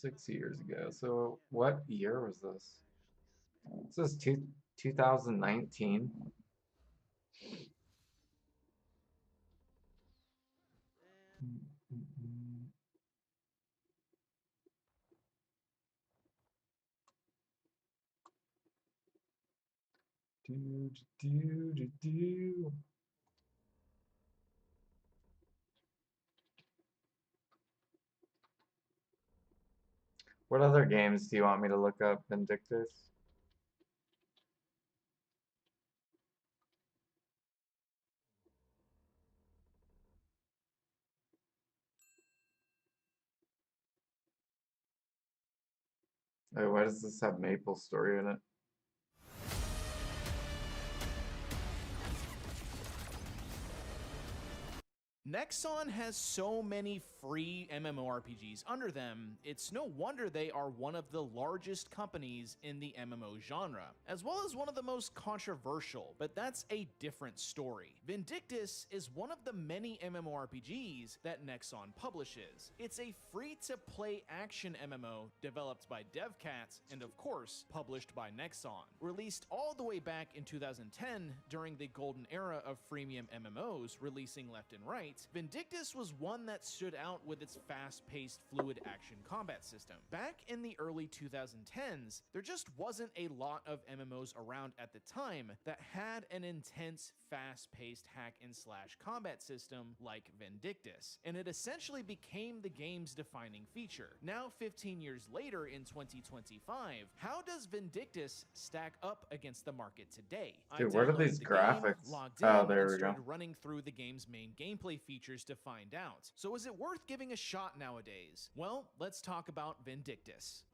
6 years ago. So what year was this? This is 2019. Do. What other games do you want me to look up, Vindictus? Oh, why does this have Maplestory in it?
Nexon has so many free MMORPGs under them, it's no wonder they are one of the largest companies in the MMO genre, as well as one of the most controversial, but that's a different story. Vindictus is one of the many MMORPGs that Nexon publishes. It's a free-to-play action MMO developed by DevCat and of course published by Nexon. Released all the way back in 2010 during the golden era of freemium MMOs releasing left and right, Vindictus was one that stood out with its fast-paced fluid action combat system. Back in the early 2010s, there just wasn't a lot of MMOs around at the time that had an intense, fast-paced hack-and-slash combat system like Vindictus, and it essentially became the game's defining feature. Now 15 years later in 2025, how does Vindictus stack up against the market today?
Dude, what are
downloaded
these
the
graphics?
Game, logged in,
Oh, there
and
we go.
started running through the game's main gameplay features to find out. So is it worth giving a shot nowadays? Well, let's talk about Vindictus.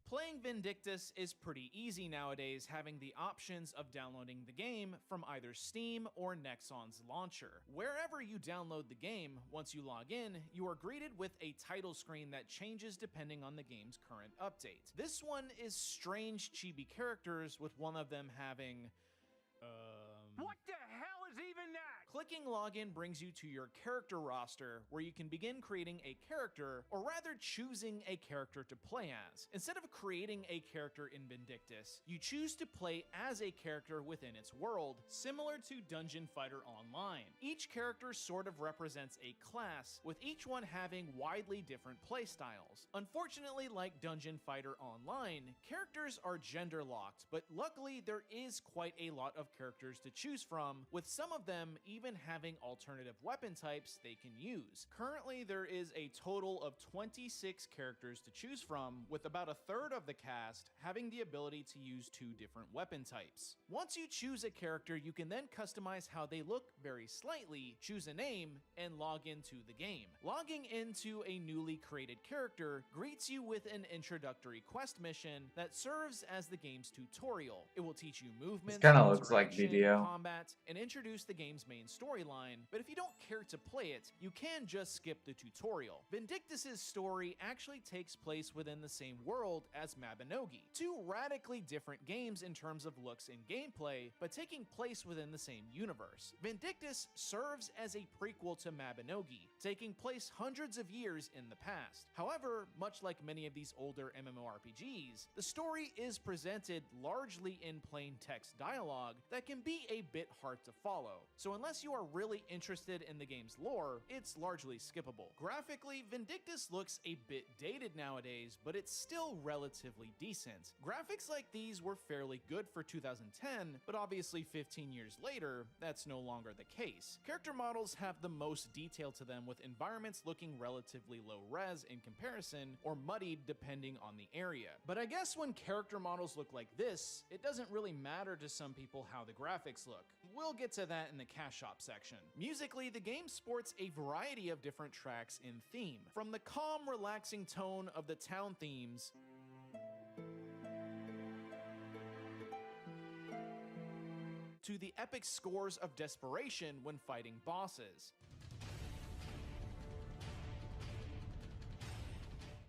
Playing Playing Vindictus is pretty easy nowadays, having the options of downloading the game from either Steam or Nexon's launcher. Wherever you download the game, once you log in, you are greeted with a title screen that changes depending on the game's current update. This one is strange chibi characters, with one of them having
What the hell is even that?
Clicking login brings you to your character roster, where you can begin creating a character, or rather choosing a character to play as. Instead of creating a character in Vindictus, you choose to play as a character within its world, similar to Dungeon Fighter Online. Each character sort of represents a class, with each one having widely different playstyles. Unfortunately, like Dungeon Fighter Online, characters are gender locked, but luckily there is quite a lot of characters to choose from, with some of them even having alternative weapon types they can use. Currently, there is a total of 26 characters to choose from, with about a third of the cast having the ability to use 2 different weapon types. Once you choose a character, you can then customize how they look very slightly, choose a name, and log into the game. Logging into a newly created character greets you with an introductory quest mission that serves as the game's tutorial. It will teach you movements,
This kinda looks like
interaction,
video.
combat, and introduce the game's main storyline, but if you don't care to play it, you can just skip the tutorial. Vindictus' story actually takes place within the same world as Mabinogi, 2 radically different games in terms of looks and gameplay, but taking place within the same universe. Vindictus serves as a prequel to Mabinogi, taking place hundreds of years in the past. However, much like many of these older MMORPGs, the story is presented largely in plain text dialogue that can be a bit hard to follow. So unless you are really interested in the game's lore, it's largely skippable. Graphically, Vindictus looks a bit dated nowadays, but it's still relatively decent. Graphics like these were fairly good for 2010, but obviously 15 years later, that's no longer the case. Character models have the most detail to them, with environments looking relatively low res in comparison, or muddied depending on the area. But I guess when character models look like this, it doesn't really matter to some people how the graphics look. We'll get to that in the cash shop section. Musically, the game sports a variety of different tracks in theme, from the calm, relaxing tone of the town themes to the epic scores of desperation when fighting bosses.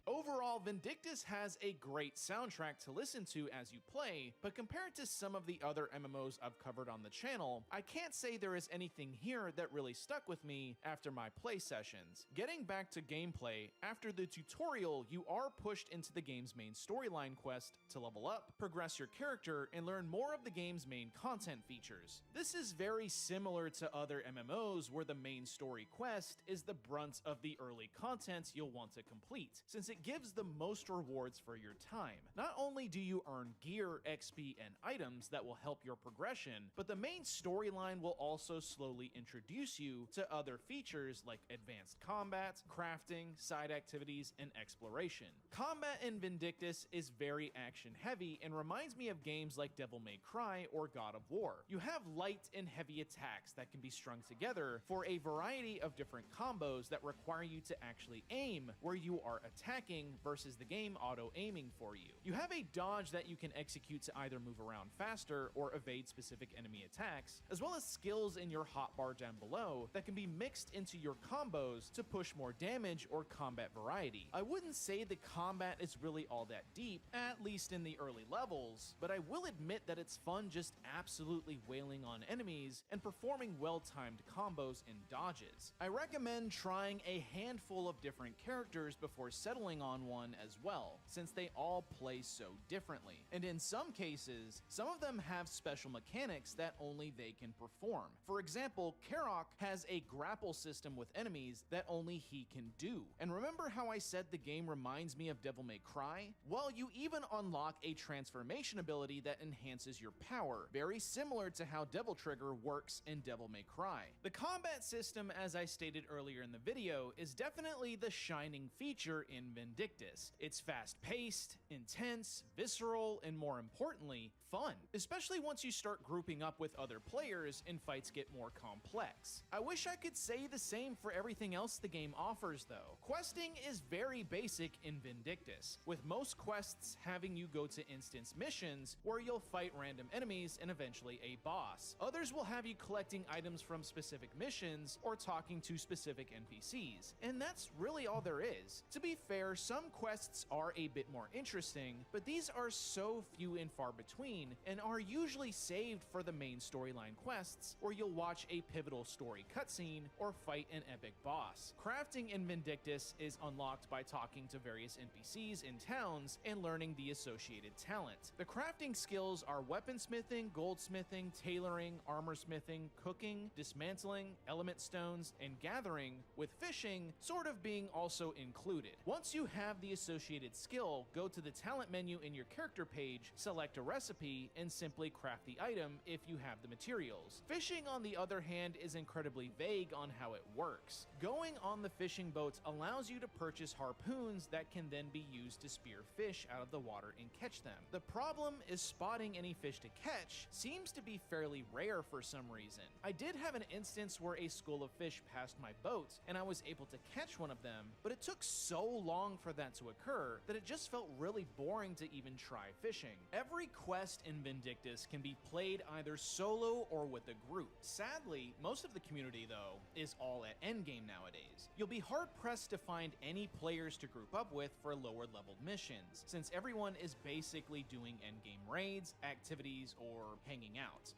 Overall, Vindictus has a great soundtrack to listen to as you play, but compared to some of the other MMOs I've covered on the channel, I can't say there is anything here that really stuck with me after my play sessions. Getting back to gameplay, after the tutorial, you are pushed into the game's main storyline quest to level up, progress your character, and learn more of the game's main content features. This is very similar to other MMOs, where the main story quest is the brunt of the early content you'll want to complete, since it gives the most rewards for your time. Not only do you earn gear, XP, and items that will help your progression, but the main storyline will also slowly introduce you to other features like advanced combat, crafting, side activities, and exploration. Combat in Vindictus is very action heavy and reminds me of games like Devil May Cry or God of War. You have light and heavy attacks that can be strung together for a variety of different combos that require you to actually aim where you are attacking versus the game auto-aiming for you. You have a dodge that you can execute to either move around faster or evade specific enemy attacks, as well as skills in your hotbar down below that can be mixed into your combos to push more damage or combat variety. I wouldn't say the combat is really all that deep, at least in the early levels, but I will admit that it's fun just absolutely wailing on enemies and performing well-timed combos and dodges. I recommend trying a handful of different characters before settling on one as well, since they all play so differently. And in some cases, some of them have special mechanics that only they can perform. For example, Karok has a grapple system with enemies that only he can do. And remember how I said the game reminds me of Devil May Cry? Well, you even unlock a transformation ability that enhances your power, very similar to how Devil Trigger works in Devil May Cry. The combat system, as I stated earlier in the video, is definitely the shining feature in Vindictus. Vindictus. It's fast-paced, intense, visceral, and more importantly, fun, especially once you start grouping up with other players and fights get more complex. I wish I could say the same for everything else the game offers though. Questing is very basic in Vindictus, with most quests having you go to instance missions where you'll fight random enemies and eventually a boss. Others will have you collecting items from specific missions or talking to specific NPCs, and that's really all there is. To be fair, some quests are a bit more interesting, but these are so few and far between and are usually saved for the main storyline quests where you'll watch a pivotal story cutscene or fight an epic boss. Crafting in Vindictus is unlocked by talking to various NPCs in towns and learning the associated talent. The crafting skills are weaponsmithing, goldsmithing, tailoring, armorsmithing, cooking, dismantling, element stones, and gathering, with fishing sort of being also included. Once you have the associated skill, go to the talent menu in your character page, select a recipe, and simply craft the item if you have the materials. Fishing, on the other hand, is incredibly vague on how it works. Going on the fishing boats allows you to purchase harpoons that can then be used to spear fish out of the water and catch them. The problem is spotting any fish to catch seems to be fairly rare for some reason. I did have an instance where a school of fish passed my boat and I was able to catch one of them, but it took so long for that to occur that it just felt really boring to even try fishing. Every quest in Vindictus can be played either solo or with a group. Sadly, most of the community though is all at endgame nowadays. You'll be hard pressed to find any players to group up with for lower leveled missions, since everyone is basically doing endgame raids, activities, or hanging out.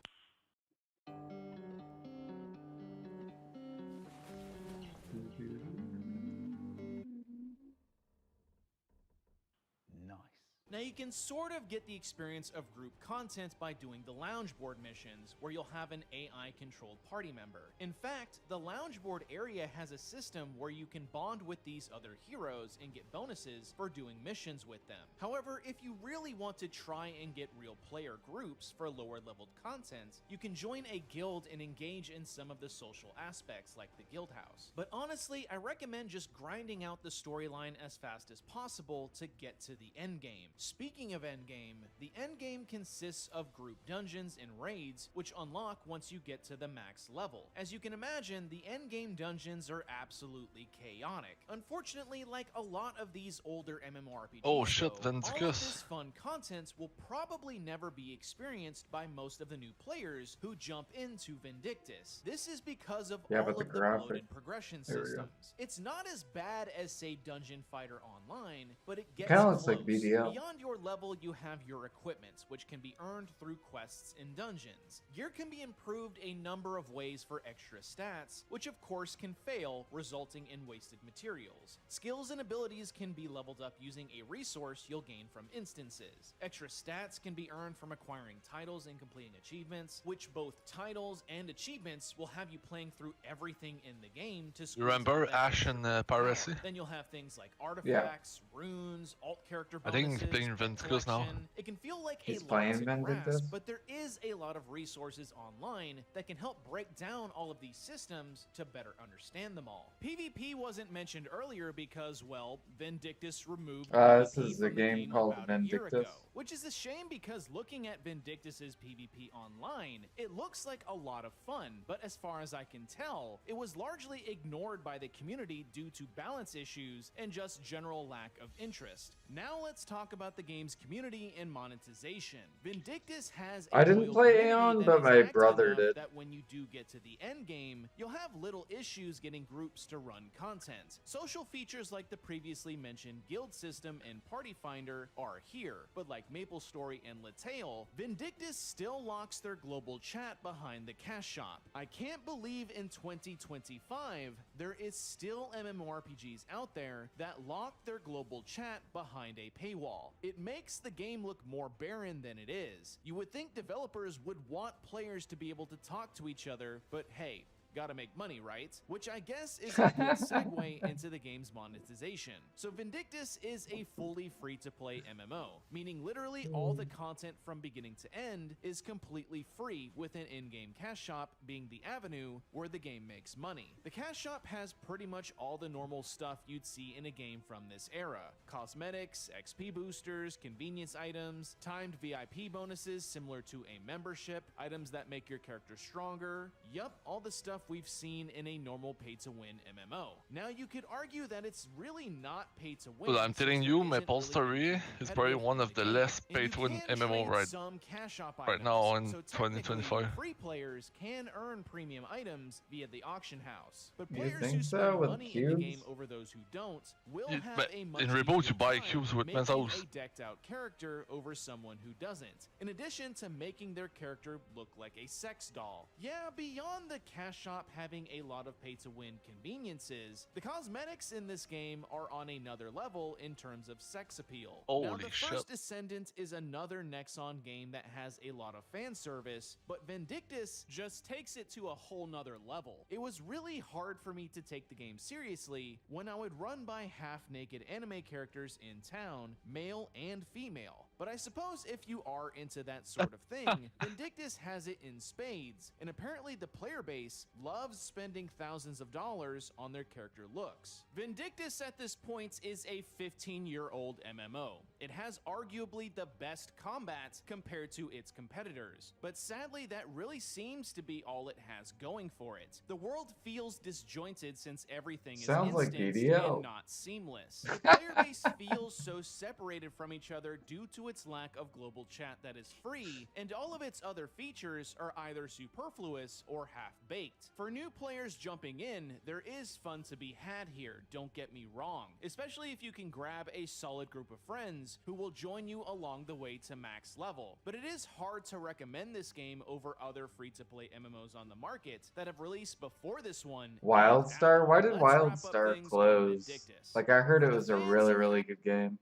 Now you can sort of get the experience of group content by doing the lounge board missions, where you'll have an AI-controlled party member. In fact, the lounge board area has a system where you can bond with these other heroes and get bonuses for doing missions with them. However, if you really want to try and get real player groups for lower leveled content, you can join a guild and engage in some of the social aspects like the guild house. But honestly, I recommend just grinding out the storyline as fast as possible to get to the end game. Speaking of endgame, the endgame consists of group dungeons and raids, which unlock once you get to the max level. As you can imagine, the endgame dungeons are absolutely chaotic. Unfortunately, like a lot of these older MMORPGs,
Oh shit,
though, all of
Vindictus.
this fun content will probably never be experienced by most of the new players who jump into Vindictus. This is because of all
but
of
the
the
graphic.
bloated progression
There we go.
systems. It's not as bad as, say, Dungeon Fighter Online, but it gets
Kinda looks
close.
like BDL.
Beyond your level, you have your equipment, which can be earned through quests in dungeons. Gear can be improved a number of ways for extra stats, which of course can fail, resulting in wasted materials. Skills and abilities can be leveled up using a resource you'll gain from instances. Extra stats can be earned from acquiring titles and completing achievements, which both titles and achievements will have you playing through everything in the game to
You
squeeze
remember
out that
Ash
extra
and
power.
Piracy?
Then you'll have things like artifacts, runes, alt character
I think
bonuses,
he's playing
pet
Vindictus now.
collection. It can feel like
He's
a lot
playing
to grasp,
Vindictus?
but there is a lot of resources online that can help break down all of these systems to better understand them all. PvP wasn't mentioned earlier because, well, Vindictus removed
This
PvP
is a
from the
game called
about a year
Vindictus.
ago, which is a shame because looking at Vindictus's PvP online, it looks like a lot of fun, but as far as I can tell, it was largely ignored by the community due to balance issues and just general lack of interest. Now let's talk about the game's community and monetization. Vindictus has a
I didn't
loyal
play
community
Aeon,
that
but
is
my
active
brother
enough
did.
that when you do get to the end game, you'll have little issues getting groups to run content. Social features like the previously mentioned guild system and party finder are here, but like Maplestory and Latale, Vindictus still locks their global chat behind the cash shop. I can't believe in 2025 there is still MMORPGs out there that lock their global chat behind a paywall. It makes the game look more barren than it is. You would think developers would want players to be able to talk to each other, but hey, Gotta make money, right? Which I guess is a good segue into the game's monetization. So Vindictus is a fully free-to-play MMO, meaning literally all the content from beginning to end is completely free, with an in-game cash shop being the avenue where the game makes money. The cash shop has pretty much all the normal stuff you'd see in a game from this era. Cosmetics, XP boosters, convenience items, timed VIP bonuses similar to a membership, items that make your character stronger. Yup, all the stuff we've seen in a normal pay-to-win MMO. Now you could argue that it's really not pay-to-win.
Well, I'm telling you, Maplestory is probably one of the less pay-to-win MMO right now in 2025.
Free players can earn premium items via the auction house, but
You
players
think
who
so,
spend
with
money in the game
cubes?
over those who don't will
Yeah,
have
but
a much
in Reboot,
easier
you buy
time
cubes with
making
Manzaus.
a decked-out character over someone who doesn't, in addition to making their character look like a sex doll. Yeah, beyond the cash shop having a lot of pay-to-win conveniences, the cosmetics in this game are on another level in terms of sex appeal. Now,
Holy
the
shit.
First Descendant is another Nexon game that has a lot of fan service, but Vindictus just takes it to a whole nother level. It was really hard for me to take the game seriously when I would run by half-naked anime characters in town, male and female. But I suppose if you are into that sort of thing, Vindictus has it in spades, and apparently the player base loves spending thousands of dollars on their character looks. Vindictus at this point is a 15-year-old MMO. It has arguably the best combat compared to its competitors, but sadly that really seems to be all it has going for it. The world feels disjointed since everything
Sounds
is
like
instanced
BDO.
and not seamless. The player base feels so separated from each other due to its lack of global chat that is free, and all of its other features are either superfluous or half-baked. For new players jumping in, there is fun to be had here, don't get me wrong, especially if you can grab a solid group of friends who will join you along the way to max level. But it is hard to recommend this game over other free-to-play MMOs on the market that have released before this one.
Wildstar? Why did
Let's wrap up
Wildstar
things on
close?
Vindictus.
Like, I heard
For
it
the
was a
fans
really,
who
really good game.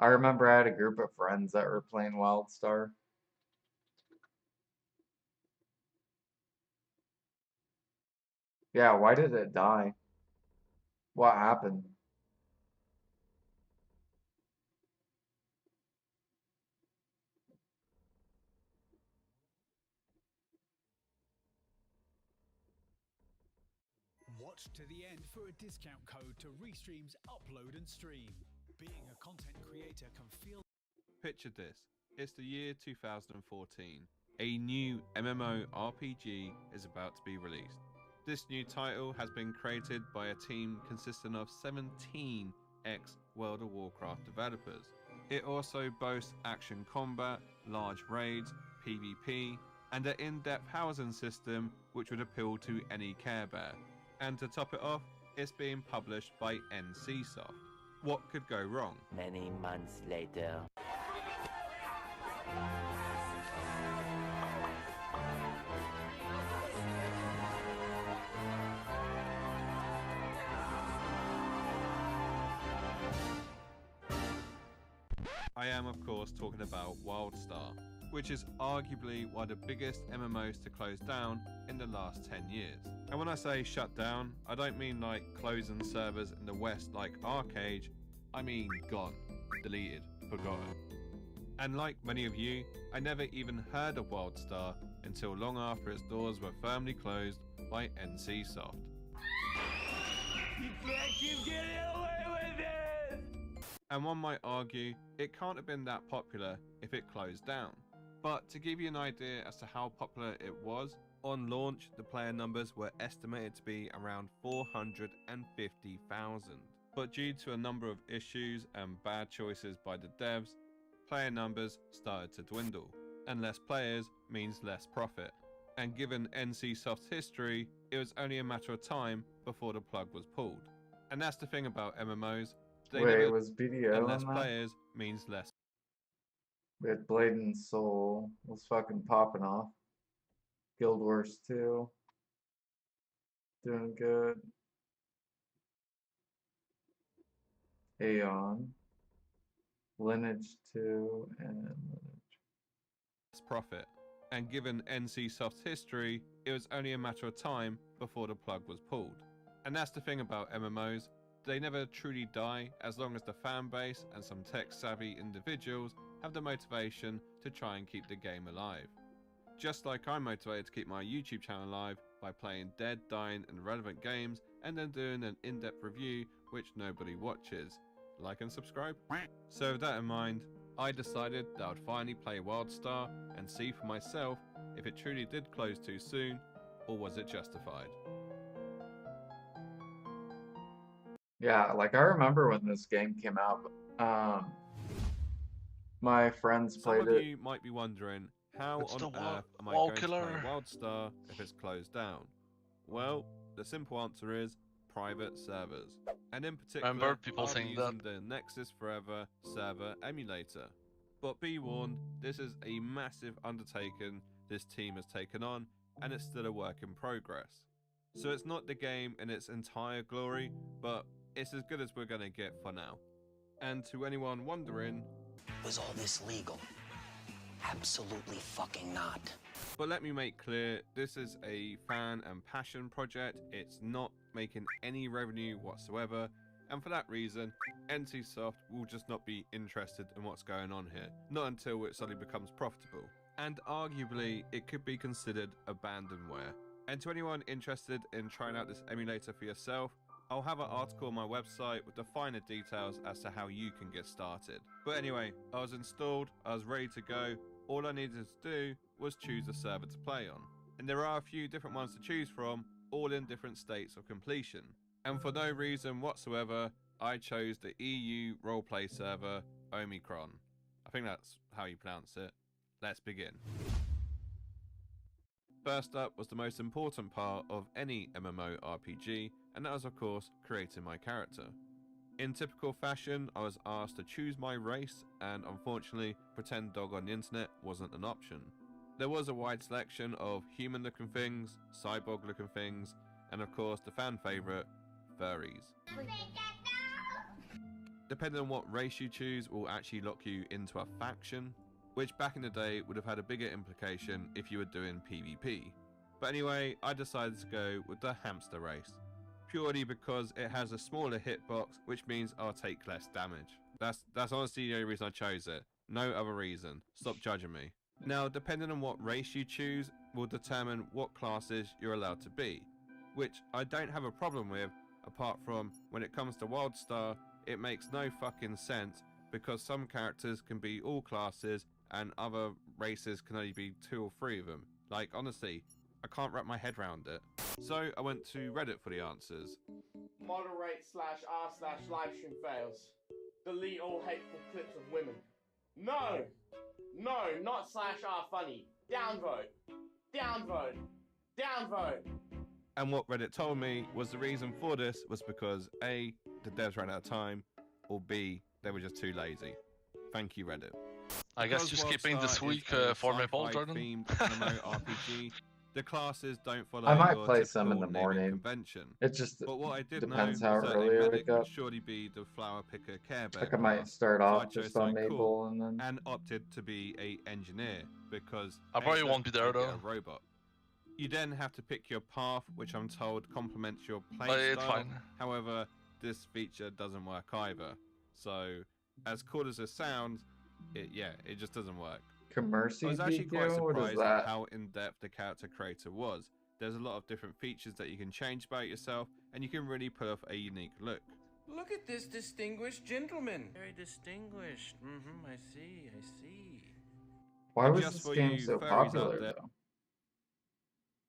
I remember I had a group of friends that were playing Wildstar. Yeah, why did it die? What happened?
Watch to the end for a discount code to Restream's upload and stream. Being a content creator can feel.
Picture this. It's the year 2014. A new MMORPG is about to be released. This new title has been created by a team consisting of 17 ex-World of Warcraft developers. It also boasts action combat, large raids, PvP, and an in-depth housing system which would appeal to any Care Bear. And to top it off, it's being published by NCSoft. What could go wrong?
Many months later.
I am, of course, talking about Wildstar, which is arguably one of the biggest MMOs to close down in the last 10 years. And when I say shut down, I don't mean like closing servers in the West like Arcade, I mean gone, deleted, forgotten. And like many of you, I never even heard of Wildstar until long after its doors were firmly closed by NCSoft.
You can't keep getting away with it!
And one might argue it can't have been that popular if it closed down. But to give you an idea as to how popular it was, on launch the player numbers were estimated to be around 450,000. But due to a number of issues and bad choices by the devs, player numbers started to dwindle, and less players means less profit. And given NCSoft's history, it was only a matter of time before the plug was pulled. And that's the thing about MMOs. They
Wait,
never,
was BDO
and less
in that?
players means less.
We had Blade and Soul was fucking popping off. Guild Wars 2. Doing good. Aeon. Lineage 2 and Lineage.
Profit. And given NCSoft's history, it was only a matter of time before the plug was pulled. And that's the thing about MMOs, they never truly die as long as the fan base and some tech-savvy individuals have the motivation to try and keep the game alive. Just like I'm motivated to keep my YouTube channel alive by playing dead, dying and relevant games and then doing an in-depth review which nobody watches. Like and subscribe. So with that in mind, I decided that I would finally play WildStar and see for myself if it truly did close too soon, or was it justified.
Yeah, like I remember when this game came out. My friends
Some
played
of
it.
you might be wondering, how
It's
on
the
earth am I
wall
going to
killer.
play WildStar if it's closed down? Well, the simple answer is private servers. And in particular,
Remember people
I'll be
saying
using the Nexus Forever server emulator. But be warned, this is a massive undertaking this team has taken on, and it's still a work in progress. So it's not the game in its entire glory, but it's as good as we're going to get for now. And to anyone wondering,
was all this legal? Absolutely fucking not.
But let me make clear, this is a fan and passion project. It's not making any revenue whatsoever. And for that reason, NCSoft will just not be interested in what's going on here. Not until it suddenly becomes profitable. And arguably, it could be considered abandonware. And to anyone interested in trying out this emulator for yourself, I'll have an article on my website with the finer details as to how you can get started. But anyway, I was installed, I was ready to go. All I needed to do was choose a server to play on. And there are a few different ones to choose from, all in different states of completion. And for no reason whatsoever, I chose the EU roleplay server, Omicron. I think that's how you pronounce it. Let's begin. First up was the most important part of any MMORPG, and that was of course creating my character. In typical fashion, I was asked to choose my race, and unfortunately, pretend dog on the internet wasn't an option. There was a wide selection of human looking things, cyborg looking things, and of course the fan favourite, furries. Depending on what race you choose will actually lock you into a faction, which back in the day would have had a bigger implication if you were doing PvP. But anyway, I decided to go with the hamster race, purely because it has a smaller hitbox, which means I'll take less damage. That's honestly the only reason I chose it. No other reason. Stop judging me. Now, depending on what race you choose will determine what classes you're allowed to be, which I don't have a problem with, apart from when it comes to WildStar, it makes no fucking sense because some characters can be all classes and other races can only be 2 or 3 of them. Like, honestly, I can't wrap my head around it. So I went to Reddit for the answers.
Moderate /r/livestream fails. Delete all hateful clips of women. No! No, not /r funny. Downvote. Downvote. Downvote.
And what Reddit told me was the reason for this was because A, the devs ran out of time, or B, they were just too lazy. Thank you, Reddit.
I guess you're skipping this week for Maple, Jordan.
Themed MMORPG. The classes don't follow
I might
your
play some in
typical
the
naming
morning.
convention.
It just
but what I did
depends
know
how
was that
early
a
I
medic
wake up.
would surely be the flower picker care bear
Like I might
class.
start
So I
off
chose
just on
something
Maple
cool
and then
opted to be a engineer because
I probably won't be there
I get
though.
a robot. You then have to pick your path, which I'm told complements your
But
play
it's
style.
fine.
However, this feature doesn't work either. So, as cool as it sounds, it just doesn't work.
Commercy
I was actually quite
DQ? What is
surprised at
that?
how in-depth the character creator was. There's a lot of different features that you can change about yourself, and you can really put off a unique look.
Look at this distinguished gentleman.
Very distinguished. I see.
Why
And
was
just
this
for
game
you
so
furries out
popular
there,
though?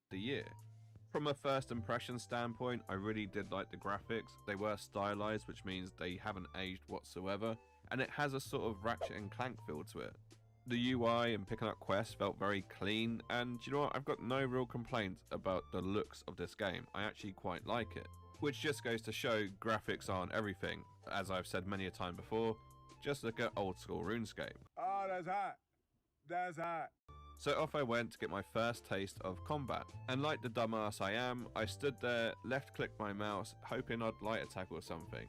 the year. From a first impression standpoint, I really did like the graphics. They were stylized, which means they haven't aged whatsoever, and it has a sort of Ratchet and Clank feel to it. The UI and picking up quests felt very clean, and you know what, I've got no real complaints about the looks of this game. I actually quite like it, which just goes to show graphics aren't everything. As I've said many a time before, just look at old school RuneScape.
Oh, that's hot. That's hot.
So off I went to get my first taste of combat, and like the dumbass I am, I stood there, left clicked my mouse, hoping I'd light attack or something.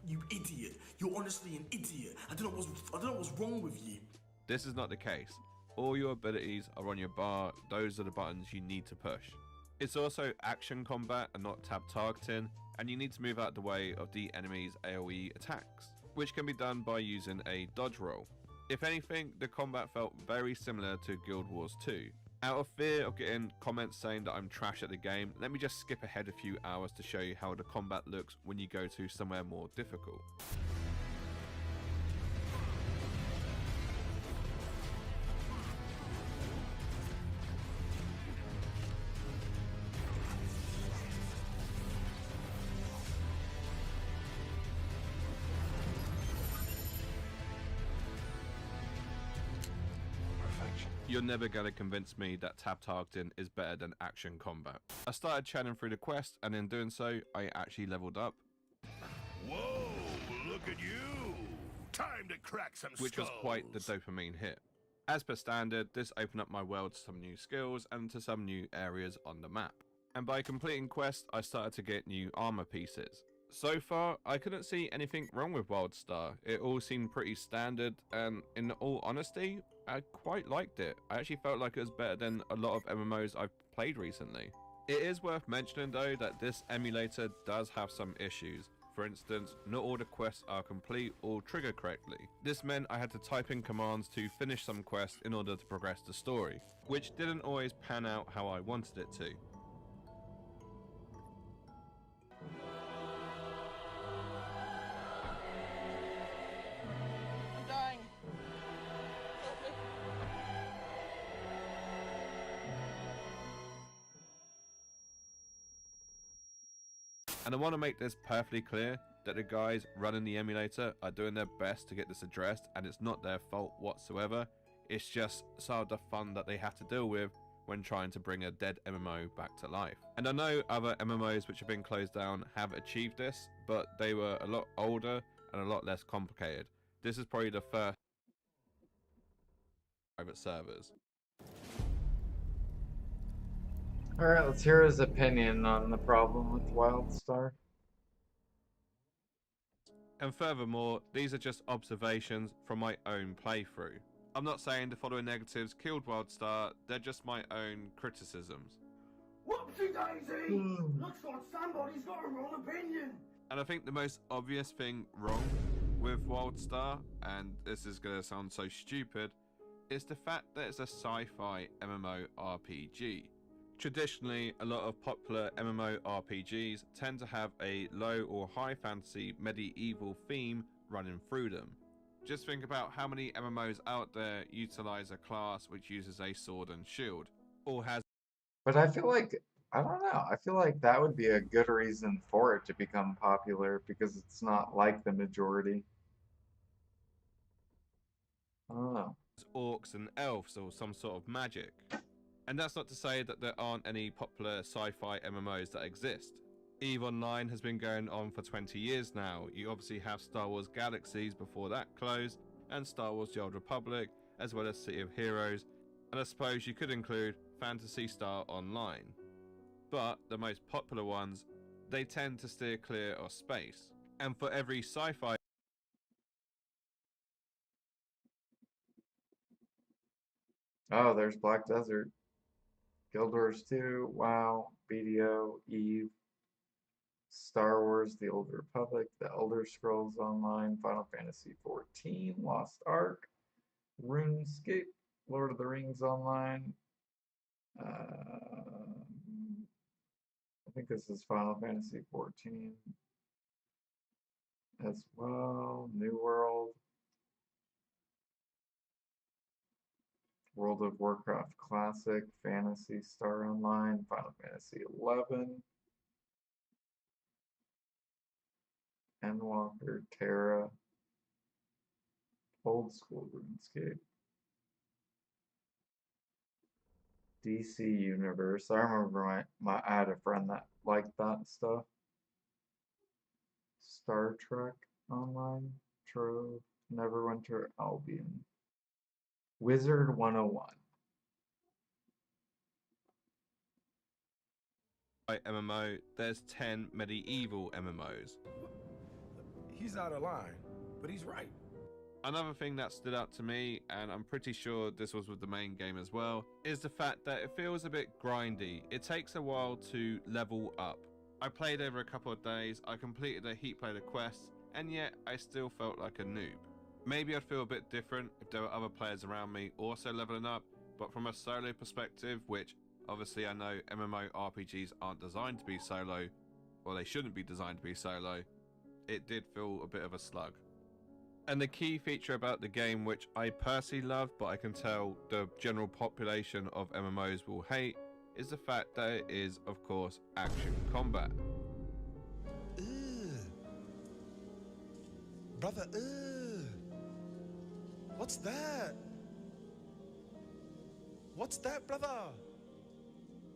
You idiot! You're honestly an idiot. I don't know what's wrong with you.
This is not the case. All your abilities are on your bar, those are the buttons you need to push. It's also action combat and not tab targeting, and you need to move out the way of the enemy's AoE attacks, which can be done by using a dodge roll. If anything, the combat felt very similar to Guild Wars 2. Out of fear of getting comments saying that I'm trash at the game, let me just skip ahead a few hours to show you how the combat looks when you go to somewhere more difficult. You're never going to convince me that tab targeting is better than action combat. I started churning through the quest, and in doing so, I actually leveled up.
Whoa, look at you! Time to crack some
Which was quite the dopamine hit. As per standard, this opened up my world to some new skills and to some new areas on the map. And by completing quests, I started to get new armor pieces. So far, I couldn't see anything wrong with WildStar. It all seemed pretty standard, and in all honesty, I quite liked it. I actually felt like it was better than a lot of MMOs I've played recently. It is worth mentioning though that this emulator does have some issues. For instance, not all the quests are complete or trigger correctly. This meant I had to type in commands to finish some quests in order to progress the story, which didn't always pan out how I wanted it to.
I'm dying.
And I want to make this perfectly clear that the guys running the emulator are doing their best to get this addressed, and it's not their fault whatsoever. It's just some of the fun that they have to deal with when trying to bring a dead MMO back to life. And I know other MMOs which have been closed down have achieved this, but they were a lot older and a lot less complicated. This is probably the first private servers.
Alright, let's hear his opinion on the problem with WildStar.
And furthermore, these are just observations from my own playthrough. I'm not saying the following negatives killed WildStar, they're just my own criticisms.
Whoopsie daisy! Looks like somebody's got a wrong opinion!
And I think the most obvious thing wrong with WildStar, and this is going to sound so stupid, is the fact that it's a sci-fi MMORPG. Traditionally, a lot of popular MMORPGs tend to have a low or high fantasy medieval theme running through them. Just think about how many MMOs out there utilize a class which uses a sword and shield, or has...
But I feel like, I don't know, I feel like that would be a good reason for it to become popular, because it's not like the majority. I don't know.
Orcs and elves or some sort of magic. And that's not to say that there aren't any popular sci-fi MMOs that exist. EVE Online has been going on for 20 years now. You obviously have Star Wars Galaxies before that closed, and Star Wars The Old Republic, as well as City of Heroes, and I suppose you could include Phantasy Star Online. But the most popular ones, they tend to steer clear of space. And for every sci-fi...
Oh, there's Black Desert. Guild Wars 2, WoW, BDO, EVE, Star Wars, The Old Republic, The Elder Scrolls Online, Final Fantasy XIV, Lost Ark, RuneScape, Lord of the Rings Online. I think this is Final Fantasy XIV as well. New World. World of Warcraft Classic, Phantasy Star Online, Final Fantasy XI, Endwalker, Terra, Old School RuneScape, DC Universe. I remember I had a friend that liked that stuff. Star Trek Online, Trove, Neverwinter, Albion. Wizard 101.
MMO, there's 10 medieval MMOs.
He's out of line, but he's right.
Another thing that stood out to me, and I'm pretty sure this was with the main game as well, is the fact that it feels a bit grindy. It takes a while to level up. I played over a couple of days, I completed a heap load of quests, and yet I still felt like a noob. Maybe I'd feel a bit different if there were other players around me also leveling up, but from a solo perspective, which obviously I know MMORPGs aren't designed to be solo, or they shouldn't be designed to be solo, it did feel a bit of a slug. And the key feature about the game, which I personally love, but I can tell the general population of MMOs will hate, is the fact that it is, of course, action combat.
Brother, what's that? What's that, brother?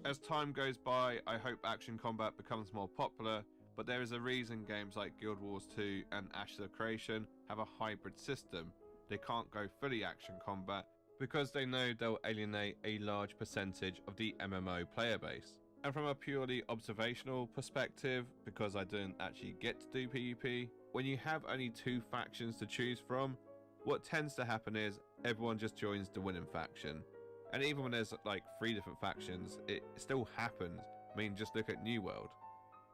As time goes by, I hope action combat becomes more popular, but there is a reason games like Guild Wars 2 and Ashes of Creation have a hybrid system. They can't go fully action combat because they know they'll alienate a large percentage of the MMO player base. And from a purely observational perspective, because I didn't actually get to do PvP, when you have only 2 factions to choose from, what tends to happen is everyone just joins the winning faction. And even when there's like 3 different factions, it still happens. I mean, just look at New World.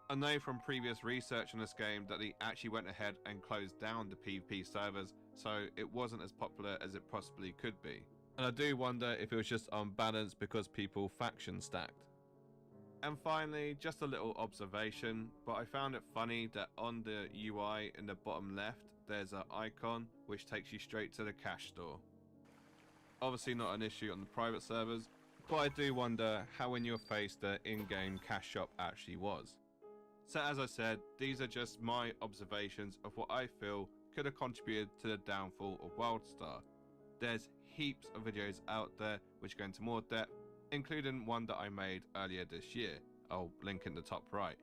I know from previous research on this game that they actually went ahead and closed down the PvP servers, so it wasn't as popular as it possibly could be. And I do wonder if it was just unbalanced because people faction stacked. And finally, just a little observation, but I found it funny that on the UI in the bottom left, there's an icon which takes you straight to the cash store. Obviously not an issue on the private servers, but I do wonder how in your face the in-game cash shop actually was. So as I said, these are just my observations of what I feel could have contributed to the downfall of WildStar. There's heaps of videos out there which go into more depth, including one that I made earlier this year. I'll link in the top right.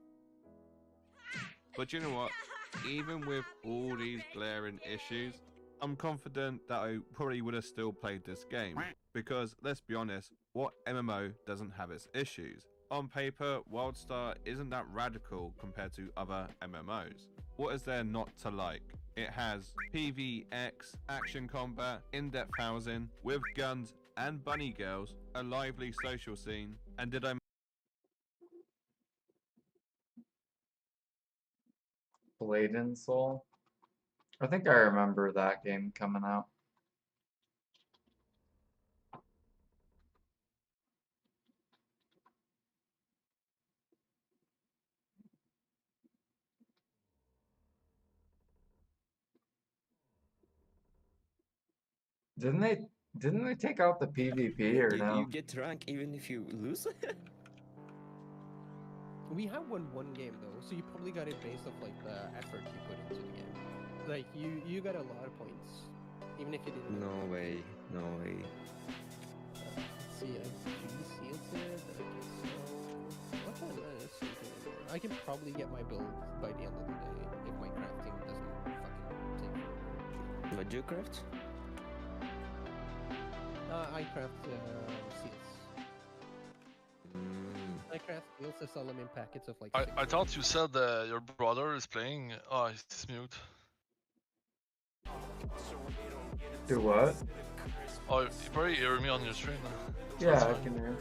But you know what? Even with all these glaring issues, I'm confident that I probably would have still played this game. Because let's be honest, what MMO doesn't have its issues? On paper, WildStar isn't that radical compared to other MMOs. What is there not to like? It has PvX, action combat, in-depth housing, with guns and bunny girls, a lively social scene, and did I...
Blade and Soul? I think I remember that game coming out. Didn't they take out the PvP or no?
You get drunk even if you lose?
We have won one game though, so you probably got it based off like the effort you put into the game. Like you got a lot of points, even if you didn't.
No way, no way.
Let's see, I sealed it. What can I see anymore? I can probably get my build by the end of the day if my crafting doesn't fucking take forever.
What do you craft?
I craft seals. I craft seals, I sell them in packets of like.
I thought you said your brother is playing. Oh, he's mute.
Do what?
Oh, you probably hear me on your stream.
Yeah, I can hear.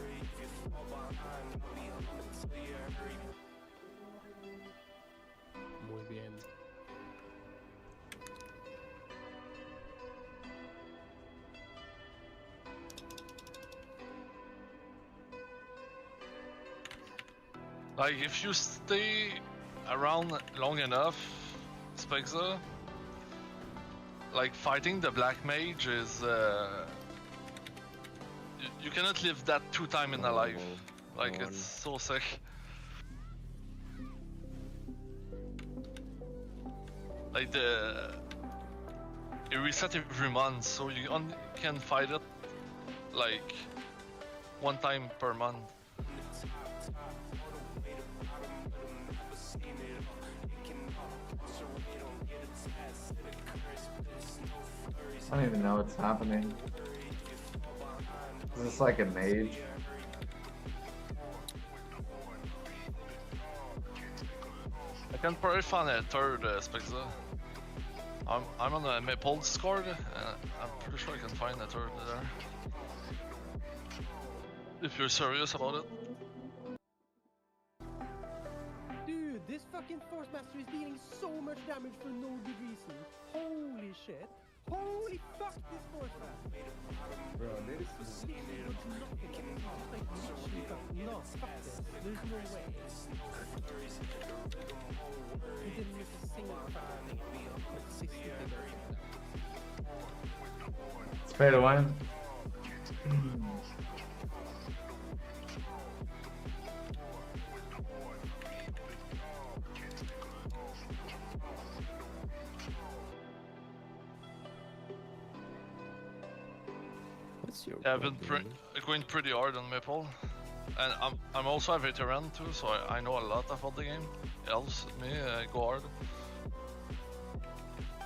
Muy bien.
Like, if you stay around long enough, Spexer, like, fighting the black mage is, you cannot live that 2 times in a life. Like, it's so sick. Like, it resets every month, so you only can fight it, like, 1 time per month.
I don't even know what's happening. Is this like a mage?
I can probably find a third Spexer. I'm on the Maple Discord, and I'm pretty sure I can find a third there. If you're serious about it.
Dude, this fucking Force Master is dealing so much damage for no good reason. Holy shit. Holy fuck, this Force Master.
Bro, this is...
No, fuck this. There's no way. He didn't miss a single time. Like 60
It's pay to win.
Yeah, I've been going pretty hard on Maple, and I'm also a veteran too, so I know a lot about the game. It helps me go hard.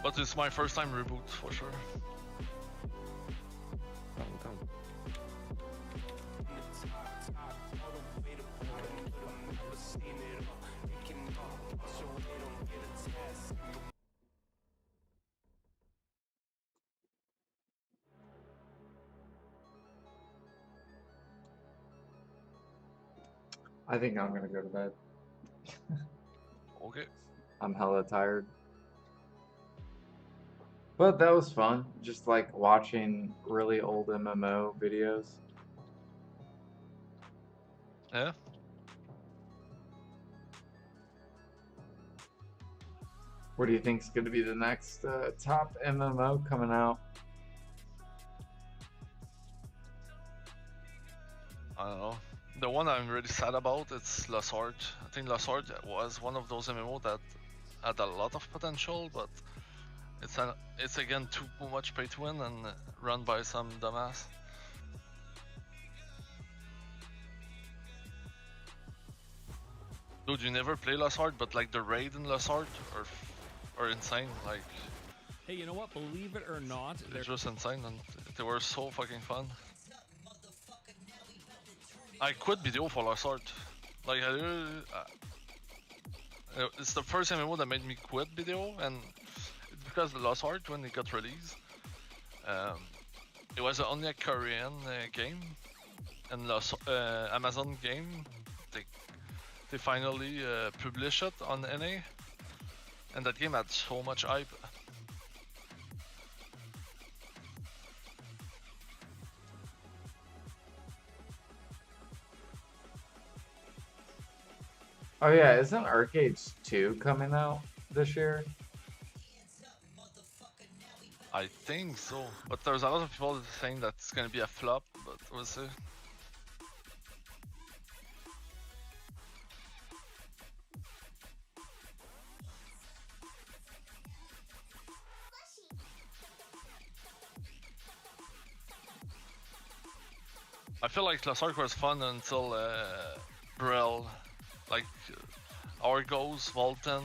But it's my first time reboot for sure.
I think I'm gonna go to bed.
Okay.
I'm hella tired. But that was fun. Just like watching really old MMO videos.
Yeah.
What do you think's gonna be the next top MMO coming out?
I don't know. The one I'm really sad about is Lost Ark. I think Lost Ark was one of those MMO that had a lot of potential, but it's again too much pay to win and run by some dumbass. Dude, you never play Lost Ark, but like the raid in Lost Ark are insane. Like,
hey, you know what? Believe it or not,
they're just insane, and they were so fucking fun. I quit video for Lost Ark. Like, it's the first MMO that made me quit video, and it's because the Lost Ark, when it got released, it was only a Korean game, and Amazon game, they finally published it on NA, and that game had so much hype.
Oh yeah, isn't Arcade 2 coming out this year?
I think so, but there's a lot of people saying that it's gonna be a flop, but we'll see. I feel like Lost Ark was fun until Brel, like Argos, Volten,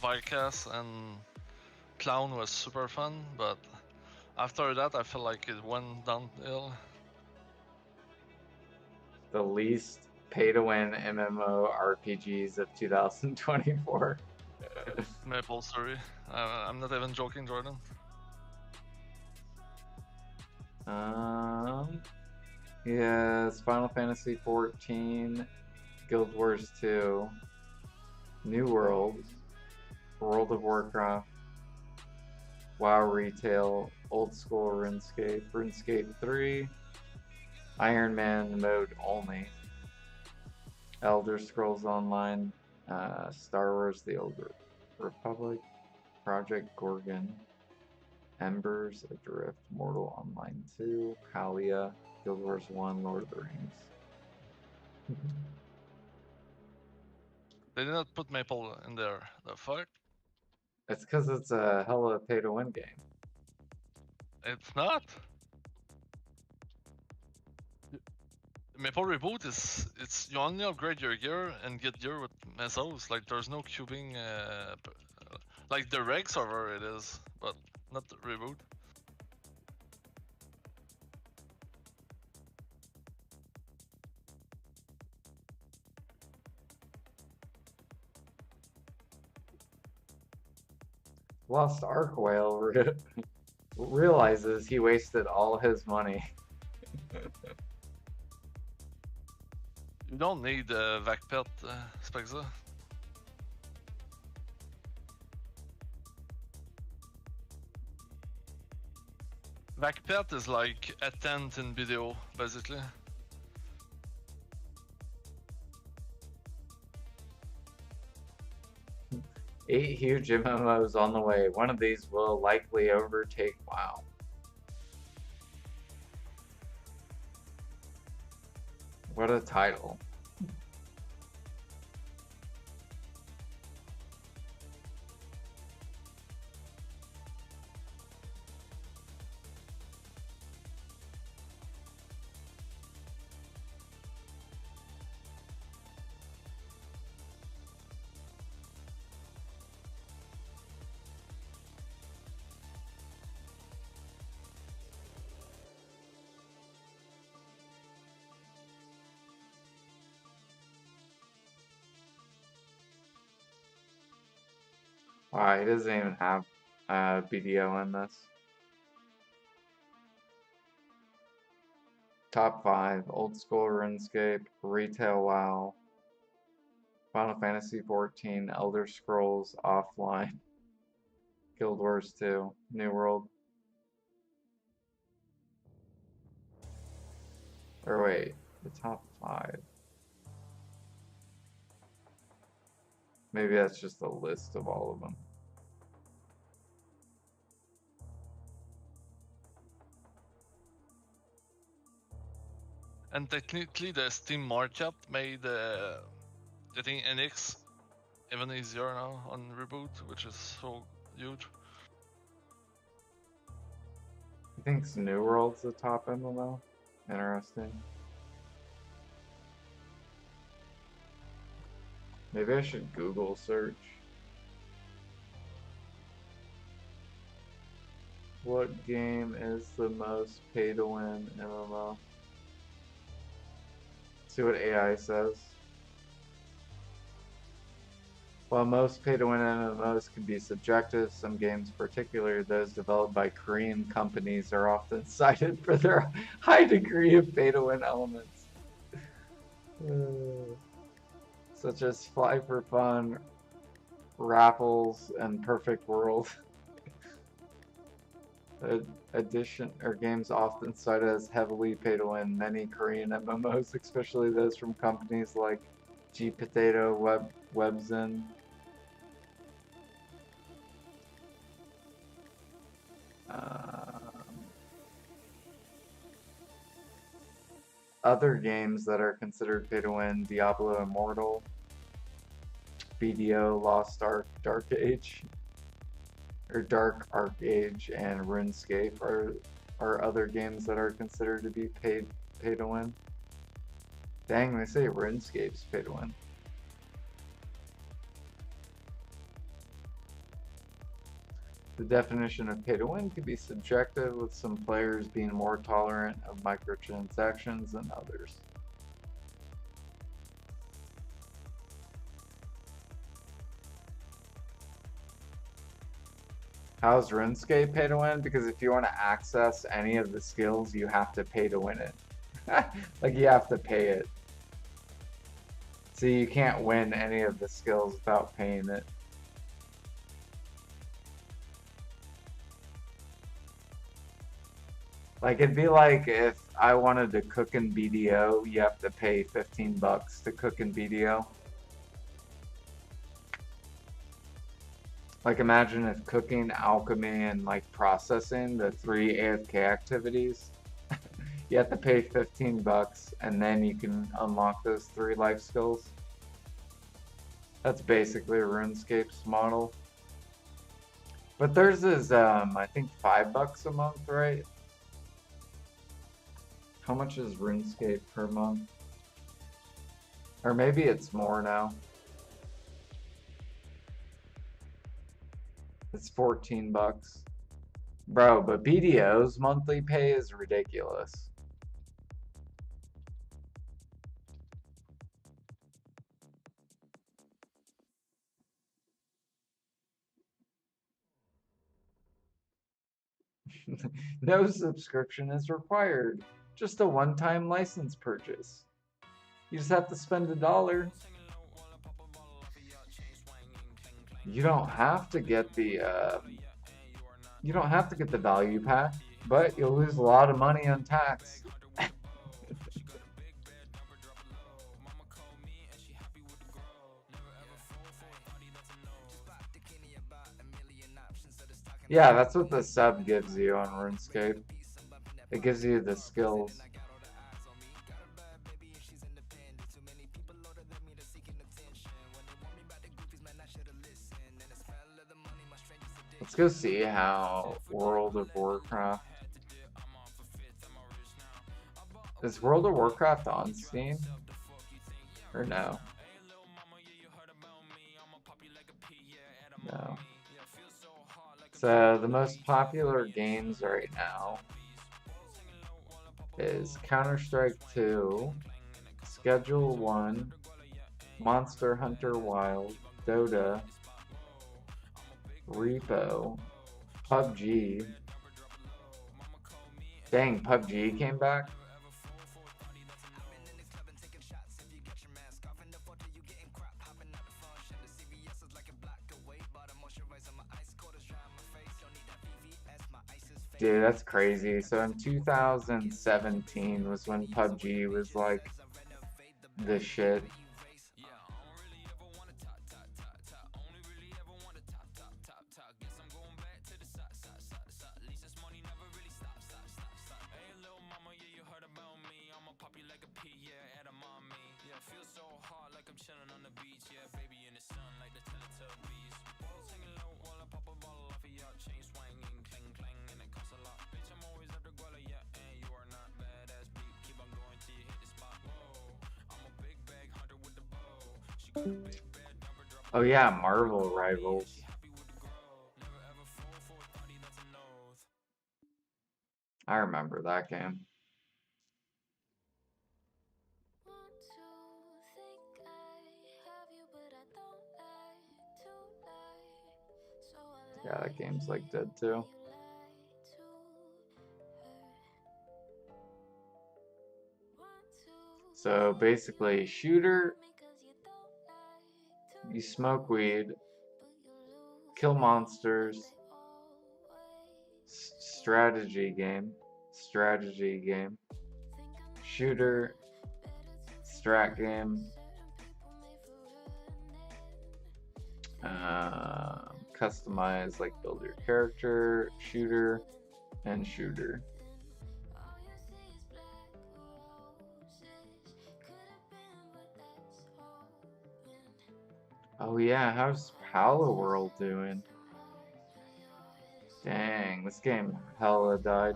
Vicas, and Clown was super fun, but after that I feel like it went downhill.
The least pay-to-win MMO RPGs of 2024.
Maplestory. I'm not even joking, Jordan.
Yes, Final Fantasy 14, Guild Wars 2, New World, World of Warcraft, WoW Retail, Old School RuneScape, RuneScape 3, Iron Man mode only, Elder Scrolls Online, Star Wars The Old Republic, Project Gorgon, Embers Adrift, Mortal Online 2, Kalia, Guild Wars 1, Lord of the Rings.
They did not put Maple in there. The fuck?
It's because it's a hella pay-to-win game.
It's not. Maple Reboot it's you only upgrade your gear and get gear with mesos. Like there's no cubing. Like the reg server it is, but not the reboot.
Lost Ark Whale realizes he wasted all his money.
You don't need Vacpet, Spexer. Vacpet is like a tent in video, basically.
Eight huge MMOs on the way. One of these will likely overtake WoW. What a title. Wow, he doesn't even have BDO in this. Top 5, Old School RuneScape, Retail WoW, Final Fantasy XIV, Elder Scrolls Offline, Guild Wars 2, New World. Or wait, the top 5. Maybe that's just a list of all of them.
And technically, the Steam markup made I think NX even easier now on reboot, which is so huge.
I think New World's the top MMO. Interesting. Maybe I should Google search. What game is the most pay to win MMO? See what AI says. While most pay to win MMOs can be subjective, some games, particularly those developed by Korean companies, are often cited for their high degree of pay to win elements. Such as Fly for Fun, Raffles, and Perfect World. Addition or games often cited as heavily pay to win. Many Korean MMOs, especially those from companies like G Potato, Webzen. Other games that are considered pay to win: Diablo Immortal, BDO, Lost Ark, Dark Age, or Dark Arc Age, and RuneScape are other games that are considered to be pay to win. Dang, they say RuneScape's pay to win. The definition of pay to win can be subjective, with some players being more tolerant of microtransactions than others. How's RuneScape pay to win? Because if you want to access any of the skills, you have to pay to win it. Like, you have to pay it. So you can't win any of the skills without paying it. Like, it'd be like if I wanted to cook in BDO, you have to pay 15 bucks to cook in BDO. Like, imagine if cooking, alchemy, and like processing, the 3 AFK activities, you have to pay 15 bucks and then you can unlock those 3 life skills. That's basically RuneScape's model. But theirs is, I think $5 a month, right? How much is RuneScape per month? Or maybe it's more now. It's 14 bucks. Bro, but BDO's monthly pay is ridiculous. No subscription is required. Just a one-time license purchase. You just have to spend $1. You don't have to get the value pack, but you'll lose a lot of money on tax. Yeah, that's what the sub gives you on RuneScape. It gives you the skills. Let's go see how World of Warcraft... Is World of Warcraft on Steam? Or no? No. So the most popular games right now is Counter-Strike 2, Schedule 1, Monster Hunter Wild, Dota, Repo, PUBG. Dang, PUBG came back? Dude, that's crazy. So in 2017 was when PUBG was like the shit. Oh yeah, Marvel Rivals. I remember that game. Yeah, that game's like dead too. So basically, shooter, you smoke weed, kill monsters, strategy game, shooter, strat game, customize, like build your character, shooter, and shooter. Oh yeah, how's Palo World doing? Dang, this game hella died.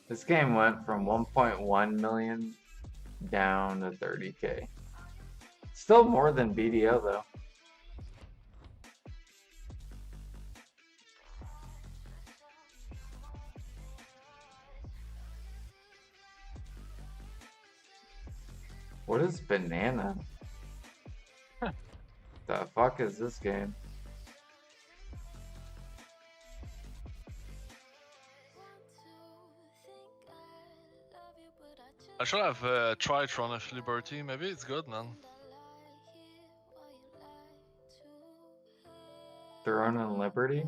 This game went from 1.1 million down to 30K. Still more than BDO though. What is banana? The fuck is this game?
I should have tried Throne of Liberty. Maybe it's good, man.
Throne and Liberty?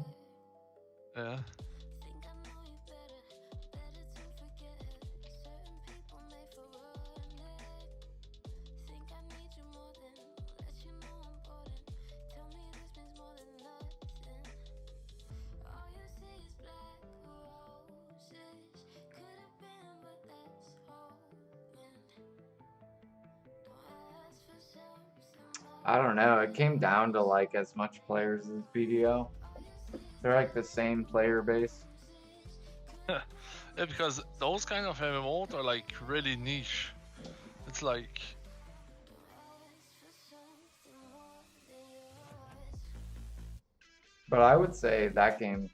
Yeah.
I don't know. It came down to like as much players as BDO. They're like the same player base.
Yeah, because those kind of MMOs are like really niche. It's like...
But I would say that game,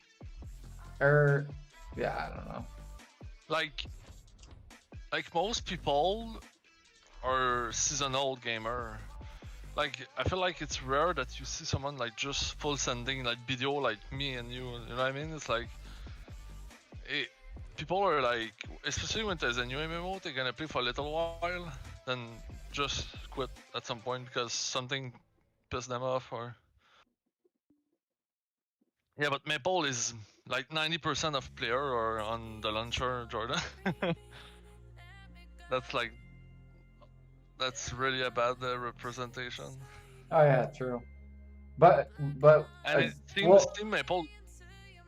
yeah, I don't know.
Like, like most people are seasonal gamer. Like I feel like it's rare that you see someone like just full sending like video like me and you. You know what I mean? It's like people are like, especially when there's a new MMO, they're gonna play for a little while, then just quit at some point because something pissed them off or. Yeah, but Maple is like 90% of player are on the launcher, Jordan. That's like, that's really a bad representation.
Oh yeah, true. But
And it seems
well,
Steam Maple.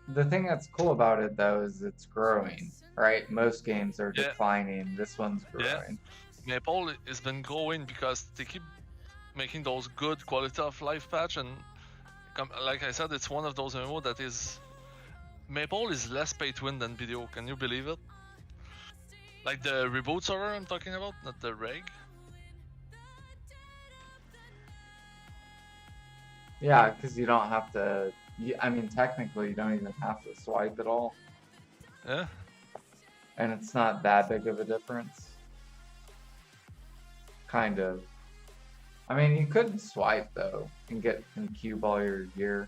the thing that's cool about it though is it's growing, right? Most games are
Yeah.
declining. This one's
Yeah,
growing.
Maple has been growing because they keep making those good quality of life patch, and like I said, it's one of those MMO that is. Maple is less pay to win than video. Can you believe it? Like the reboot server I'm talking about, not the reg.
Yeah, because you don't have to. I mean, technically, you don't even have to swipe at all.
Yeah.
And it's not that big of a difference. Kind of. I mean, you could swipe though and cube all your gear.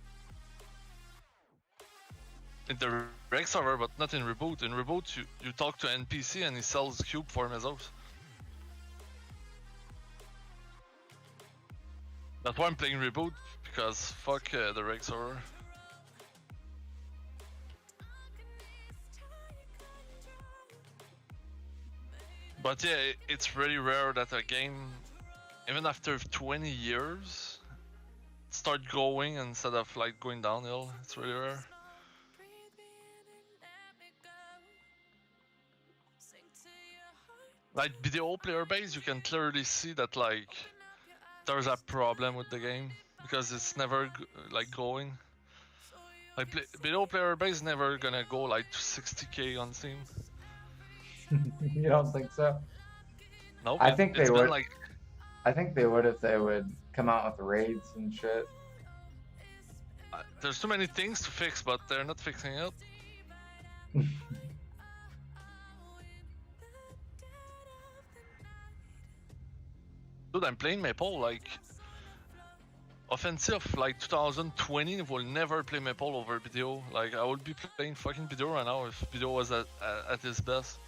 In the reg server, but not in reboot. In reboot, you talk to NPC and he sells cube for Mesos. That's why I'm playing reboot, because fuck the reg server. But yeah, it's really rare that a game, even after 20 years, start growing instead of like going downhill. It's really rare. Like video player base, you can clearly see that like there's a problem with the game because it's never like growing. Like video player base is never gonna go like to 60k on Steam.
You don't think so?
Nope.
I think they would.
Like...
I think they would if they would come out with raids and shit.
There's too many things to fix, but they're not fixing it. Dude, I'm playing Maple like offensive like 2020 will never play Maple over video. Like I would be playing fucking video right now if video was at his best.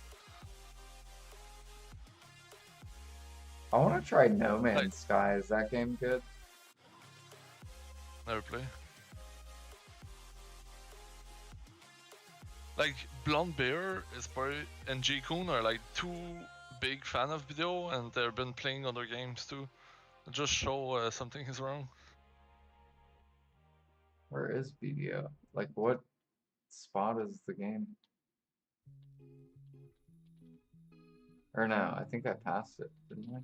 I want to try No Man's Sky. Is that game good?
Never play. Like Blonde Bear is probably and J Kun are like two big fan of video, and they've been playing other games too. Just show something is wrong.
Where is BDO? Like what spot is the game? Or no, I think I passed it, didn't I?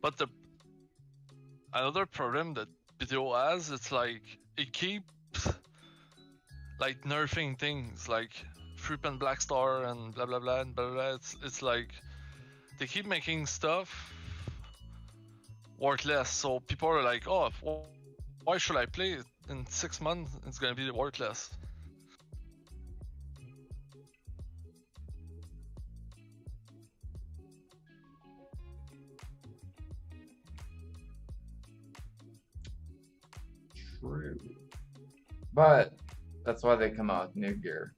But the another problem that video has, it's like it keeps like nerfing things like Fruit and Black Star and blah blah blah and blah blah. It's like they keep making stuff worthless. So people are like, oh, why should I play it? In 6 months it's gonna be worthless.
True. But that's why they come out with new gear.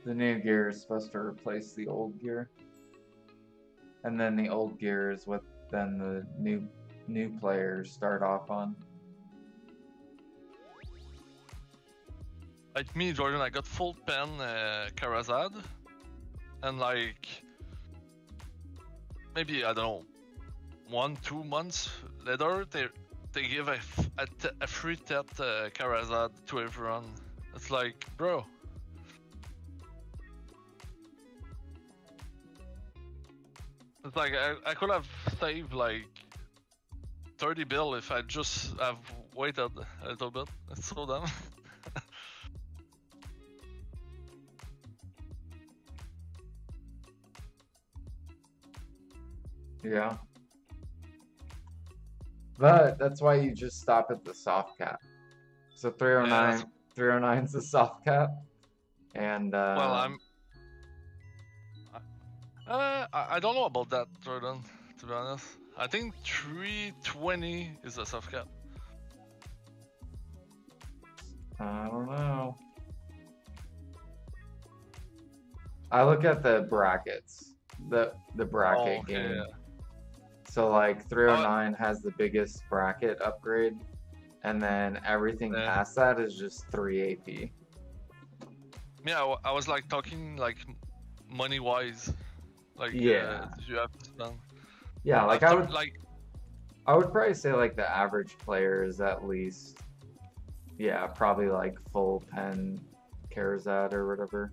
The new gear is supposed to replace the old gear. And then the old gear is what then the new players start off on.
Like me, Jordan, I got full pen Karazad, and like maybe I don't know 1-2 months later they give a free tet Karazad to everyone. It's like, bro. It's like I could have saved like 30 bill if I just have waited a little bit. It's so dumb.
Yeah. But that's why you just stop at the soft cap. So 309, 309 is the soft cap, and
Well, I don't know about that, Jordan. To be honest, I think 320 is a soft cap.
I don't know. I look at the brackets, the bracket game.
Yeah.
So like 309 has the biggest bracket upgrade, and then everything past that is just 3 AP.
Yeah, I was like talking like money wise, like
Yeah.
you have to spend.
Yeah, like
After,
I would probably say like the average player is at least, yeah, probably like full pen Karazad or whatever,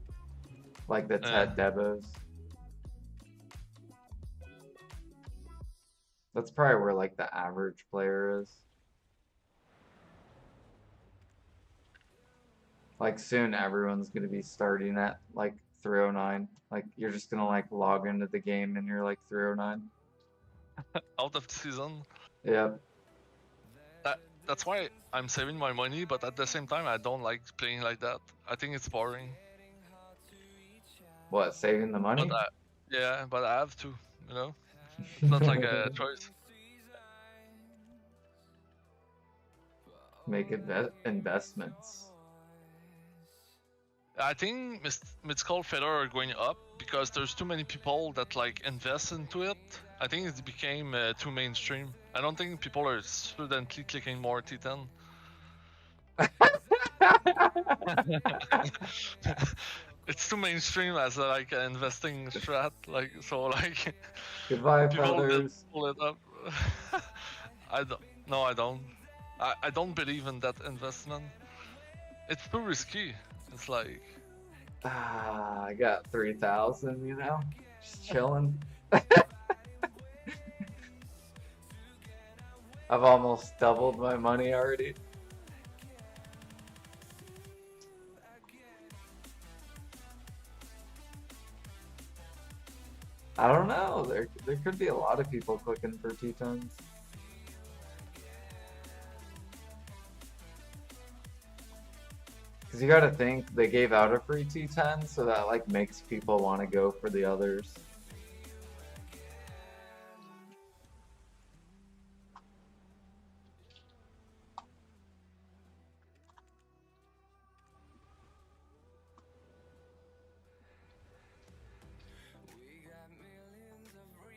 like the Ted Devos. That's probably where like the average player is. Like soon everyone's gonna be starting at like 309. Like you're just gonna like log into the game and you're like 309.
out of the season.
Yep.
That's why I'm saving my money, but at the same time I don't like playing like that. I think it's boring.
What, saving the money?
But I have to, you know. It's not like a choice.
Make investments.
I think mythical feather are going up because there's too many people that like invest into it. I think it became too mainstream. I don't think people are suddenly clicking more T10. It's too mainstream as like an investing strat. Like so, like
Goodbye,
people
feathers.
just pull it up. I don't. No, I don't. I don't believe in that investment. It's too risky. It's like
I got 3,000, you know, just chilling. I've almost doubled my money already. I don't know. There could be a lot of people clicking for T10s. Because you gotta think, they gave out a free T10, so that like makes people want to go for the others.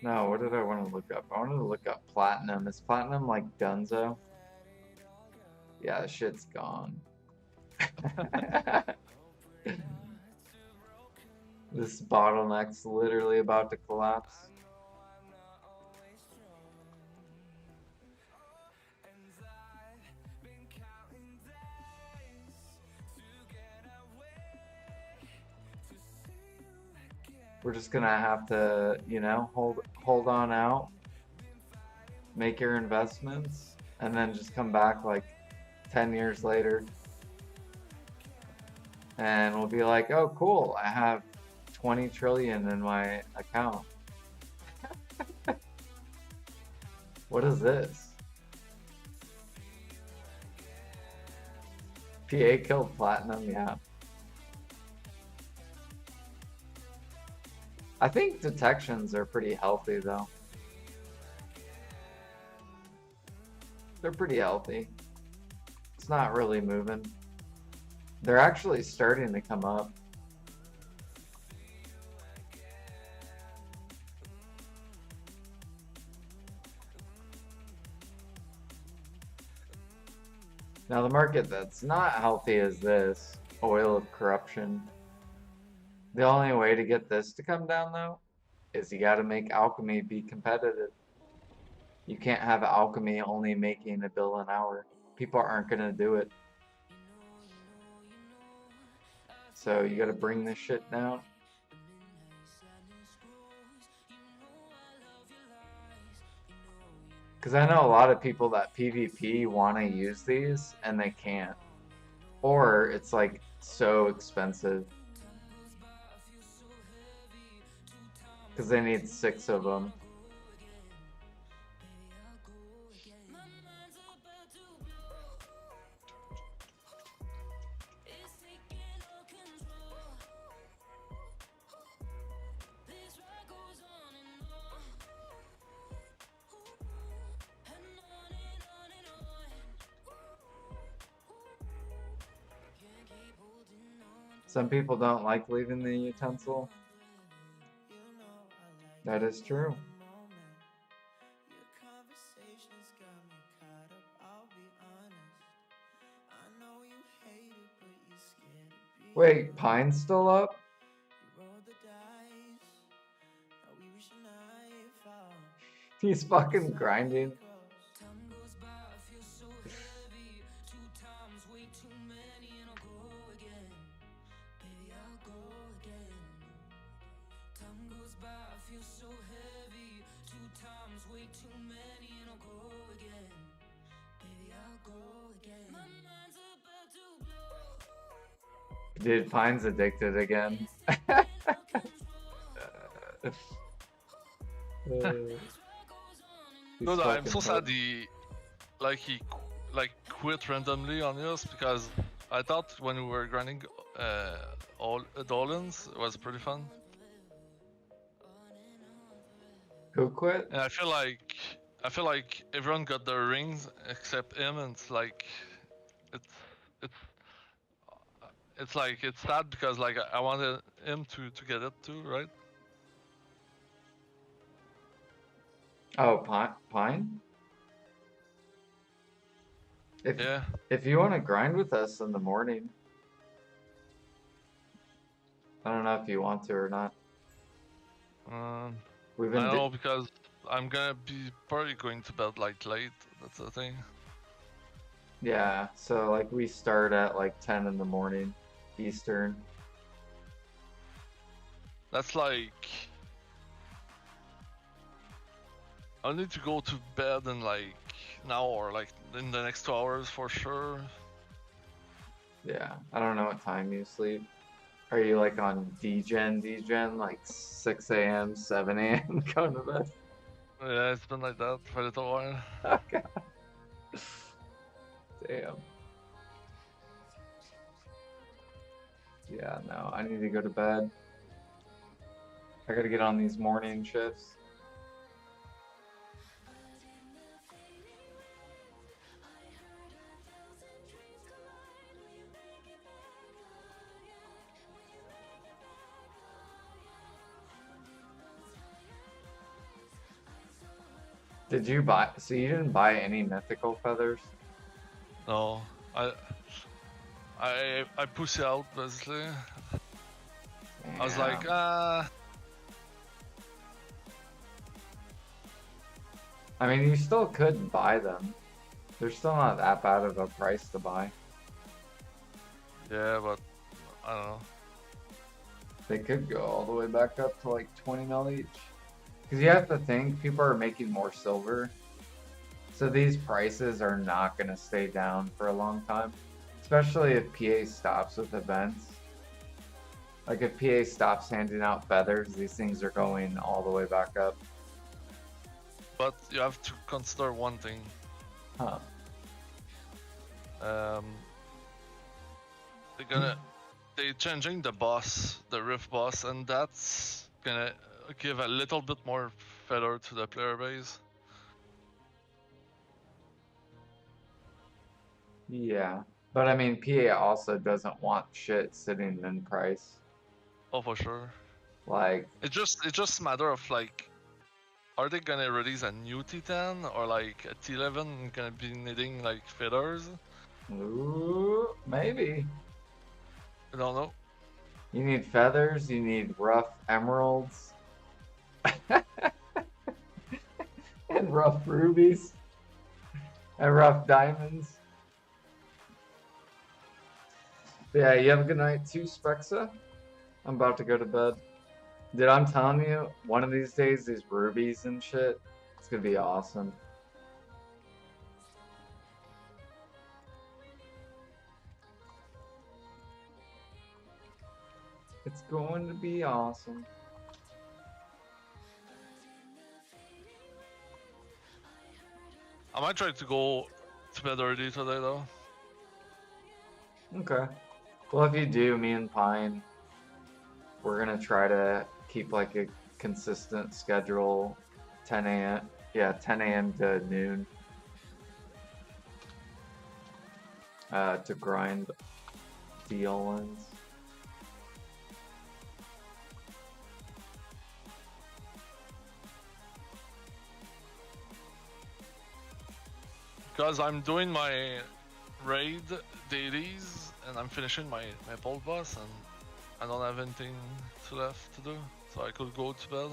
No, what did I want to look up? I wanted to look up platinum. Is platinum like Dunzo? Yeah, the shit's gone. This bottleneck's literally about to collapse. We're just gonna have to, you know, hold on out, make your investments, and then just come back like 10 years later. And we'll be like, oh cool, I have 20 trillion in my account. What is this? PA killed platinum, yeah. I think detections are pretty healthy though. They're pretty healthy. It's not really moving. They're actually starting to come up. Now the market that's not healthy is this, oil of corruption. The only way to get this to come down though, is you gotta make alchemy be competitive. You can't have alchemy only making $1 bill an hour. People aren't gonna do it. So you gotta bring this shit down. Because I know a lot of people that PvP want to use these and they can't. Or it's like so expensive. Because they need 6 of them. Some people don't like leaving the utensil. That is true. Wait, Pine's still up? He's fucking grinding. Dude, Pine's addicted again.
No, no, I'm so sad he quit randomly on us because I thought when we were grinding all Dolans it was pretty fun.
Who quit?
And I feel like everyone got their rings except him, and it's like it's like it's sad because like I wanted him to get it too, right?
Oh, Pine? If you want to grind with us in the morning, I don't know if you want to or not. We've been
I don't know because I'm gonna be probably going to bed like late. That's the thing.
Yeah, so like we start at like 10 in the morning Eastern.
That's like I need to go to bed in like now or like in the next 2 hours for sure.
Yeah, I don't know what time you sleep. Are you like on DGen, like 6 a.m., 7 a.m. going to bed?
Yeah, it's been like that for a little while.
Okay. Damn. Yeah, no, I need to go to bed. I gotta get on these morning shifts. Did you buy? So you didn't buy any mythical feathers?
No, I push out basically. I was like,
I mean, you still could buy them. They're still not that bad of a price to buy.
Yeah, but I don't know.
They could go all the way back up to like 20 mil each. Because you have to think, people are making more silver. So these prices are not going to stay down for a long time. Especially if PA stops with events. Like if PA stops handing out feathers, these things are going all the way back up.
But you have to consider one thing.
Huh.
They're changing the boss, the riff boss, and that's gonna give a little bit more feather to the player base.
Yeah. But I mean, PA also doesn't want shit sitting in price.
Oh, for sure.
Like,
it's just a matter of like, are they gonna release a new T10 or like a T11 gonna be needing like feathers?
Ooh, maybe.
I don't know.
You need feathers, you need rough emeralds. And rough rubies. And rough diamonds. Yeah, you have a good night too, Spexa. I'm about to go to bed. Dude, I'm telling you, one of these days, these rubies and shit, it's gonna be awesome. It's going to be awesome.
I might try to go to bed early today though.
Okay. Well, if you do, me and Pine, we're gonna try to keep like a consistent schedule, 10 a.m. Yeah, 10 a.m. to noon. To grind DLNs.
Because I'm doing my raid dailies and I'm finishing my Maple boss and I don't have anything left to do, so I could go to bed.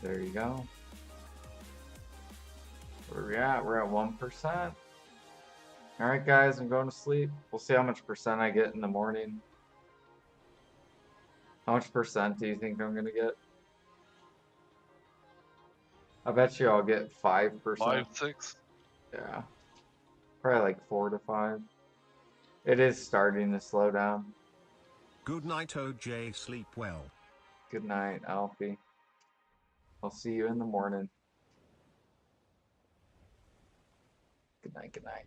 There you go. Where we at? We're at 1%. Alright guys, I'm going to sleep. We'll see how much percent I get in the morning. How much percent do you think I'm gonna get? I bet you I'll get 5%.
5, 6.
Yeah. Probably like 4 to 5. It is starting to slow down.
Good night, OJ. Sleep well.
Good night, Alfie. I'll see you in the morning. Good night, good night.